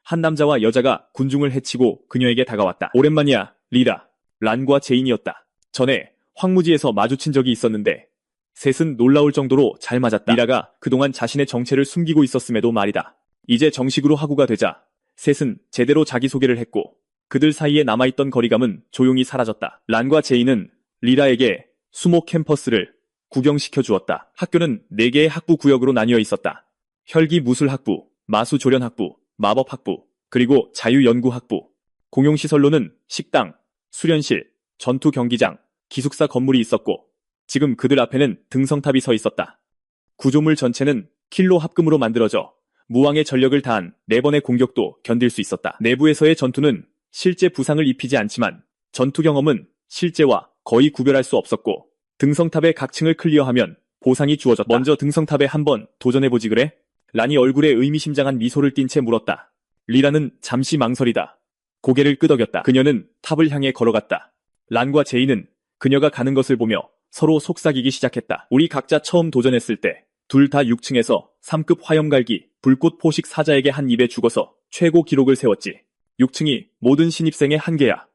한 남자와 여자가 군중을 헤치고 그녀에게 다가왔다. 오랜만이야, 리라. 란과 제인이었다. 전에 황무지에서 마주친 적이 있었는데 셋은 놀라울 정도로 잘 맞았다. 리라가 그동안 자신의 정체를 숨기고 있었음에도 말이다. 이제 정식으로 하구가 되자 셋은 제대로 자기소개를 했고 그들 사이에 남아있던 거리감은 조용히 사라졌다. 란과 제인은 리라에게 수목 캠퍼스를 구경시켜 주었다. 학교는 4개의 학부 구역으로 나뉘어 있었다. 혈기 무술학부, 마수조련학부, 마법학부, 그리고 자유연구학부. 공용시설로는 식당, 수련실, 전투경기장, 기숙사 건물이 있었고 지금 그들 앞에는 등성탑이 서 있었다. 구조물 전체는 킬로 합금으로 만들어져 무왕의 전력을 다한 4번의 공격도 견딜 수 있었다. 내부에서의 전투는 실제 부상을 입히지 않지만 전투 경험은 실제와 거의 구별할 수 없었고 등성탑의 각 층을 클리어하면 보상이 주어졌다. 먼저 등성탑에 한번 도전해보지 그래? 란이 얼굴에 의미심장한 미소를 띤 채 물었다. 리라는 잠시 망설이다. 고개를 끄덕였다. 그녀는 탑을 향해 걸어갔다. 란과 제이는 그녀가 가는 것을 보며 서로 속삭이기 시작했다. 우리 각자 처음 도전했을 때 둘 다 6층에서 3급 화염갈기 불꽃 포식 사자에게 한 입에 죽어서 최고 기록을 세웠지. 6층이 모든 신입생의 한계야.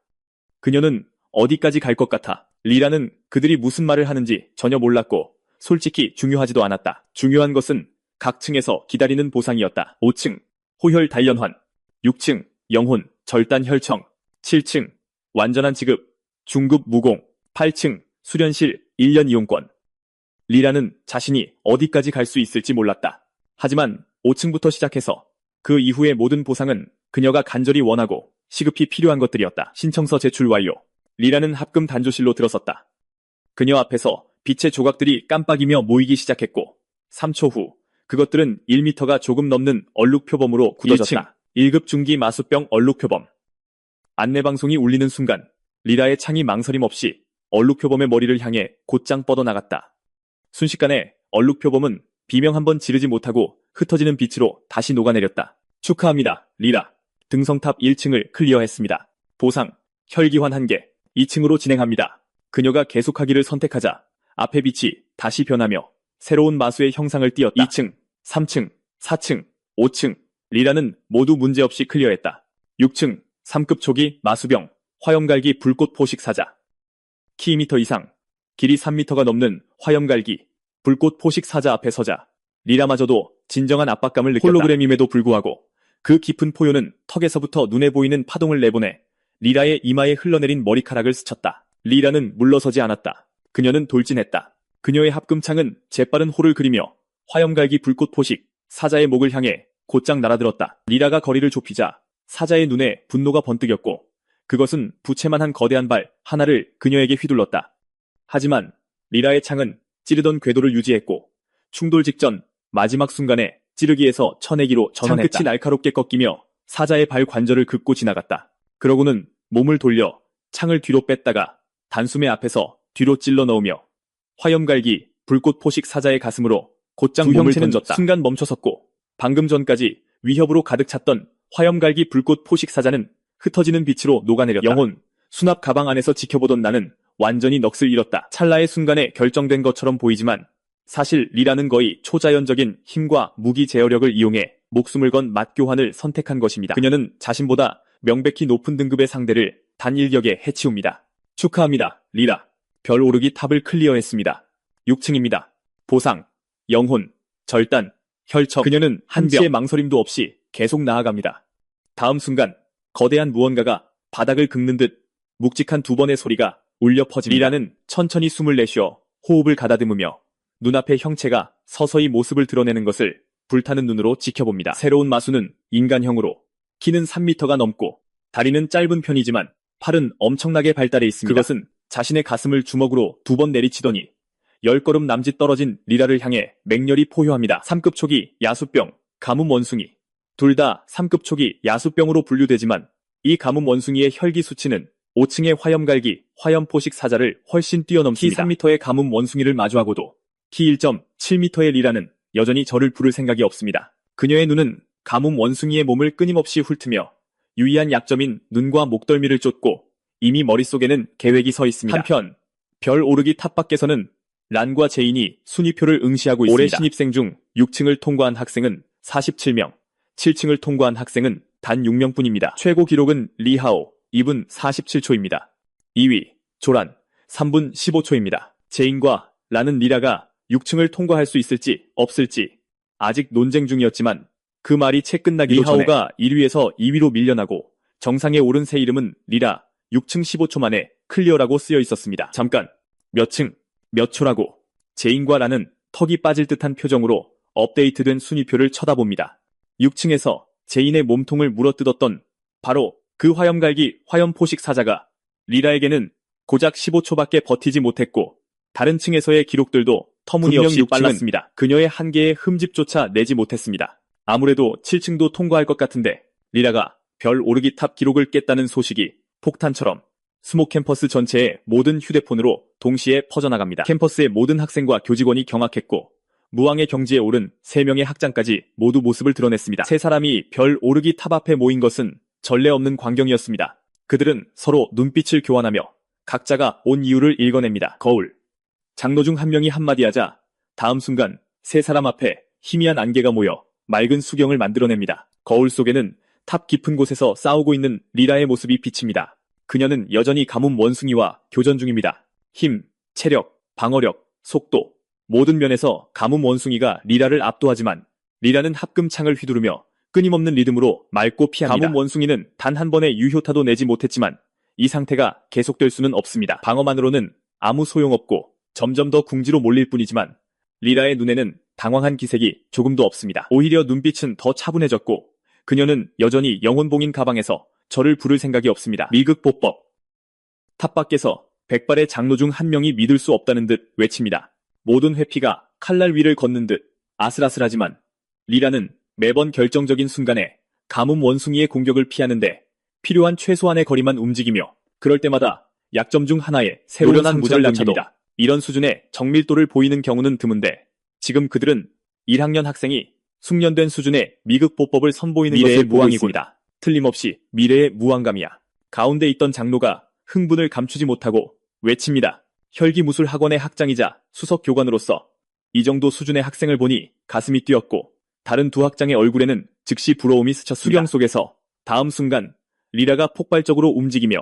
그녀는 어디까지 갈 것 같아? 리라는 그들이 무슨 말을 하는지 전혀 몰랐고 솔직히 중요하지도 않았다. 중요한 것은 각 층에서 기다리는 보상이었다. 5층 호혈 단련환, 6층 영혼 절단 혈청, 7층 완전한 지급 중급 무공, 8층 수련실 1년 이용권. 리라는 자신이 어디까지 갈 수 있을지 몰랐다. 하지만 5층부터 시작해서 그 이후의 모든 보상은 그녀가 간절히 원하고 시급히 필요한 것들이었다. 신청서 제출 완료. 리라는 합금 단조실로 들어섰다. 그녀 앞에서 빛의 조각들이 깜빡이며 모이기 시작했고 3초 후 그것들은 1m가 조금 넘는 얼룩표범으로 굳어졌다. 1급 중기 마수병 얼룩표범. 안내방송이 울리는 순간 리라의 창이 망설임 없이 얼룩표범의 머리를 향해 곧장 뻗어나갔다. 순식간에 얼룩표범은 비명 한번 지르지 못하고 흩어지는 빛으로 다시 녹아내렸다. 축하합니다, 리라. 등성탑 1층을 클리어했습니다. 보상, 혈기환 1개, 2층으로 진행합니다. 그녀가 계속하기를 선택하자 앞의 빛이 다시 변하며 새로운 마수의 형상을 띄었다. 2층, 3층, 4층, 5층, 리라는 모두 문제없이 클리어했다. 6층, 3급 초기 마수병, 화염갈기 불꽃 포식 사자. 키 2m 이상, 길이 3m가 넘는 화염갈기, 불꽃 포식 사자 앞에 서자 리라마저도 진정한 압박감을 느꼈다. 홀로그램임에도 불구하고 그 깊은 포효는 턱에서부터 눈에 보이는 파동을 내보내 리라의 이마에 흘러내린 머리카락을 스쳤다. 리라는 물러서지 않았다. 그녀는 돌진했다. 그녀의 합금창은 재빠른 호를 그리며 화염갈기 불꽃 포식 사자의 목을 향해 곧장 날아들었다. 리라가 거리를 좁히자 사자의 눈에 분노가 번뜩였고 그것은 부채만한 거대한 발 하나를 그녀에게 휘둘렀다. 하지만 리라의 창은 찌르던 궤도를 유지했고 충돌 직전 마지막 순간에 찌르기에서 쳐내기로 전환했다. 창끝이 날카롭게 꺾이며 사자의 발 관절을 긋고 지나갔다. 그러고는 몸을 돌려 창을 뒤로 뺐다가 단숨에 앞에서 뒤로 찔러 넣으며 화염갈기 불꽃 포식 사자의 가슴으로 곧장 몸을 던졌다. 순간 멈춰섰고 방금 전까지 위협으로 가득 찼던 화염갈기 불꽃 포식 사자는 흩어지는 빛으로 녹아내렸다. 영혼, 수납 가방 안에서 지켜보던 나는 완전히 넋을 잃었다. 찰나의 순간에 결정된 것처럼 보이지만 사실 리라는 거의 초자연적인 힘과 무기 제어력을 이용해 목숨을 건 맞교환을 선택한 것입니다. 그녀는 자신보다 명백히 높은 등급의 상대를 단 일격에 해치웁니다. 축하합니다, 리라. 별 오르기 탑을 클리어했습니다. 6층입니다. 보상, 영혼, 절단, 혈청. 그녀는 한치의 망설임도 없이 계속 나아갑니다. 다음 순간 거대한 무언가가 바닥을 긁는 듯 묵직한 두 번의 소리가 울려 퍼집니다. 리라는 천천히 숨을 내쉬어 호흡을 가다듬으며 눈앞의 형체가 서서히 모습을 드러내는 것을 불타는 눈으로 지켜봅니다. 새로운 마수는 인간형으로 키는 3m가 넘고 다리는 짧은 편이지만 팔은 엄청나게 발달해 있습니다. 그것은 자신의 가슴을 주먹으로 2번 내리치더니 10걸음 남짓 떨어진 리라를 향해 맹렬히 포효합니다. 3급 초기 야수병, 가뭄 원숭이. 둘 다 3급 초기 야수병으로 분류되지만 이 가뭄 원숭이의 혈기 수치는 5층의 화염갈기, 화염포식 사자를 훨씬 뛰어넘습니다. 키 3m의 가뭄 원숭이를 마주하고도 키 1.7m의 리라는 여전히 저를 부를 생각이 없습니다. 그녀의 눈은 가뭄 원숭이의 몸을 끊임없이 훑으며 유의한 약점인 눈과 목덜미를 쫓고 이미 머릿속에는 계획이 서 있습니다. 한편 별 오르기 탑 밖에서는 란과 제인이 순위표를 응시하고 있습니다. 올해 신입생 중 6층을 통과한 학생은 47명, 7층을 통과한 학생은 단 6명뿐입니다. 최고 기록은 리하오 2분 47초입니다. 2위 조란 3분 15초입니다. 제인과 란은 리라가 6층을 통과할 수 있을지 없을지 아직 논쟁 중이었지만 그 말이 채 끝나기도 전에 리하오가 1위에서 2위로 밀려나고 정상에 오른 새 이름은 리라 6층 15초 만에 클리어라고 쓰여 있었습니다. 잠깐 몇 층, 몇 초라고 제인과 란은 턱이 빠질 듯한 표정으로 업데이트된 순위표를 쳐다봅니다. 6층에서 제인의 몸통을 물어뜯었던 바로 그 화염갈기 화염포식 사자가 리라에게는 고작 15초밖에 버티지 못했고 다른 층에서의 기록들도 터무니없이 빨랐습니다. 그녀의 한계의 흠집조차 내지 못했습니다. 아무래도 7층도 통과할 것 같은데 리라가 별 오르기 탑 기록을 깼다는 소식이 폭탄처럼 스모 캠퍼스 전체의 모든 휴대폰으로 동시에 퍼져나갑니다. 캠퍼스의 모든 학생과 교직원이 경악했고 무왕의 경지에 오른 3명의 학장까지 모두 모습을 드러냈습니다. 세 사람이 별 오르기 탑 앞에 모인 것은 전례 없는 광경이었습니다. 그들은 서로 눈빛을 교환하며 각자가 온 이유를 읽어냅니다. 거울. 장로 중 한 명이 한마디 하자 다음 순간 세 사람 앞에 희미한 안개가 모여 맑은 수경을 만들어냅니다. 거울 속에는 탑 깊은 곳에서 싸우고 있는 리라의 모습이 비칩니다. 그녀는 여전히 가뭄 원숭이와 교전 중입니다. 힘, 체력, 방어력, 속도, 모든 면에서 가뭄 원숭이가 리라를 압도하지만 리라는 합금창을 휘두르며 끊임없는 리듬으로 맑고 피합니다. 가뭄 원숭이는 단 한 번의 유효타도 내지 못했지만 이 상태가 계속될 수는 없습니다. 방어만으로는 아무 소용없고 점점 더 궁지로 몰릴 뿐이지만 리라의 눈에는 당황한 기색이 조금도 없습니다. 오히려 눈빛은 더 차분해졌고 그녀는 여전히 영혼봉인 가방에서 저를 부를 생각이 없습니다. 미극보법. 탑 밖에서 백발의 장로 중 한 명이 믿을 수 없다는 듯 외칩니다. 모든 회피가 칼날 위를 걷는 듯 아슬아슬하지만 리라는 매번 결정적인 순간에 가뭄 원숭이의 공격을 피하는데 필요한 최소한의 거리만 움직이며 그럴 때마다 약점 중 하나에 새로운 상처를 남깁니다. 이런 수준의 정밀도를 보이는 경우는 드문데 지금 그들은 1학년 학생이 숙련된 수준의 미극보법을 선보이는 것을 보고 있습니다. 틀림없이 미래의 무한감이야. 가운데 있던 장로가 흥분을 감추지 못하고 외칩니다. 혈기무술 학원의 학장이자 수석 교관으로서 이 정도 수준의 학생을 보니 가슴이 뛰었고 다른 두 학장의 얼굴에는 즉시 부러움이 스쳤습니다. 수경 속에서 다음 순간 리라가 폭발적으로 움직이며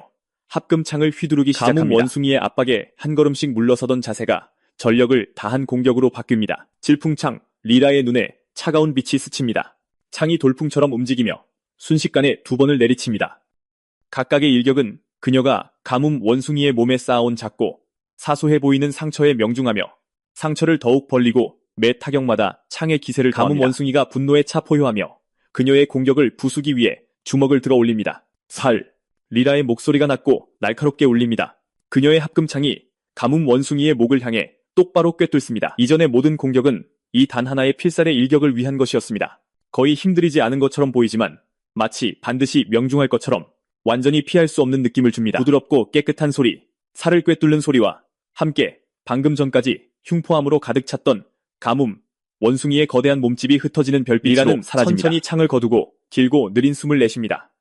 합금창을 휘두르기 시작합니다. 가뭄 원숭이의 압박에 한 걸음씩 물러서던 자세가 전력을 다한 공격으로 바뀝니다. 질풍창, 리라의 눈에 차가운 빛이 스칩니다. 창이 돌풍처럼 움직이며 순식간에 두 번을 내리칩니다. 각각의 일격은 그녀가 가뭄 원숭이의 몸에 쌓아온 작고 사소해 보이는 상처에 명중하며 상처를 더욱 벌리고 매 타격마다 창의 기세를 가뭄 원숭이가 분노에 차 포효하며 그녀의 공격을 부수기 위해 주먹을 들어 올립니다. 살! 리라의 목소리가 낮고 날카롭게 울립니다. 그녀의 합금창이 가뭄 원숭이의 목을 향해 똑바로 꿰뚫습니다. 이전의 모든 공격은 이 단 하나의 필살의 일격을 위한 것이었습니다. 거의 힘들이지 않은 것처럼 보이지만 마치 반드시 명중할 것처럼 완전히 피할 수 없는 느낌을 줍니다. 부드럽고 깨끗한 소리, 살을 꿰뚫는 소리와 함께 방금 전까지 흉포함으로 가득 찼던 가뭄 원숭이의 거대한 몸집이 흩어지는 별빛으로 사라집니다. 천천히 창을 거두고 길고 느린 숨을 내쉽니다.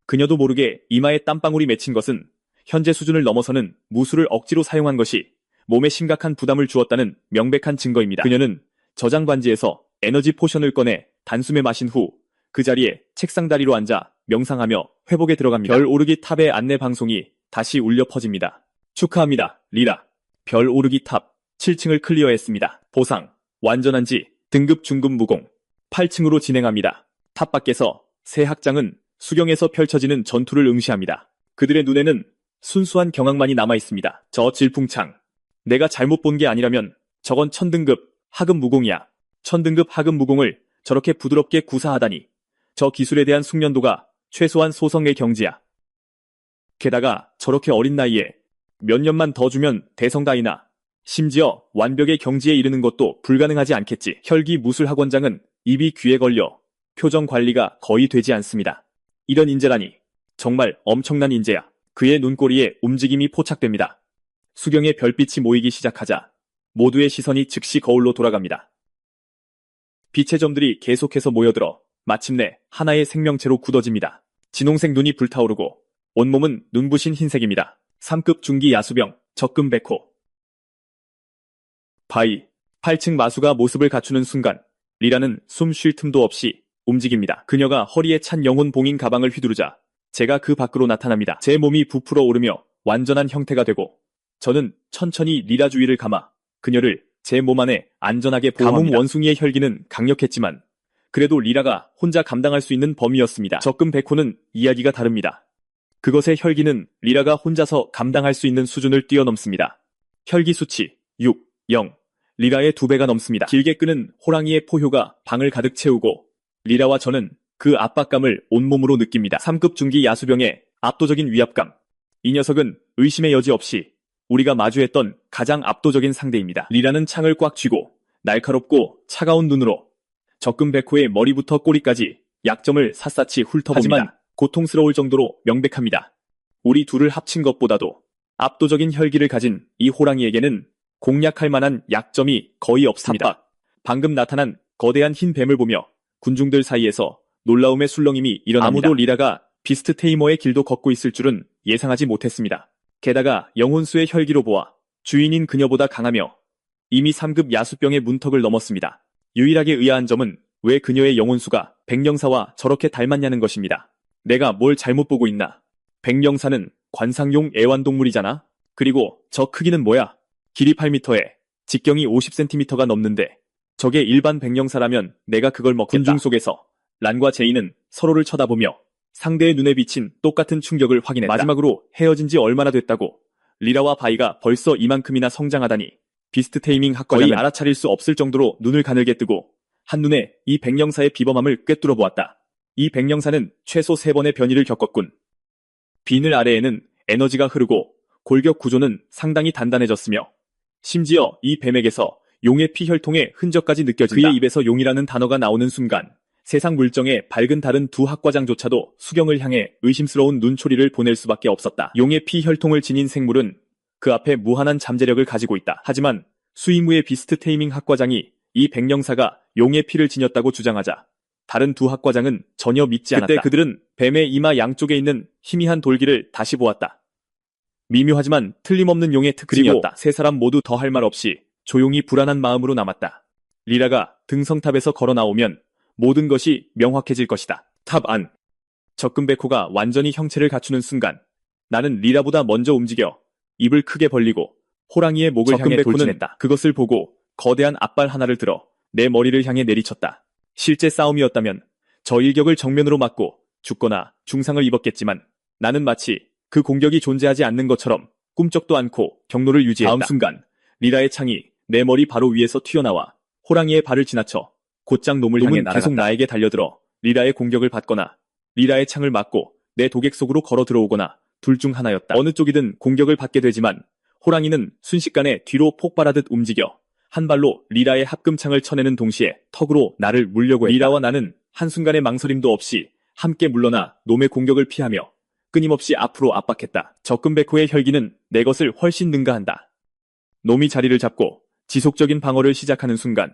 그녀도 모르게 이마에 땀방울이 맺힌 것은 현재 수준을 넘어서는 무술을 억지로 사용한 것이 몸에 심각한 부담을 주었다는 명백한 증거입니다. 그녀는 저장 반지에서 에너지 포션을 꺼내 단숨에 마신 후 그 자리에 책상 다리로 앉아 명상하며 회복에 들어갑니다. 별 오르기 탑의 안내 방송이 다시 울려 퍼집니다. 축하합니다, 리라. 별 오르기 탑 7층을 클리어했습니다. 보상, 완전한지 등급 중급 무공 8층으로 진행합니다. 탑 밖에서 세 학장은 수경에서 펼쳐지는 전투를 응시합니다. 그들의 눈에는 순수한 경악만이 남아있습니다. 저 질풍창. 내가 잘못 본 게 아니라면 저건 1000등급 하급 무공이야. 1000등급 하급 무공을 저렇게 부드럽게 구사하다니. 저 기술에 대한 숙련도가 최소한 소성의 경지야. 게다가 저렇게 어린 나이에 몇 년만 더 주면 대성다이나 심지어 완벽의 경지에 이르는 것도 불가능하지 않겠지. 혈기 무술학원장은 입이 귀에 걸려 표정 관리가 거의 되지 않습니다. 이런 인재라니. 정말 엄청난 인재야. 그의 눈꼬리에 움직임이 포착됩니다. 수경의 별빛이 모이기 시작하자 모두의 시선이 즉시 거울로 돌아갑니다. 빛의 점들이 계속해서 모여들어 마침내 하나의 생명체로 굳어집니다. 진홍색 눈이 불타오르고 온몸은 눈부신 흰색입니다. 3급 중기 야수병 적금백호. 바이 8층 마수가 모습을 갖추는 순간 리라는 숨 쉴 틈도 없이 움직입니다. 그녀가 허리에 찬 영혼 봉인 가방을 휘두르자 제가 그 밖으로 나타납니다. 제 몸이 부풀어 오르며 완전한 형태가 되고 저는 천천히 리라 주위를 감아 그녀를 제 몸 안에 안전하게 보호합니다. 가뭄 원숭이의 혈기는 강력했지만 그래도 리라가 혼자 감당할 수 있는 범위였습니다. 적금 백호는 이야기가 다릅니다. 그것의 혈기는 리라가 혼자서 감당할 수 있는 수준을 뛰어넘습니다. 혈기 수치 6, 0. 리라의 2배가 넘습니다. 길게 끄는 호랑이의 포효가 방을 가득 채우고 리라와 저는 그 압박감을 온몸으로 느낍니다. 3급 중기 야수병의 압도적인 위압감. 이 녀석은 의심의 여지 없이 우리가 마주했던 가장 압도적인 상대입니다. 리라는 창을 꽉 쥐고 날카롭고 차가운 눈으로 적금 백호의 머리부터 꼬리까지 약점을 샅샅이 훑어봅니다. 하지만 고통스러울 정도로 명백합니다. 우리 둘을 합친 것보다도 압도적인 혈기를 가진 이 호랑이에게는 공략할 만한 약점이 거의 없습니다. 탑박. 방금 나타난 거대한 흰 뱀을 보며 군중들 사이에서 놀라움의 술렁임이 일어납니다. 아무도 리라가 비스트 테이머의 길도 걷고 있을 줄은 예상하지 못했습니다. 게다가 영혼수의 혈기로 보아 주인인 그녀보다 강하며 이미 3급 야수병의 문턱을 넘었습니다. 유일하게 의아한 점은 왜 그녀의 영혼수가 백령사와 저렇게 닮았냐는 것입니다. 내가 뭘 잘못 보고 있나? 백령사는 관상용 애완동물이잖아? 그리고 저 크기는 뭐야? 길이 8m에 직경이 50cm가 넘는데 저게 일반 백령사라면 내가 그걸 먹겠다. 군중 속에서 란과 제이는 서로를 쳐다보며 상대의 눈에 비친 똑같은 충격을 확인했다. 마지막으로 헤어진 지 얼마나 됐다고? 리라와 바이가 벌써 이만큼이나 성장하다니. 비스트 테이밍 학과장은 거의 알아차릴 수 없을 정도로 눈을 가늘게 뜨고 한눈에 이 백령사의 비범함을 꿰뚫어 보았다. 이 백령사는 최소 3번의 변이를 겪었군. 비늘 아래에는 에너지가 흐르고 골격 구조는 상당히 단단해졌으며 심지어 이 뱀에게서 용의 피 혈통의 흔적까지 느껴진다. 그의 입에서 용이라는 단어가 나오는 순간 세상 물정에 밝은 다른 두 학과장조차도 수경을 향해 의심스러운 눈초리를 보낼 수밖에 없었다. 용의 피 혈통을 지닌 생물은 그 앞에 무한한 잠재력을 가지고 있다. 하지만 수이무의 비스트 테이밍 학과장이 이 백령사가 용의 피를 지녔다고 주장하자 다른 두 학과장은 전혀 믿지 않았다. 그때 그들은 뱀의 이마 양쪽에 있는 희미한 돌기를 다시 보았다. 미묘하지만 틀림없는 용의 특징이었다. 세 사람 모두 더 할 말 없이 조용히 불안한 마음으로 남았다. 리라가 등성탑에서 걸어 나오면 모든 것이 명확해질 것이다. 탑 안. 적금백호가 완전히 형체를 갖추는 순간 나는 리라보다 먼저 움직여 입을 크게 벌리고 호랑이의 목을 향해 돌진했다. 그것을 보고 거대한 앞발 하나를 들어 내 머리를 향해 내리쳤다. 실제 싸움이었다면 저 일격을 정면으로 맞고 죽거나 중상을 입었겠지만 나는 마치 그 공격이 존재하지 않는 것처럼 꿈쩍도 않고 경로를 유지했다. 다음 순간 리라의 창이 내 머리 바로 위에서 튀어나와 호랑이의 발을 지나쳐 곧장 놈을 향해 날아갔다. 계속 나에게 달려들어 리라의 공격을 받거나 리라의 창을 맞고 내 도객 속으로 걸어 들어오거나 둘 중 하나였다. 어느 쪽이든 공격을 받게 되지만 호랑이는 순식간에 뒤로 폭발하듯 움직여 한 발로 리라의 합금창을 쳐내는 동시에 턱으로 나를 물려고 했다. 리라와 나는 한순간의 망설임도 없이 함께 물러나 놈의 공격을 피하며 끊임없이 앞으로 압박했다. 적금백호의 혈기는 내 것을 훨씬 능가한다. 놈이 자리를 잡고 지속적인 방어를 시작하는 순간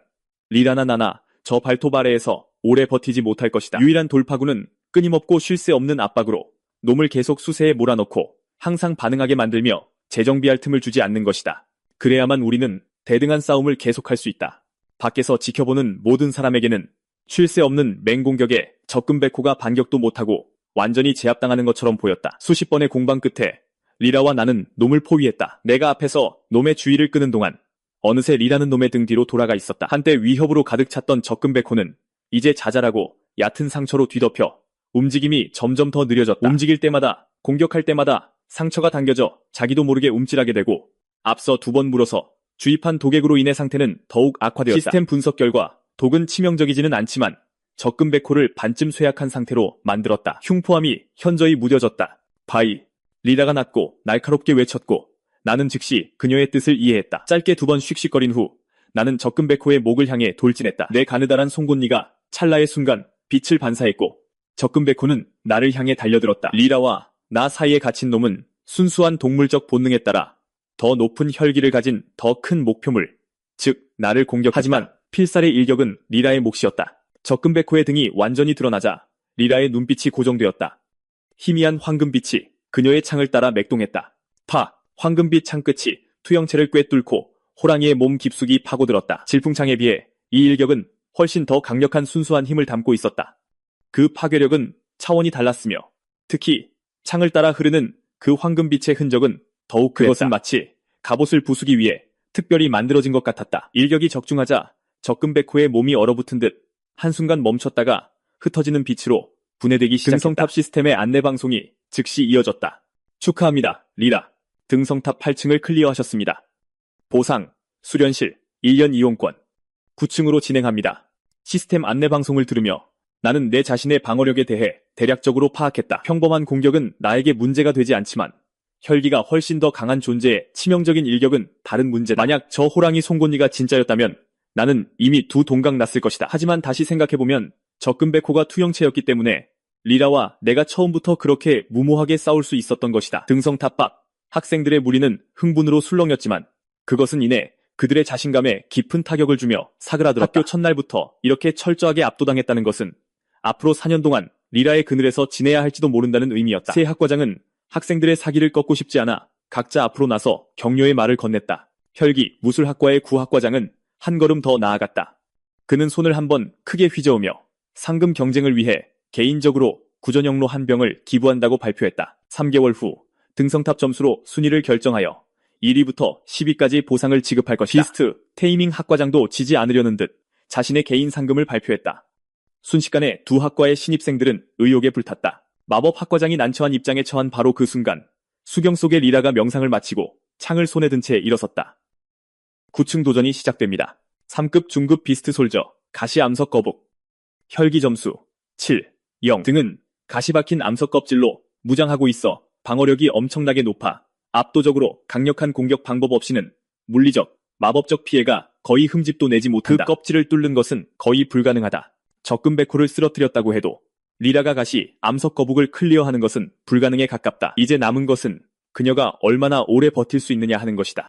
리라나 나나 저 발톱 아래에서 오래 버티지 못할 것이다. 유일한 돌파구는 끊임없고 쉴 새 없는 압박으로 놈을 계속 수세에 몰아넣고 항상 반응하게 만들며 재정비할 틈을 주지 않는 것이다. 그래야만 우리는 대등한 싸움을 계속할 수 있다. 밖에서 지켜보는 모든 사람에게는 쉴 새 없는 맹공격에 적금백호가 반격도 못하고 완전히 제압당하는 것처럼 보였다. 수십 번의 공방 끝에 리라와 나는 놈을 포위했다. 내가 앞에서 놈의 주의를 끄는 동안 어느새 리라는 놈의 등 뒤로 돌아가 있었다. 한때 위협으로 가득 찼던 적금백호는 이제 자잘하고 얕은 상처로 뒤덮여 움직임이 점점 더 느려졌다. 움직일 때마다, 공격할 때마다 상처가 당겨져 자기도 모르게 움찔하게 되고 앞서 2번 물어서 주입한 독액으로 인해 상태는 더욱 악화되었다. 시스템 분석 결과 독은 치명적이지는 않지만 적금백호를 반쯤 쇠약한 상태로 만들었다. 흉포함이 현저히 무뎌졌다. 바이. 리라가 낮고 날카롭게 외쳤고 나는 즉시 그녀의 뜻을 이해했다. 짧게 2번 씩씩거린 후 나는 적금백호의 목을 향해 돌진했다. 내 가느다란 송곳니가 찰나의 순간 빛을 반사했고 적금백호는 나를 향해 달려들었다. 리라와 나 사이에 갇힌 놈은 순수한 동물적 본능에 따라 더 높은 혈기를 가진 더 큰 목표물, 즉 나를 공격했다. 하지만 필살의 일격은 리라의 몫이었다. 적금백호의 등이 완전히 드러나자 리라의 눈빛이 고정되었다. 희미한 황금빛이 그녀의 창을 따라 맥동했다. 황금빛 창끝이 투영체를 꿰뚫고 호랑이의 몸 깊숙이 파고들었다. 질풍창에 비해 이 일격은 훨씬 더 강력한 순수한 힘을 담고 있었다. 그 파괴력은 차원이 달랐으며 특히 창을 따라 흐르는 그 황금빛의 흔적은 더욱 그랬다. 그것은 마치 갑옷을 부수기 위해 특별히 만들어진 것 같았다. 일격이 적중하자 적금백호의 몸이 얼어붙은 듯 한순간 멈췄다가 흩어지는 빛으로 분해되기 시작했다. 등성탑 시스템의 안내방송이 즉시 이어졌다. 축하합니다, 리라. 등성탑 8층을 클리어하셨습니다. 보상, 수련실, 1년 이용권. 9층으로 진행합니다. 시스템 안내방송을 들으며 나는 내 자신의 방어력에 대해 대략적으로 파악했다. 평범한 공격은 나에게 문제가 되지 않지만 혈기가 훨씬 더 강한 존재의 치명적인 일격은 다른 문제다. 만약 저 호랑이 송곳니가 진짜였다면 나는 이미 2 동강 났을 것이다. 하지만 다시 생각해보면 적금백호가 투영체였기 때문에 리라와 내가 처음부터 그렇게 무모하게 싸울 수 있었던 것이다. 등성탑 밖 학생들의 무리는 흥분으로 술렁였지만 그것은 이내 그들의 자신감에 깊은 타격을 주며 사그라들었다. 학교 첫날부터 이렇게 철저하게 압도당했다는 것은 앞으로 4년 동안 리라의 그늘에서 지내야 할지도 모른다는 의미였다. 새 학과장은 학생들의 사기를 꺾고 싶지 않아 각자 앞으로 나서 격려의 말을 건넸다. 혈기 무술학과의 구학과장은 한 걸음 더 나아갔다. 그는 손을 한번 크게 휘저으며 상금 경쟁을 위해 개인적으로 구전영로 한 병을 기부한다고 발표했다. 3개월 후 등성탑 점수로 순위를 결정하여 1위부터 10위까지 보상을 지급할 것이다. 비스트 테이밍 학과장도 지지 않으려는 듯 자신의 개인 상금을 발표했다. 순식간에 두 학과의 신입생들은 의욕에 불탔다. 마법 학과장이 난처한 입장에 처한 바로 그 순간 수경 속의 리라가 명상을 마치고 창을 손에 든 채 일어섰다. 9층 도전이 시작됩니다. 3급 중급 비스트 솔저, 가시 암석 거북, 혈기 점수 7, 0 등은 가시 박힌 암석 껍질로 무장하고 있어 방어력이 엄청나게 높아 압도적으로 강력한 공격 방법 없이는 물리적, 마법적 피해가 거의 흠집도 내지 못한다. 그 껍질을 뚫는 것은 거의 불가능하다. 적금 백호를 쓰러뜨렸다고 해도 리라가 가시 암석 거북을 클리어하는 것은 불가능에 가깝다. 이제 남은 것은 그녀가 얼마나 오래 버틸 수 있느냐 하는 것이다.